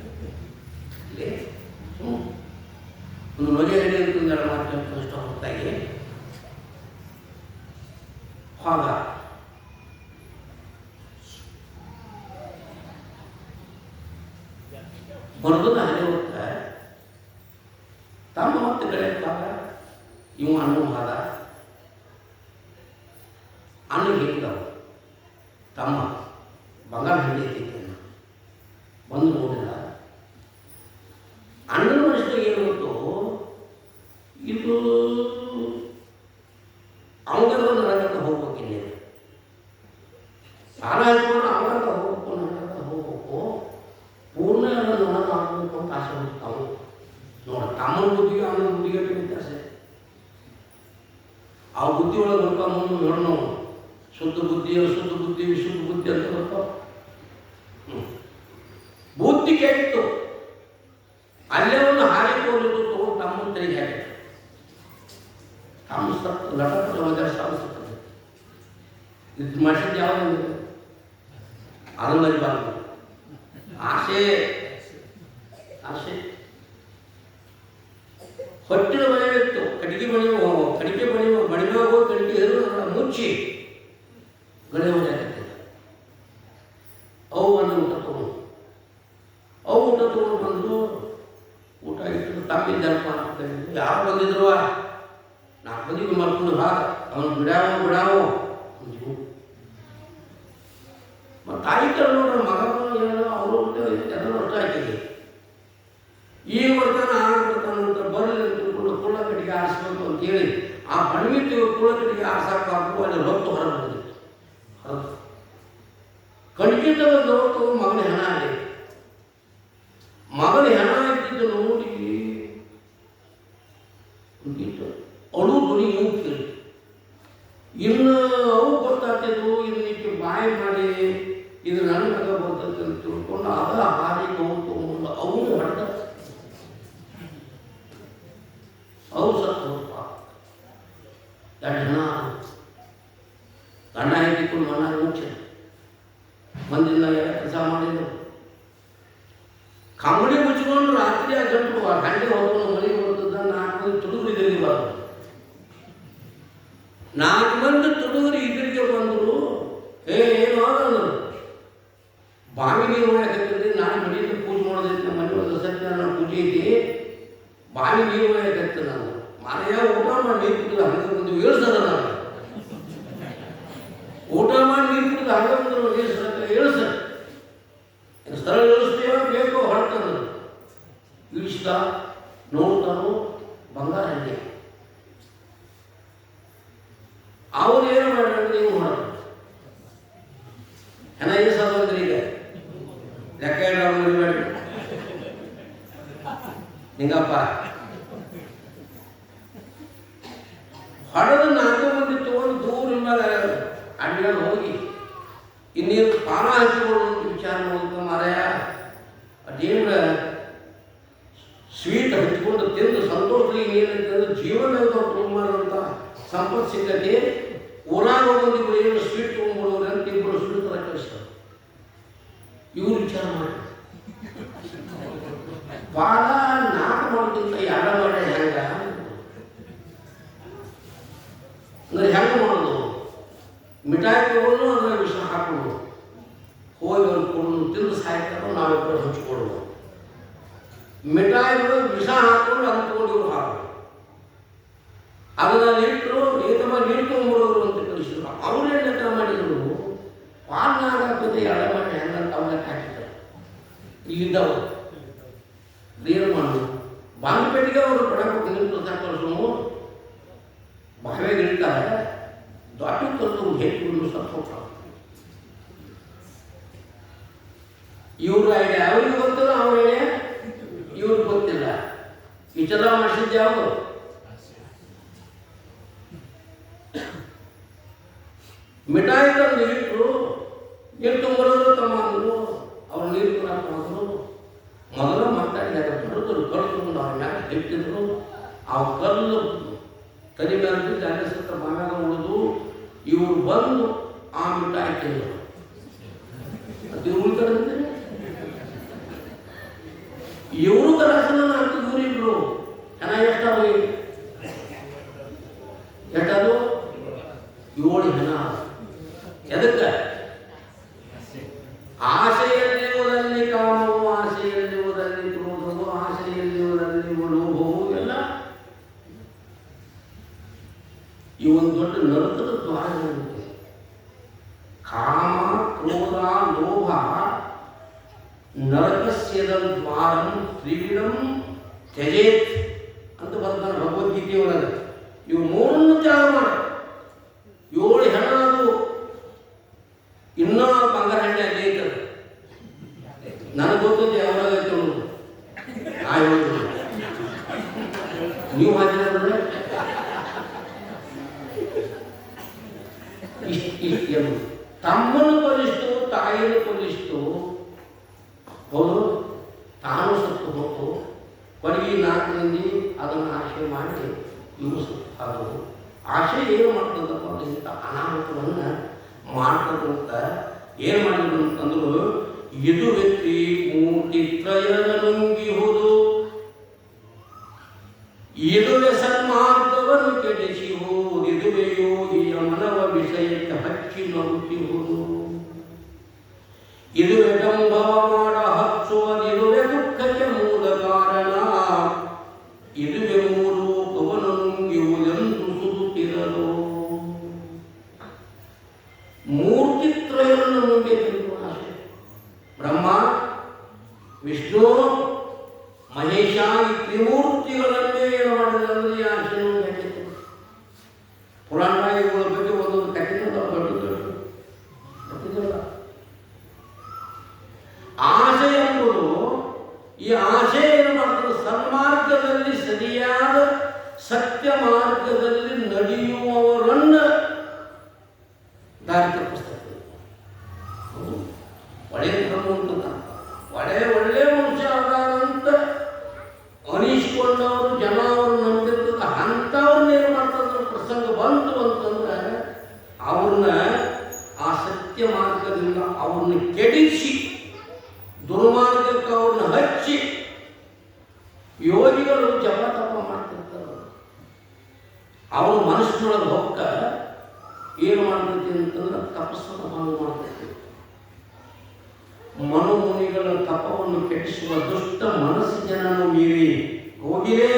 ಒಂದು ಮದುವೆ ಹೇಳಿ ಅಂತಂದ್ರೆ ಮಾತ್ರ ಅಷ್ಟು ಹೊತ್ತಾಗಿ ಹಾಗ ಬರೋದ ಹಳೆ ಹೋಗ್ತಾ ತಮ್ಮ ಮತ್ತೆ ಬೆಳೆಯುವಾಗ ಇವು ಅಣ್ಣ ಹಾದ ಅಣ್ಣ ಹೇಳಿದವು, ತಮ್ಮ ಬಂಗಾರ ಹಂಡಿ ಐತಿ ಬಂದು ನೋಡಿಲ್ಲ. ಅಣ್ಣನ ಮನಸ್ಸಿಗೆ ಏನು ಗೊತ್ತು, ಇದು ಅವನಿಗೆ ನನಗಂತ ಹೋಗ್ಬೇಕಿಲ್ಲ, ಸಾಲ ಹಾಕಿಕೊಂಡು ಅವನಂತ ಹೋಗ್ಬೇಕು, ನನಗಂತ ಹೋಗ್ಬೇಕು, ಪೂರ್ಣ ನನಗೆ ಆಗಬೇಕು ಅಂತ ಆಸೆ ಹೋಗ್ತಾವು. ನೋಡ ತಮ್ಮನ ಬುದ್ಧಿಗೆ ಅವನ ಬುದ್ಧಿಗೆ ವ್ಯತ್ಯಾಸ. ಆ ಬುದ್ಧಿ ಒಳಗೆ ಬರ್ಕೊಂಡು ನೋಡೋಣ, ಶುದ್ಧ ಬುದ್ಧಿ ಅಶುದ್ಧ ಬುದ್ಧಿ ವಿಶುದ್ಧ ಬುದ್ಧಿ ಅಂತ ಬರ್ತಾವ. ಬುದ್ಧಿ ಕೆಟ್ಟು ಅಲ್ಲೇ ಒಂದು ಹಾರಿಕೊಳ್ಳೋದು ತಗೊಂಡು ತಮ್ಮ ತೆರಿಗೆ ಹಾಕಿ ತಮ್ಮ ಸತ್ತು ಲಟಪಟ ಹೋದ ಸಾಧಿಸುತ್ತದೆ. ಇದು ಮಾಡಿಸಿದ್ದು ಯಾವುದು ಅದು ಮರಿಬಾರ್ದು. ಆಸೆ ಆಸೆ ಹೊಟ್ಟಿನ ಮನೆ ಇತ್ತು, ಕಟ್ಟಿಗೆ ಮಣಿಗೆ ಹೋಗಿ ಕಟ್ಟಿಗೆ ಹೆರು ಮುಚ್ಚಿ ಗಣೆ ಹೋಗ್ಯಾಕತ್ತಿಲ್ಲ. ಅವು ಬಂದು ಊಟ ತಗೊಂಡು ಬಂದು ಊಟ ಇಟ್ಟು ತಮ್ಮ ಜಲಪ ಮಾಡ್ತಿದ್ದೆ. ಯಾರು ಬಂದಿದ್ರು, 4 ಮಂದಿಗೆ ಮಾಡ್ಕೊಂಡು ಹಾಗ ಅವನು ಬಿಡಾವೋ ಮತ್ತು ತಾಯಿ ತರ ನೋಡ್ರ ಮಗ ಏನೋ ಅವರು ಎಲ್ಲ ಅರ್ಥ ಆಯ್ತಿದೆ. ಈಗ ಬರ್ತಾನೆ ಆಗ ಬರ್ತಾನಂತ ಬರಲಿ ಅಂತ ತಿಳ್ಕೊಂಡು ಕುಳ್ಳ ಕಟ್ಟಿಗೆ ಆರಿಸ್ಬೇಕು ಅಂತೇಳಿ ಆ ಬಣ್ಣಿತ್ತು ಕುಳ್ಳ ಕಟ್ಟಿಗೆ ಆರಿಸಾಕು ಅಲ್ಲಿ ಹೊತ್ತು ಹೊರಗೆ ಬಂದಿತ್ತು. ಕಣ್ಕಿಂತ ಒಂದು ಹೊತ್ತು ಮಗನ ಹೆಣ ಆಗೈತಿ. ಮಗನ ಹೆಣ ಇದ್ದಿದ್ದು ನೋಡಿ ಅಳು ಧ್ವನಿ ಕೇಳಿ ಇನ್ನು ಅವು ಗೊತ್ತಾಗ್ತಿದ್ವು. ಇದನ್ನಿಟ್ಟು ಬಾಯಿ ಮಾಡಿ ಇದು ನನ್ನ ಮಗ ಬರ್ತದೆ ಅಂತ ತಿಳ್ಕೊಂಡು ಅದ ಹಾರಿ ನೋವು ತಗೊಂಡು ಅವನು ಹೊಡೆದ ಅವು ಸತ್ತು ಎರಡು ಜನ ಗಂಡ ಹಾಕಿಕೊಂಡು ಮನ ಮುಚ್ಚ ಮಂದಿನ ಎಲ್ಲ ಕೆಲಸ ಮಾಡಿದ್ರು. ಕಂಬಳಿ ಮುಚ್ಚಿಕೊಂಡು ರಾತ್ರಿ ಆ ಗಂಟು ಹಂಗೆ ಹೋಗೋನು ಮನೆಗೆ ಬರ್ತದ. 4 ಮಂದಿ ತುಡುಗರು ಇದರಿಗೆ ಬಂದರು. 4 ಮಂದಿ ತುಡುಗರು ಇದರಿಗೆ ಬಂದರು. ಏನು ಅಂದರು, ಬಾವಿ ನೀರು ಹೊಯ್ಯಾಕತ್ತೀರಿ, ನಾನು ಮನೆಯಲ್ಲಿ ಪೂಜೆ ಮಾಡೋದೈತಿ, ನಮ್ಮ ಮನೆ ಒಂದು ಸತ್ಯನಾರಾಯಣ ಪೂಜೆ ಐತಿ, ಬಾವಿ ನೀರು ಹೊಯ್ಯಾಕತ್ತ ನಾನು ಮನೆಯ ಊಟ ಮಾಡಿ ನೀರು ಕುಡಿದ ಹಂಗೆ ಬಂದು ಏಳ್ಸದ. ನಾನು ಊಟ ಮಾಡಿ ನೀರು ಕುಡಿದ ಹಂಗೆ ಬಂದ್ರು ಏಳ್ಸ ಸ್ಥಳ ಏಳಿಸ್ತೀವ ಬೇಕು ಹೊರಟಂದ್ರು. ಇಳಿಸ್ದ ನೋಡ್ತಾನು ಬಂಗಾರ ಹಂಗೆ. ಅವ್ರು ಏನು ಮಾಡ್ರಿ, ನೀವು ಮಾಡೋದು ಹೆಣ ಏಸಂದ್ರೆ ಈಗ ಲೆಕ್ಕ ಮಾಡಿ ಹಿಂಗಪ್ಪ ಹೊಡೆದು 4 ಮಂದಿ ತಗೊಂಡು ದೂರಿಂದ ಅಡ್ಡಾಡಿ ಹೋಗಿ ಇನ್ನೇನು ಪಾನ ಹಂಚಿಕೊಳ್ಳೋದು ವಿಚಾರ ಮಾಡೋದು. ಮಾರಾಯ ಅದೇನ ಸ್ವೀಟ್ ಹಂಚ್ಕೊಂಡು ತಿಂದು ಸಂತೋಷದಲ್ಲಿ ಏನಂತಂದ್ರೆ ಜೀವನ ತೊಗೊಂಬಾರಂತ ಸಂಪತ್ತು ಸಿಕ್ಕತಿ. ಊರಾಗ ಹೋಗೋದಿಬ್ರು ಏನು ಸ್ವೀಟ್ ತೊಗೊಂಡ್ಬಿಡೋರು ಅಂತ ಇಬ್ಬರು ಸ್ವೀಟ್ ತರ ಕಳಿಸ್ತಾರೆ. ಇವ್ರು ವಿಚಾರ ಮಾಡಿ ಭಾಳ 4 ಮಾಡೋದಕ್ಕಿಂತ 2 ಮಾಡ ಹೆಂಗ ಅಂದ್ರೆ ಹೆಂಗೆ ಮಾಡೋದು? ಮಿಠಾಯಿ ತಗೊಂಡು ಅದರ ವಿಷ ಹಾಕೋದು, ಹೋಗಿ ಅವ್ರು ಕೊಡೋದು, ತಿಂದು ಸಾಯ್ತಾರೋ ನಾವಿಬ್ಬರು ಹಂಚ್ಕೊಡೋದು. ಮಿಠಾಯಿಗಳು ವಿಷ ಹಾಕೊಂಡು ಅದನ್ನು ತಗೊಂಡು ಇವ್ರು ಹಾಕೋದು. ಅದನ್ನ ಇಟ್ಟರು ಏತಮ್ಮ ನೀರು ತೊಗೊಂಡ್ಬಿಡೋರು ಅಂತ ಕಳಿಸಿದ್ರು. ಅವ್ರೇನು ಲೆಕ್ಕ ಮಾಡಿದ್ರು, ಪಾಲ್ನಾಗತ್ತೆ 2 ಮಾಡಿ ಹೆಂಗಂತ ಅವ್ರ ಲೆಕ್ಕ ಹಾಕಿದ್ದಾರೆ. ಇಲ್ಲಿದ್ದವರು ಏನು ಮಾಡೋದು? ಬಾಂಗ್ಪೇಟೆಗೆ ಅವರು ಪಡಬೇಕು ನೀರು ಕಳಿಸೋ ಬಾವಿಯಾಗ ಇರ್ತಾರೆ. ದೊಡ್ಡ ಕಲ್ತು ಹೆಚ್ಚು ಸತ್ತು ಹೋಗ್ತಾರೆ. ಇವ್ರ ಐಡಿಯಾ ಅವ್ರಿಗೆ ಗೊತ್ತಿಲ್ಲ, ಅವ್ರ ಐಡಿಯಾ ಇವ್ರಿಗೆ ಗೊತ್ತಿಲ್ಲ. ಈ ಚಲ ಮಾಡಿಸಿದ್ದು ಯಾವುದು? ಮಿಠಾಯಿ ತಂದು ಇಟ್ಟರು. ನೀರು ತುಂಬರೋದು ತಮ್ಮ ಅಂದರು. ಅವ್ರು ನೀರು ಕೊಡಕ್ಕೆ ಹೋದರು. ಮೊದಲು ಮಾತಾಡಿ ಕರೆದ್ರು ಕಲ್ತ್ಕೊಂಡು ಅವ್ರ ಮ್ಯಾಲೆ ಇಟ್ಟಿದ್ರು. ಆ ಕಲ್ಲು ತಲೆ ಮೇಲೆ ಬಿದ್ದು ಅಲ್ಲೇ ಸತ್ತ ಮಮ್ಯಾಗ ಉಳಿದು ಇವರು ಬಂದು ಆ ಮಿಠಾಯಿ ತಿಂದರು. ಅದು ಉಳ್ತಾರಂತೆ. ಇವರು ಕಲಾಸನ ಅಂತ ಇವರಿಬ್ರು ಚೆನ್ನಾಗಿ ಎಷ್ಟಾದ್ರು ಎಷ್ಟದು 7 ಜನ. ಎದಕ್ಕೆ? ಆಸೆಯಲ್ಲಿರುವುದರಲ್ಲಿ ಕಾಮವು, ಆಸೆಯಲ್ಲಿರುವುದರಲ್ಲಿ ಕ್ರೋಧವು, ಆಸೆಯಲ್ಲಿರುವುದರಲ್ಲಿ ಲೋಭವು ಎಲ್ಲ ಈ ಒಂದು ದೊಡ್ಡ ನರಕದ ದ್ವಾರಗಳಿದೆ. ಕಾಮ, ಕ್ರೋಧ, ಲೋಭ ನರಕಸ್ಯದ ದ್ವಾರಂ ತ್ರಿವಿಧಂ ತ್ಯಜೇತ್ ಅಂತ ಬರ್ತಾನೆ ಭಗವದ್ಗೀತೆಯೊಳಗೆ. ಇವು ಮೂರನ್ನು ತ್ಯಾಗ ಮಾಡ. 7 ಹೆಣ ಅದು ಇನ್ನೂ ಬಂಗಾರ ಹಣ್ಣೆ ಅಲ್ಲೇ ಐತದ. ನನಗೆ ಗೊತ್ತೈತೆ ಯಾವಾಗ ಐತೆ ಅನ್ನೋದು. ಆ ಹೇಳೋದು ನೀವು ಹಾಕಿದ್ರೆ ಇಷ್ಟು ತಮ್ಮನ್ನು ಕೊಲಿಸ್ತು, ತಾಯಿಯನ್ನು ಕೊಲಿಸ್ತು. ಹೌದು, ತಾನು ಸತ್ತು ಹೋತು. ಕೊನೆಗೆ 4 ಮಂದಿ ಅದನ್ನು ಆಶೆ ಮಾಡಿ ಇವು ಅದು ಆಶೆ ಏನು ಮಾಡ್ತದಪ್ಪ ಇಂಥ ಅನಾಹುತವನ್ನು ಮಾಡ್ತದಂತ ಏನು ಮಾಡಿದ್ರು ಅಂತಂದ್ರು, ಇದು ವ್ಯಕ್ತಿ ಮೂರ್ತಿತ್ರಯದ ನುಂಗಿಹುದು, ಇದುವೆ ಸನ್ಮಾರ್ಗವನ್ನು ಕೆಡಿಸಿಹುದು, ಇದುವೆಯೋ ಈ ಮನವ ವಿಷಯಕ್ಕೆ ಹಚ್ಚಿ ನಗುತ್ತಿಹುದು, ಇದುವೆ ಡಂಭವ ಮಾಡ ಹಚ್ಚುವುದಿದುವೆ ದುಃಖಕ್ಕೆ ಮೂಲ ಕಾರಣ, ಇದುವೆ ಮೂರು ಕವನ ನುಂಗಿಯುವುದೆಂದು ಸುಡುತ್ತಿರಲು. ಮೂರ್ತಿತ್ರಯವನ್ನು ನುಂಗಿದ್ರು ಆಶೆ. ಬ್ರಹ್ಮ, ವಿಷ್ಣು, ಮಹೇಶ ಈ ತ್ರಿಮೂರ್ತಿಗಳನ್ನೇ ಏನು ಮಾಡಿದ್ರೆ ಈ ಆಶೆ ನುಂಗಿದ್ರು. ಪುರಾಣಗಳ ಬಗ್ಗೆ ಒಂದೊಂದು ಕಥೆಗಳು ದೊಡ್ಡ ಆಸೆ ಎಂಬುದು, ಈ ಆಸೆ ಏನು ಮಾಡ್ತಾರೆ, ಸನ್ಮಾರ್ಗದಲ್ಲಿ ಸರಿಯಾದ ಸತ್ಯ ಮಾರ್ಗದಲ್ಲಿ ನಡೆಯುವವರನ್ನು ದಾರಿ ತಪ್ಪಿಸ್ತದೆ. ಒಳ್ಳೆಯ ಕ್ರಮವಂತ ಒಳ್ಳೆ ಮನುಷ್ಯ ಆದಂತ ಅನಿಸ್ಕೊಂಡವರು ಜನ ಅವರು ನಂಬಿರ್ತದೆ. ಅಂಥವ್ರನ್ನ ಏನು ಮಾಡ್ತಾರೆ, ಪ್ರಸಂಗ ಬಂತು ಅಂತಂದ್ರೆ ಅವ್ರನ್ನ ಆ ಸತ್ಯ ಮಾರ್ಗದಿಂದ ಅವ್ರನ್ನ ಕೆಡಿಸಿ ದುರ್ಮಾರ್ಗಕ್ಕೆ ಅವ್ರನ್ನ ಹಚ್ಚಿ ಯೋಗಿಗಳು ಜಪ ತಪ ಮಾಡ್ತಿರ್ತಾರೆ. ಅವರು ಮನಸ್ಸಿನೊಳಗೆ ಹೊಕ್ಕ ಏನು ಮಾಡ್ತೈತಿ ಅಂತಂದ್ರೆ ತಪಸ್ಸನ್ನು ಭಂಗ ಮಾಡ್ತೈತಿ. ಮನುಮುನಿಗಳ ತಪವನ್ನು ಕೆಡಿಸುವ ದುಷ್ಟ ಮನಸ್ಸಿನನ್ನು ಮೀರಿ ಹೋಗಿರೇ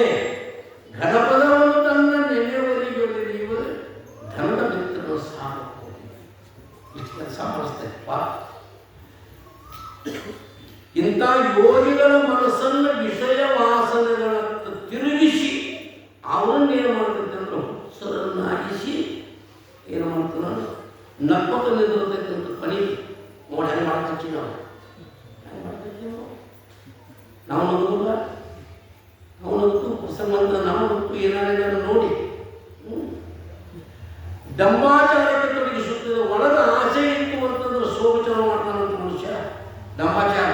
ಘನಪದವನ್ನು ತನ್ನ ನೆನೆಯವರಿಗೆ ಇವರು ಧನದ ಮಿತ್ರರು ಸಾಕು ಇಷ್ಟು ಕೆಲಸ ಮಾಡಿಸ್ತೇಪ್ಪ. ಇಂಥ ಯೋಗಿಗಳ ಮನಸ್ಸನ್ನು ವಿಷಯ ವಾಸನೆಗಳತ್ತ ತಿರುಗಿಸಿ ಅವರನ್ನೇನು ಮಾಡ್ತೈತೆ ಅಂದ್ರೆ ಹುಚ್ಚರನ್ನಾಗಿಸಿ ಏನು ಮಾಡ್ತಾನೆ, ನಪ್ಪಕ ನಿಂದಿರ್ತೈತೆ ಅಂತ ಪಣಿ ನೋಡಿ ಹೆಂಗೆ ಮಾಡ್ತೀವಿ ನಾವು ನಮಗಿಲ್ಲ. ಅವನಂತೂ ಪ್ರಸಂಗ ನಮಗಂತೂ ಏನಾದ್ರು ನೋಡಿ ದಂಬಾಚಾರಕ್ಕೆ ತೊಡಗಿಸುತ್ತದೆ. ಒಳಗ ಆಸೆ ಇತ್ತು ಅಂತಂದ್ರೆ ಸೋಮಚಾರ ಮಾಡ್ತಾನಂತ ಮನುಷ್ಯ. ದಂಬಾಚಾರ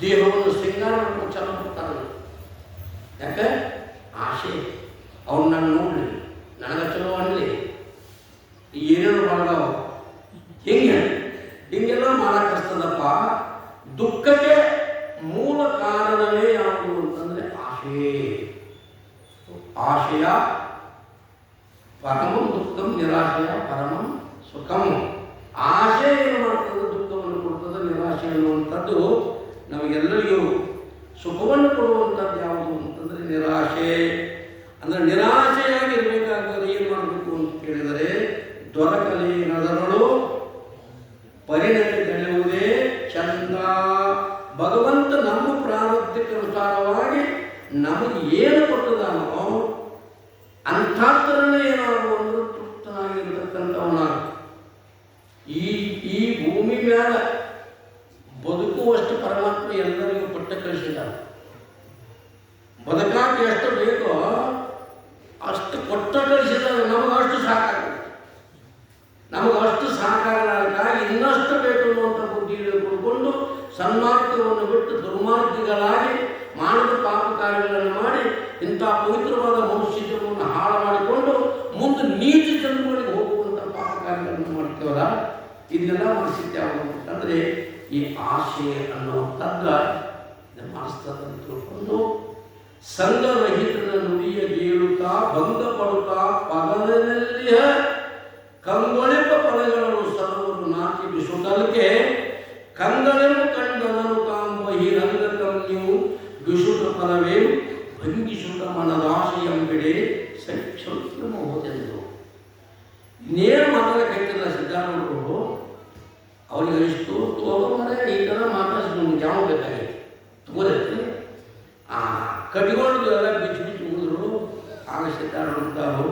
ದೇಹವನ್ನು ಶೃಂಗಾರ ಮಾಡ್ಕೊಂಡು ಚಾಲ ಮಾಡ್ತಾನೆ. ಯಾಕೆ? ಆಸೆ. ಅವ್ನು ನಾನು ನೋಡ್ಲಿ, ನನಗೆ ಚಲೋ ಅನ್ನಲಿ, ಏನೇನು ಮಾಡ್ದಾವ ಹಿಂಗೆಲ್ಲ ಮಾಡಕ್ಕಸ್ತದಪ್ಪ. ದುಃಖಕ್ಕೆ ಮೂಲ ಕಾರಣವೇ ಯಾವುದು ಅಂತಂದ್ರೆ ಆಶೆ. ಆಶಯ ಪರಮಂ ದುಃಖಂ, ನಿರಾಶೆಯ ಪರಮಂ ಸುಖಂ. ಆಶೆ ಏನು ಮಾಡ್ತದೆ, ದುಃಖವನ್ನು ಕೊಡ್ತದೆ. ನಿರಾಶೆ ಅನ್ನುವಂಥದ್ದು ನಮಗೆಲ್ಲರಿಗೂ ಸುಖವನ್ನು ಕೊಡುವಂಥದ್ದು ಯಾವುದು ಅಂತಂದರೆ ನಿರಾಶೆ. ಅಂದರೆ ನಿರಾಶೆಯಾಗಿರ್ಬೇಕಾದ್ರೆ ಏನು ಮಾಡಬೇಕು ಅಂತ ಕೇಳಿದರೆ, ದೊರಕಲೇನದರಳು ಪರಿಣತಿ ಬೆಳೆಯುವುದೇ ಚಂದ. ಭಗವಂತ ನಮ್ಮ ಪ್ರಾರಬ್ಧಕ್ಕೆ ಅನುಸಾರವಾಗಿ ನಮಗೆ ಏನು ಕೊಟ್ಟದಾನೋ ಅಂಥಾತ್ರನೇ ಏನಾದ್ರು ಅಂದ್ರೆ ತೃಪ್ತನಾಗಿರ್ತಕ್ಕಂಥವನಾಗ ಈ ಭೂಮಿ ಮೇಲೆ ಬದುಕುವಷ್ಟು ಪರಮಾತ್ಮ ಎಲ್ಲರಿಗೂ ಪಟ್ಟ ಕಳಿಸಿದ್ದಾನೆ. ಬದುಕಾಕೆ ಎಷ್ಟು ಬೇಕೋ ಅಷ್ಟು ಕೊಟ್ಟ ಕಳಿಸಿದ ಸಾಕಾಗಲಾರಕ್ಕಾಗಿ ಇನ್ನಷ್ಟು ಬೇಕು ಅನ್ನುವಂಥ ಬುದ್ಧಿಯನ್ನು ಕೊಡ್ಕೊಂಡು ಸನ್ಮಾರ್ಗವನ್ನು ಬಿಟ್ಟು ದುರ್ಮಾರ್ಗಗಳಾಗಿ ಮಾಡಿದ ಪಾಪ ಕಾರ್ಯಗಳನ್ನು ಮಾಡಿ ಇಂಥ ಪವಿತ್ರವಾದ ಮನುಷ್ಯತ್ವವನ್ನು ಹಾಳು ಮಾಡಿಕೊಂಡು ಮುಂದೆ ನೀಚ ಜನ್ಮಗಳಿಗೆ ಹೋಗುವಂಥ ಪಾಪ ಕಾರ್ಯಗಳನ್ನು ಮಾಡ್ತೇವಲ್ಲ, ಇದನ್ನೆಲ್ಲ ಮನಸ್ಥಿತಿ ಆಗುವಂತಂದರೆ ಈ ಆಶೆ ಅನ್ನುವಂಥದ್ದು ಮನಸ್ತದ ತಿಳ್ಕೊಂಡು ಸಂಘರಹಿತನ ನುಡಿಯ ಗೇಳುತ್ತಾ ಭಂಗ ಪಡುತ್ತಾ ಪಗಲಿನಲ್ಲಿಯ ಕಂಗೊಳಿಪ ಪದಗಳನ್ನು ಸರ್ವರು ನಾಚಿ ಬಿಸುವುದಕ್ಕೆ ಕಂಗಳೆಂಬ ಕಂಡನನು ಕಾಂಬ ಈ ರಂಗಕಮ್ಯವು ಬಿಸುಟ ಪದವೇ ಭಂಗಿಸುಟ ಮನದಾಶೆಯಂಬೆಡೆ ಸಕ್ಷಮ ಹೋದೆಂದು. ನೇರ ಮಾತಾಡಕ್ಕಾಗ್ತಿಲ್ಲ ಸಿದ್ಧಾರೂಢರು. ಅವರಿಗೆ ಅನಿಸ್ತು ತೋಗಮರೆ ಈ ಥರ ಮಾತಾಡಿಸ್ಕೊಂಡು ಯಾವ ಬೇಕಾಗಿತ್ತು ತಗೋದೈತಿ ಕಟ್ಕೊಂಡು ಎಲ್ಲ ಬಿಚ್ಚು ಬಿಚ್ಚು ಹೋದ್ರು. ಆಗ ಸಿದ್ಧಾರೂಢರು,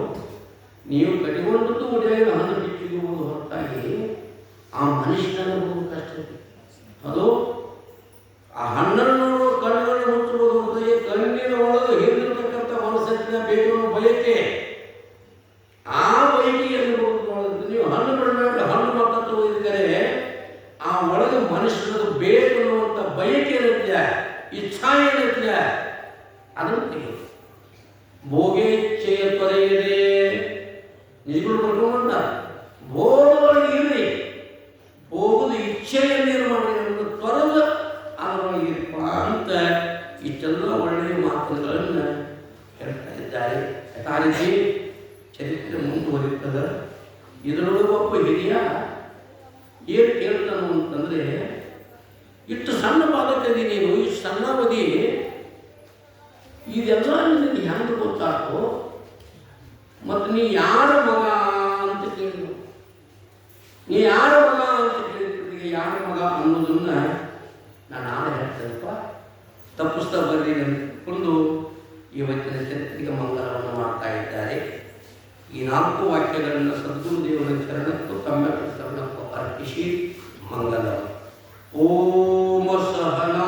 ನೀವು ಕಟ್ಟಿಕೊಂಡದ್ದು ಒಡೆಯ ಹಣ್ಣು ಬಿಚ್ಚಿರುವುದು ಹೊರತಾಗಿ ಆ ಮನುಷ್ಯನ ಕಷ್ಟ. ಅದು ಆ ಹಣ್ಣನ್ನು ನೋಡುವ ಕಣ್ಣುಗಳನ್ನು ಮುಚ್ಚುವುದು ಹೊರತಾಗಿ ಕಣ್ಣಿನ ಒಳಗೆ ಹಿಂದಿರತಕ್ಕಂಥ ಮನಸ್ಸಿನ ಬೇಕು ಬಯಕೆ, ಆ ಬಯಕೆಯನ್ನು ನೋಡುವುದು. ನೀವು ಹಣ್ಣು ಬಿಡಬೇಕು, ಹಣ್ಣು ಮತ್ತ ಹೋಗಿದ್ದರೆ ಆ ಒಳಗೆ ಮನುಷ್ಯನ ಬೇಕು ಅನ್ನುವಂಥ ಬಯಕೆ ಇರುತ್ತೆ, ಇಚ್ಛಾ ಏನಿರುತ್ತೆ ಅದನ್ನು ತೆಗೆದು ಭೋಗೇಚ್ಛೆಯ ತೊರೆಯದೆ ನಿಜಗಳು ಬರ್ಕೊಂಡ ಭೋಗದೊಳಗೆ ಇರಲಿ, ಭೋಗದ ಇಚ್ಛೆಯನ್ನೇನು ಮಾಡಿ ಅನ್ನೋದು ತೊರೆದು ಅದರೊಳಗೆ ಇರಪ್ಪ ಅಂತ ಇಷ್ಟೆಲ್ಲ ಒಳ್ಳೆಯ ಮಾತುಗಳನ್ನು ಹೇಳ್ತಾ ಇದ್ದಾರೆ. ಆ ರೀತಿ ಚರಿತ್ರೆ ಮುಂದುವರಿತದೆ. ಇದರೊಳಗೆ ಒಬ್ಬ ಹಿರಿಯ ಏನು ಕೇಳ್ತಾನು ಅಂತಂದರೆ, ಇಷ್ಟು ಸಣ್ಣ ಬಾಲಕದಿ ನೀನು, ಇಷ್ಟು ಸಣ್ಣ ಅವಧಿ, ಇದೆಲ್ಲ ನಿನಗೆ ಹೆಂಗೆ ಗೊತ್ತಾಯ್ತು? ಮತ್ತು ನೀ ಯಾರ ಮಗ ಅಂತ ಕೇಳಿದ್ರು. ನೀ ಯಾರ ಮಗ ಅಂತ ಕೇಳಿದ್ರೆ ಯಾರ ಮಗ ಅನ್ನೋದನ್ನ ನಾನು ಆಡ ಹೇಳ್ತೇನಪ್ಪ, ತಪ್ಪಿಸ್ತಾ ಬರ್ರಿ ಅಂದ್ಕೊಂಡು ಇವತ್ತಿನ ಚರಿತ್ರೆಗೆ ಮಂಗಳವನ್ನು ಮಾಡ್ತಾ ಇದ್ದಾರೆ. ಈ 4 ವಾಕ್ಯಗಳನ್ನು ಸದ್ಗುರುದೇವರ ಚರಣಕ್ಕೂ ತಮ್ಮ ಚರಣಕ್ಕೂ ಅರ್ಪಿಸಿ ಮಂಗಲ. ಓಂ ಸಹನಾ